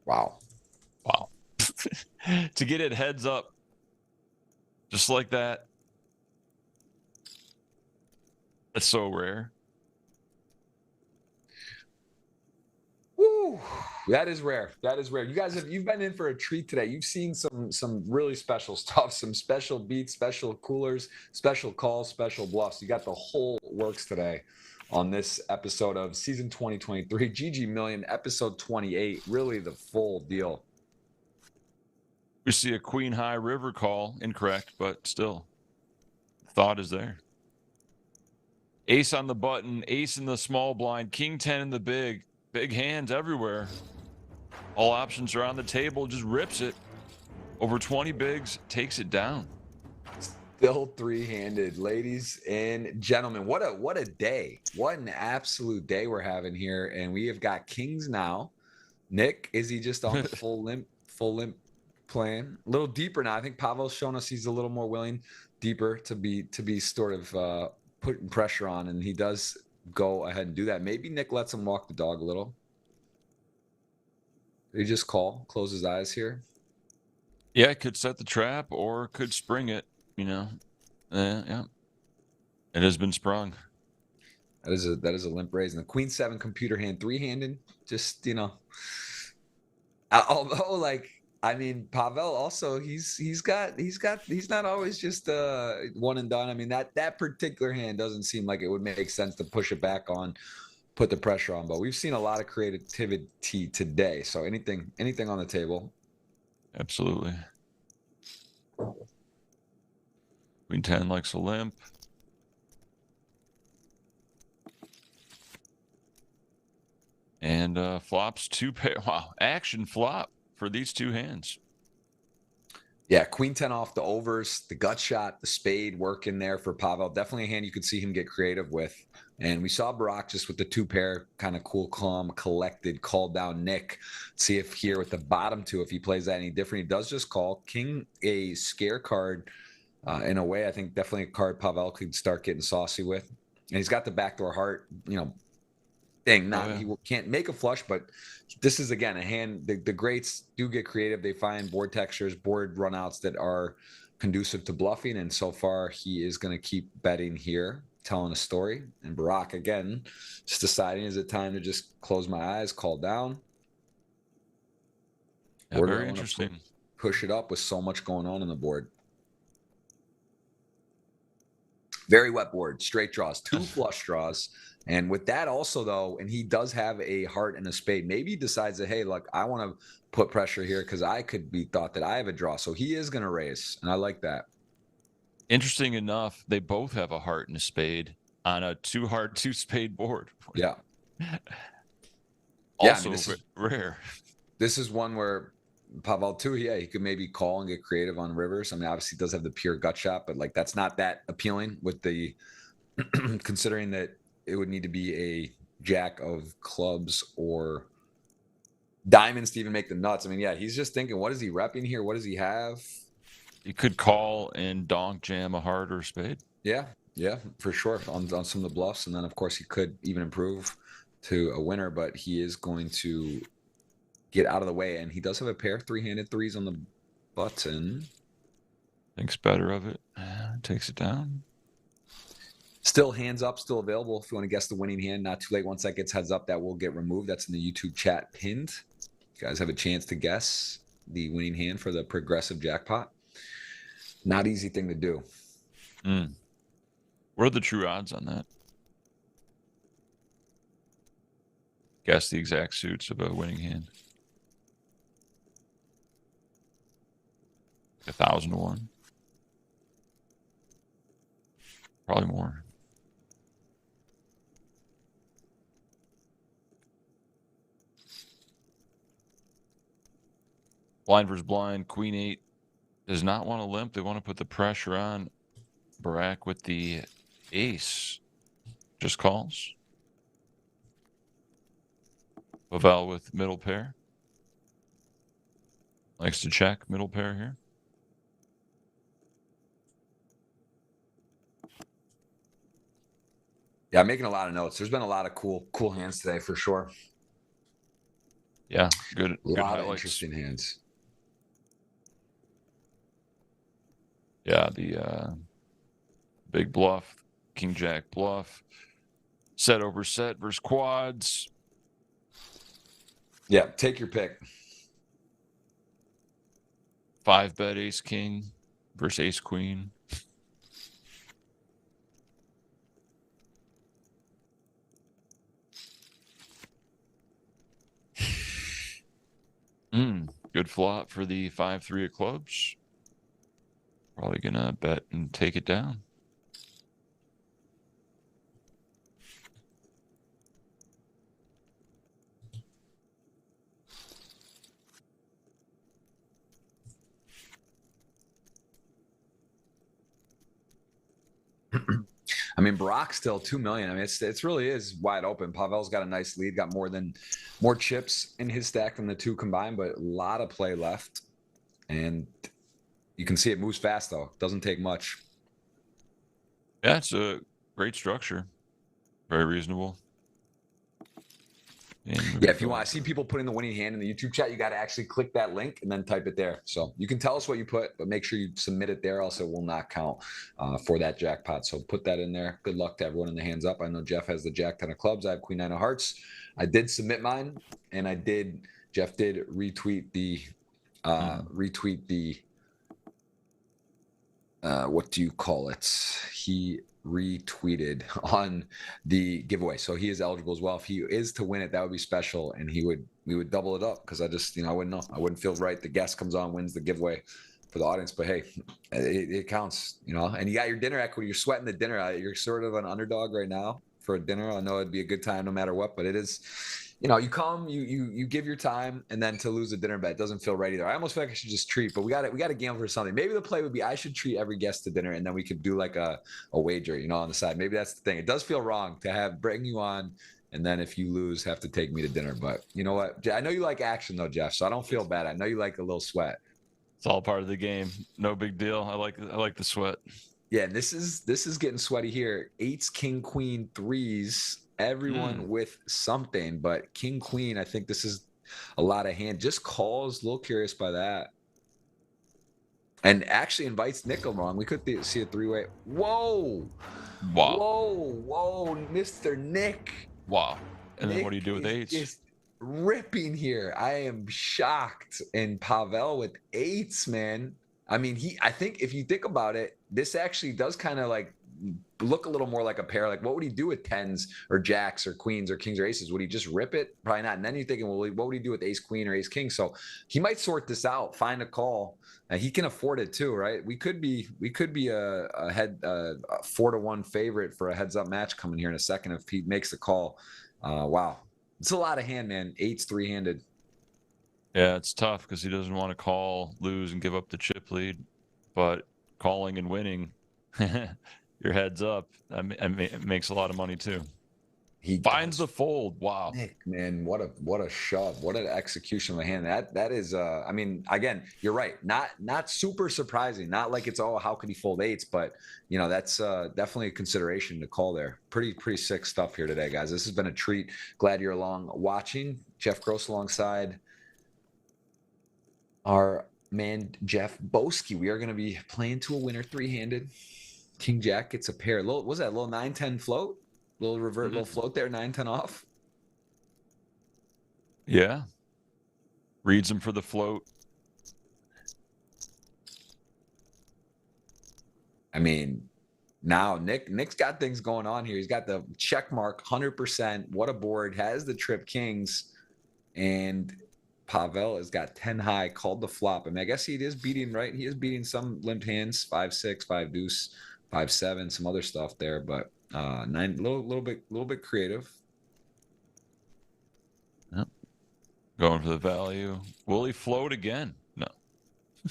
Wow. To get it heads up, just like that. That's so rare. Woo. That is rare. That is rare. You guys you've been in for a treat today. You've seen some really special stuff, some special beats, special coolers, special calls, special bluffs. You got the whole works today on this episode of season 2023 GGMillion, episode 28. Really the full deal. We see a queen high river call, incorrect, but still, thought is there. Ace on the button, ace in the small blind, king 10 in the big hands everywhere. All options are on the table, just rips it. Over 20 bigs, takes it down. Still 3-handed, ladies and gentlemen. What a day. What an absolute day we're having here. And we have got kings now. Nick, is he just on the full limp plan? A little deeper now. I think Pavel's shown us he's a little more willing, deeper to be sort of putting pressure on, and he does go ahead and do that. Maybe Nick lets him walk the dog a little. Did he just close his eyes here? Yeah, it could set the trap or could spring it, you know. Yeah. It has been sprung. That is a limp raise. And the queen 7 computer hand, 3-handed, just, you know. Although, like, I mean, Pavel also he's not always just one and done. I mean, that particular hand doesn't seem like it would make sense to push it back on, put the pressure on. But we've seen a lot of creativity today. So anything on the table. Absolutely. Queen 10 likes a limp. And flops 2 pair. Wow, action flop for these 2 hands. Yeah, queen 10 off the overs, the gut shot, the spade work in there for Pavel. Definitely a hand you could see him get creative with. And we saw Barak just with the 2 pair, kind of cool, calm, collected, called down Nick. See if here with the bottom 2, if he plays that any different. He does just call. King, a scare card in a way. I think definitely a card Pavel could start getting saucy with. And he's got the backdoor heart, you know, thing. He can't make a flush, but this is again a hand. The greats do get creative. They find board textures, board runouts that are conducive to bluffing, and so far he is going to keep betting here, telling a story. And Barak again just deciding, is it time to just close my eyes, call down? Yeah, very interesting. Push it up with so much going on the board. Very wet board, straight draws, 2 flush draws. And with that also, though, and he does have a heart and a spade, maybe he decides that, hey, look, I want to put pressure here because I could be thought that I have a draw. So he is going to raise, and I like that. Interesting enough, they both have a heart and a spade on a 2 heart, 2 spade board. Yeah. Also, I mean, rare. This is one where Pavel too, yeah, he could maybe call and get creative on rivers. I mean, obviously he does have the pure gut shot, but like that's not that appealing with the considering that it would need to be a jack of clubs or diamonds to even make the nuts. I mean, yeah, he's just thinking, what is he repping here? What does he have? He could call and donk jam a heart or a spade. Yeah, for sure on some of the bluffs. And then, of course, he could even improve to a winner, but he is going to get out of the way. And he does have a pair of 3-handed 3s on the button. Thinks better of it. Takes it down. Still hands up, still available. If you want to guess the winning hand, not too late. Once that gets heads up, that will get removed. That's in the YouTube chat pinned. You guys have a chance to guess the winning hand for the progressive jackpot. Not easy thing to do. What are the true odds on that? Guess the exact suits of a winning hand. 1,000 to 1. Probably more. Blind versus blind. Queen 8 does not want to limp. They want to put the pressure on. Barak with the ace. Just calls. Pavel with middle pair. Likes to check middle pair here. Yeah, I'm making a lot of notes. There's been a lot of cool hands today for sure. Yeah, good. A lot highlights. of interesting hands. Yeah, the big bluff, King Jack bluff, set over set versus quads. Yeah, take your pick. 5-bet ace king versus ace queen. Good flop for the 5-3 of clubs. Probably gonna bet and take it down. I mean, Brock's still 2 million. I mean, it's really is wide open. Pavel's got a nice lead, got more chips in his stack than the two combined, but a lot of play left. And you can see it moves fast though. Doesn't take much. Yeah, it's a great structure. Very reasonable. Yeah, if you want to see people putting the winning hand in the YouTube chat, you got to actually click that link and then type it there. So you can tell us what you put, but make sure you submit it there. Also, it will not count for that jackpot. So put that in there. Good luck to everyone in the hands up. I know Jeff has the jack 10 of clubs. I have queen 9 of hearts. I did submit mine, and Jeff did retweet the what do you call it? He retweeted on the giveaway, so he is eligible as well. If he is to win it, that would be special, and we would double it up because I just I wouldn't know. I wouldn't feel right. The guest comes on, wins the giveaway for the audience, but hey, it counts, And you got your dinner equity. You're sweating the dinner. You're sort of an underdog right now for a dinner. I know it'd be a good time no matter what, but it is. You come, you give your time, and then to lose a dinner bet doesn't feel right either. I almost feel like I should just treat, but we got to gamble for something. Maybe the play would be I should treat every guest to dinner, and then we could do like a wager, on the side. Maybe that's the thing. It does feel wrong to bring you on, and then if you lose, have to take me to dinner. But you know what? I know you like action though, Jeff. So I don't feel bad. I know you like a little sweat. It's all part of the game. No big deal. I like the sweat. Yeah, this is getting sweaty here. 8s, king, queen, 3s. Everyone with something, but king, queen, I think this is a lot of hand. Just calls. A little curious by that. And actually invites Nick along. We could see a 3-way. Whoa. Wow. Whoa, Mr. Nick. Wow. And Nick, then what do you do with 8s? Just ripping here. I am shocked. And Pavel with 8s, man. I mean, I think if you think about it, this actually does kind of like look a little more like a pair. Like, what would he do with 10s or jacks or queens or kings or aces? Would he just rip it? Probably not. And then you're thinking, well, what would he do with ace queen or ace king? So he might sort this out, find a call. He can afford it too, right? We could be a 4-1 favorite for a heads up match coming here in a second if he makes the call. Wow, it's a lot of hand, man. 8's 3-handed. Yeah, it's tough because he doesn't want to call, lose, and give up the chip lead. But calling and winning, your heads up, it makes a lot of money too. He finds the fold. Wow, Nick, man, what a shove! What an execution of the hand. That is. I mean, again, you're right. Not super surprising. Not like it's how could he fold 8s, but that's definitely a consideration to call there. Pretty sick stuff here today, guys. This has been a treat. Glad you're along watching. Jeff Gross alongside our man Jeff Boski. We are going to be playing to a winner 3-handed. King Jack gets a pair. Was that a little 9-10 float? Little revert, little float there, 9-10 off. Yeah. Reads them for the float. I mean, now Nick's got things going on here. He's got the check mark 100%. What a board. Has the trip kings. And Pavel has got 10 high, called the flop. I mean, I guess he is beating, right? He is beating some limped hands, 5-6, 5 deuce, 5-7, some other stuff there, but nine, little bit creative. Yep. Going for the value. Will he float again? No. I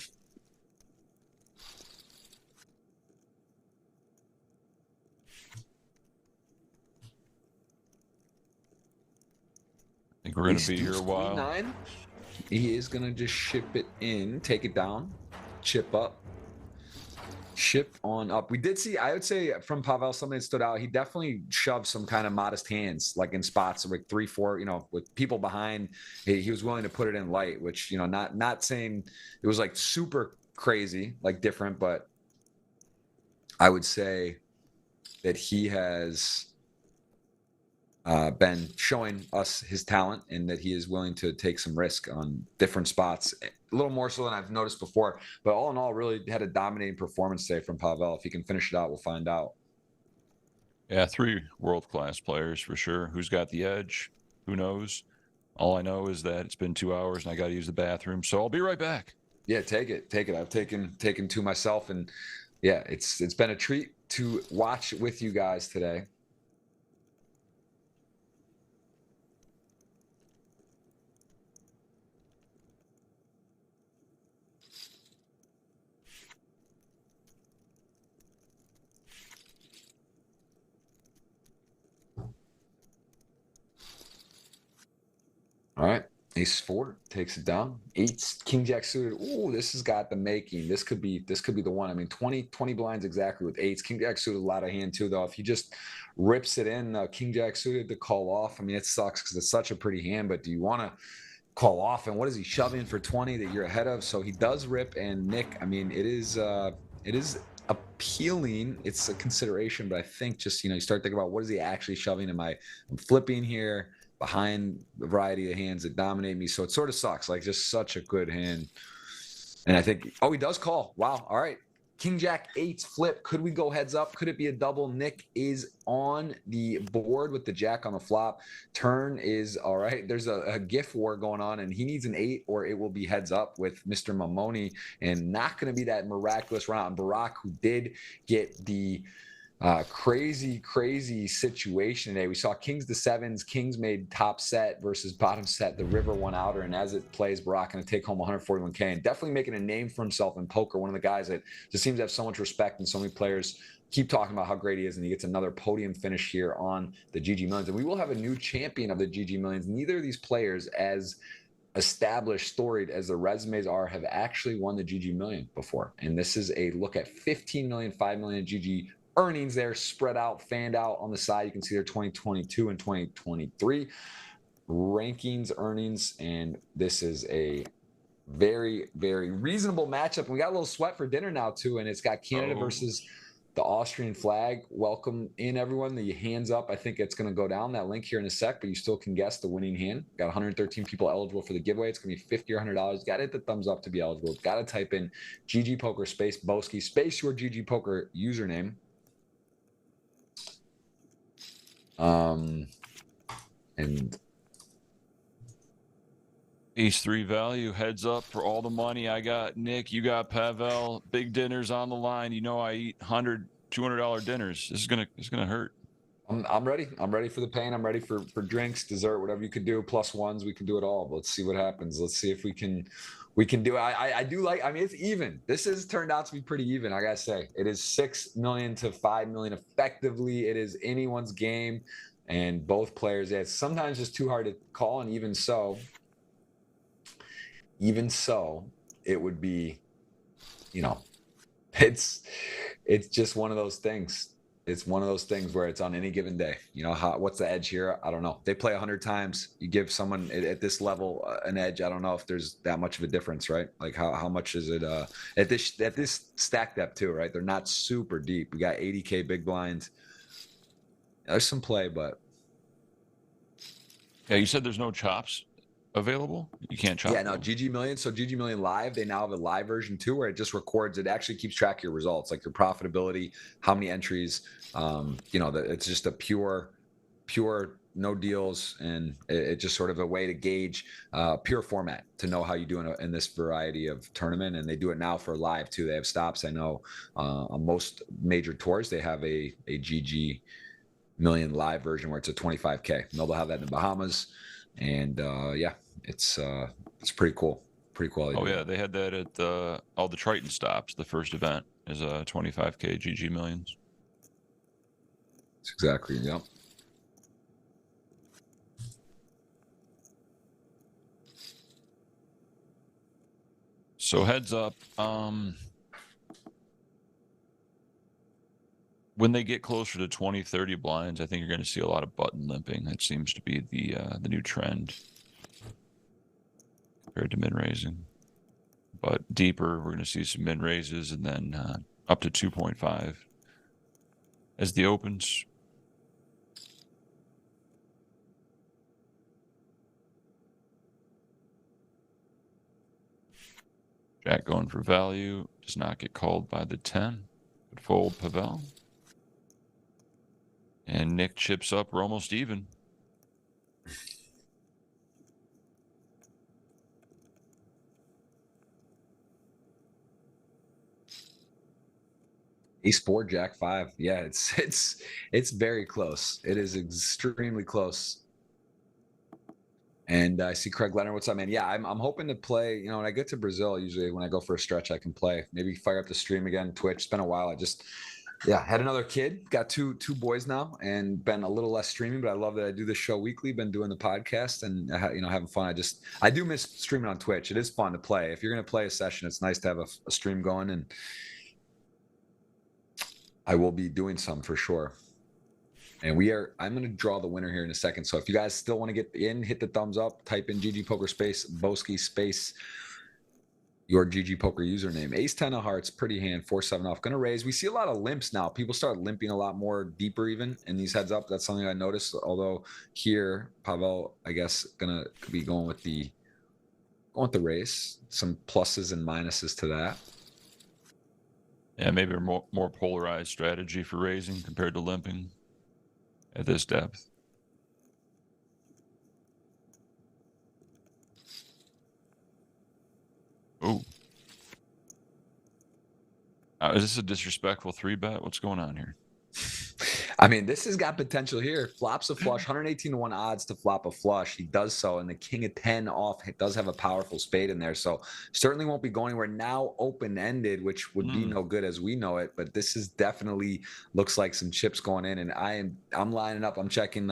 think we're going to be here a while. 9. He is going to just ship it in, take it down, chip up, ship on up. We did see, I would say from Pavel, something that stood out. He definitely shoved some kind of modest hands, like in spots like 3-4, you know, with people behind. He was willing to put it in light, which, you know, not saying it was like super crazy, like different, but I would say that he has been showing us his talent and that he is willing to take some risk on different spots, a little more so than I've noticed before. But all in all, really had a dominating performance today from Pavel. If he can finish it out, we'll find out. Yeah, 3 world-class players for sure. Who's got the edge? Who knows? All I know is that it's been 2 hours and I got to use the bathroom, so I'll be right back. Yeah, take it. I've taken 2 myself, and yeah, it's been a treat to watch with you guys today. All right. Ace-4 takes it down. 8, king jack suited. Ooh, this has got the making. This could be the one. I mean, 20 blinds exactly with 8s. King jack suited, a lot of hand too, though. If he just rips it in, king jack suited to call off. I mean, it sucks because it's such a pretty hand, but do you want to call off? And what is he shoving for 20 that you're ahead of? So he does rip. And Nick, I mean, it is appealing. It's a consideration, but I think just, you know, you start thinking about what is he actually shoving? I'm flipping here behind the variety of hands that dominate me. So it sort of sucks, like just such a good hand. And I think, oh, he does call. Wow. All right. King Jack 8's flip. Could we go heads up? Could it be a double? Nick is on the board with the jack on the flop. Turn is all right. There's a gift war going on, and he needs an 8 or it will be heads up with Mr. Mamoni, and not going to be that miraculous run on Barak, who did get the crazy situation today. We saw kings to 7s. Kings made top set versus bottom set. The river won outer, and as it plays, Barak going to take home 141K and definitely making a name for himself in poker. One of the guys that just seems to have so much respect, and so many players keep talking about how great he is, and he gets another podium finish here on the GG Millions. And we will have a new champion of the GG Millions. Neither of these players, as established, storied as their resumes are, have actually won the GG Million before. And this is a look at 15 million, 5 million GG earnings there, spread out, fanned out on the side. You can see their 2022 and 2023 rankings, earnings, and this is a very reasonable matchup. And we got a little sweat for dinner now too, and it's got Canada versus the Austrian flag. Welcome in, everyone. The hands up, I think it's going to go down that link here in a sec, but you still can guess the winning hand. Got 113 people eligible for the giveaway. It's going to be $50 or $100. Got to hit the thumbs up to be eligible. Got to type in GGPoker space Boski space your GGPoker username. And Ace-3 value, heads up for all the money. I got Nick, you got Pavel. Big dinners on the line. You know I eat $100, $200 dinners. This is gonna hurt. I'm ready. I'm ready for the pain. I'm ready for drinks, dessert, whatever you could do. Plus ones, we can do it all. Let's see what happens. Let's see if we can do it. I do like. I mean, it's even. This has turned out to be pretty even. I gotta say, it is 6 million to 5 million. Effectively, it is anyone's game, and both players. Yeah, it's sometimes just too hard to call, and even so, it would be, you know, it's just one of those things. It's one of those things where it's on any given day. You know, what's the edge here? I don't know. They play 100 times. You give someone at this level an edge. I don't know if there's that much of a difference, right? Like how much is it at this stack depth too, right? They're not super deep. We got 80K big blinds. There's some play, but yeah, you said there's no chops. available? You can't chop. Yeah, no, GG Million. So GG Million Live, they now have a live version too, where it just records. It actually keeps track of your results, like your profitability, how many entries. It's just a pure, no deals, and it's just sort of a way to gauge pure format to know how you do in this variety of tournament. And they do it now for live too. They have stops. I know on most major tours they have a GG Million live version where it's a 25K. They'll have that in the Bahamas, and it's pretty cool. Pretty cool. Oh yeah, they had that at all the Triton stops. The first event is a 25K GG Millions. Exactly. Yep. So heads up, when they get closer to 20, 30 blinds, I think you're going to see a lot of button limping. That seems to be the new trend compared to min raising. But deeper, we're going to see some min raises, and then up to 2.5 as the opens. Jack going for value, does not get called by the 10. But fold Pavel. And Nick chips up. We're almost even. Ace 4, Jack 5. Yeah, it's very close. It is extremely close. And I see Craig Leonard. What's up, man? Yeah, I'm hoping to play. When I get to Brazil, usually when I go for a stretch, I can play. Maybe fire up the stream again, Twitch. It's been a while. Had another kid. Got two boys now, and been a little less streaming. But I love that I do the show weekly. Been doing the podcast, and having fun. I do miss streaming on Twitch. It is fun to play. If you're gonna play a session, it's nice to have a stream going, and I will be doing some for sure. And I'm going to draw the winner here in a second. So if you guys still want to get in, hit the thumbs up, type in GGPoker space, Boski space, your GGPoker username. Ace 10 of hearts, pretty hand, 4-7 off. Going to raise. We see a lot of limps now. People start limping a lot more deeper even in these heads up. That's something I noticed. Although here, Pavel, I guess, going to be going with the raise. Some pluses and minuses to that. Yeah, maybe a more polarized strategy for raising compared to limping at this depth. Oh. Is this a disrespectful 3-bet? What's going on here? I mean, this has got potential here. Flops a flush, 118-1 odds to flop a flush. He does so, and the king of 10 off. It does have a powerful spade in there, so certainly won't be going anywhere. Now open-ended, which would be no good as we know it, but this is definitely looks like some chips going in, and I'm lining up. I'm checking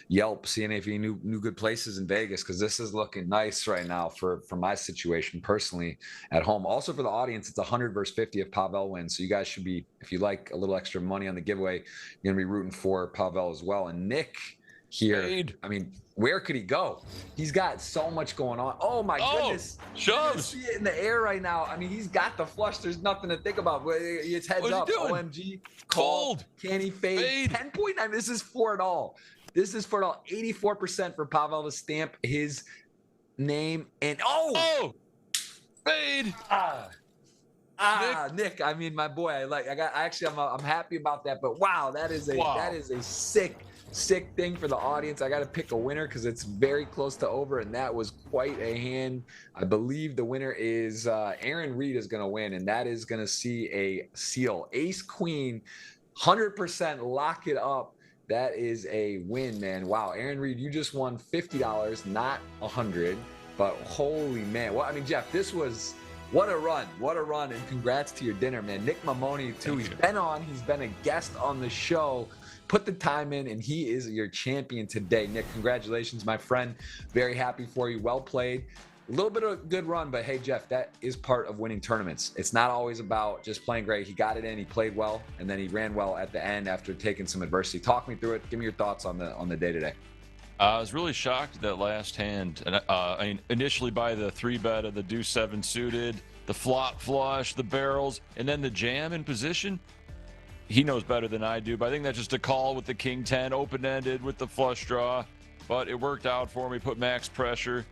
Yelp, seeing if he knew good places in Vegas, because this is looking nice right now for my situation personally at home. Also for the audience, it's 100 versus 50 if Pavel wins, so you guys should be, if you like a little extra money on the giveaway, you're gonna be rooting for Pavel as well. And Nick here, I mean, where could he go? He's got so much going on. Oh my goodness, shoves. See it in the air right now. I mean, he's got the flush. There's nothing to think about. It's heads up. OMG, cold. Can he fade? 10.9. This is for it all. 84% for Pavel to stamp his name. And fade. Nick, I mean, my boy, I'm happy about that, but wow, that is a sick thing for the audience. I got to pick a winner because it's very close to over, and that was quite a hand. I believe the winner is Aaron Reed is going to win, and that is going to see a seal. Ace Queen, 100% lock it up. That is a win, man. Wow, Aaron Reed, you just won $50, not 100, but holy man. Well, I mean, Jeff, this was... What a run, and congrats to your dinner, man. Nick Mamoni, too. He's been a guest on the show. Put the time in, and he is your champion today. Nick, congratulations, my friend. Very happy for you. Well played. A little bit of a good run, but hey, Jeff, that is part of winning tournaments. It's not always about just playing great. He got it in, he played well, and then he ran well at the end after taking some adversity. Talk me through it. Give me your thoughts on the day today. I was really shocked at that last hand. And I mean, initially by the 3-bet of the deuce 7 suited, the flop flush, the barrels, and then the jam in position. He knows better than I do, but I think that's just a call with the king 10, open-ended with the flush draw. But it worked out for me, put max pressure.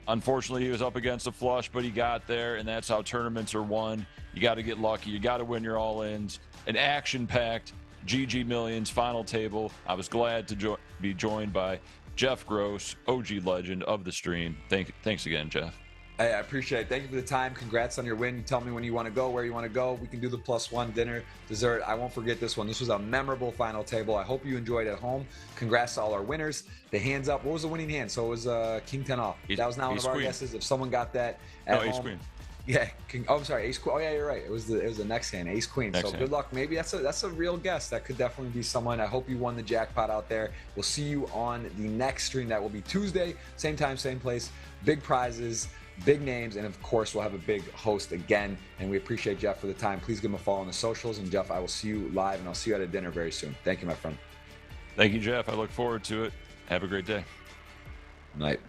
Unfortunately, he was up against a flush, but he got there, and that's how tournaments are won. You got to get lucky. You got to win your all-ins. An action-packed GG Millions final table. I was glad to be joined by Jeff Gross, OG legend of the stream. Thanks again, Jeff. Hey, I appreciate it. Thank you for the time. Congrats on your win. You tell me when you want to go, where you want to go. We can do the +1 dinner, dessert. I won't forget this one. This was a memorable final table. I hope you enjoyed it at home. Congrats to all our winners. The hands up. What was the winning hand? So it was King 10 off. That was not one of our guesses. If someone got that at home. Ace Queen. Yeah. I'm sorry. Ace Queen. Oh yeah, you're right. It was the next hand. Ace Queen. So good luck. Maybe that's a real guess. That could definitely be someone. I hope you won the jackpot out there. We'll see you on the next stream. That will be Tuesday. Same time, same place. Big prizes. Big names, and of course we'll have a big host again, and we appreciate Jeff for the time. Please give him a follow on the socials, and Jeff, I will see you live, and I'll see you at a dinner very soon. Thank you, my friend. Thank you, Jeff. I look forward to it. Have a great day. Night.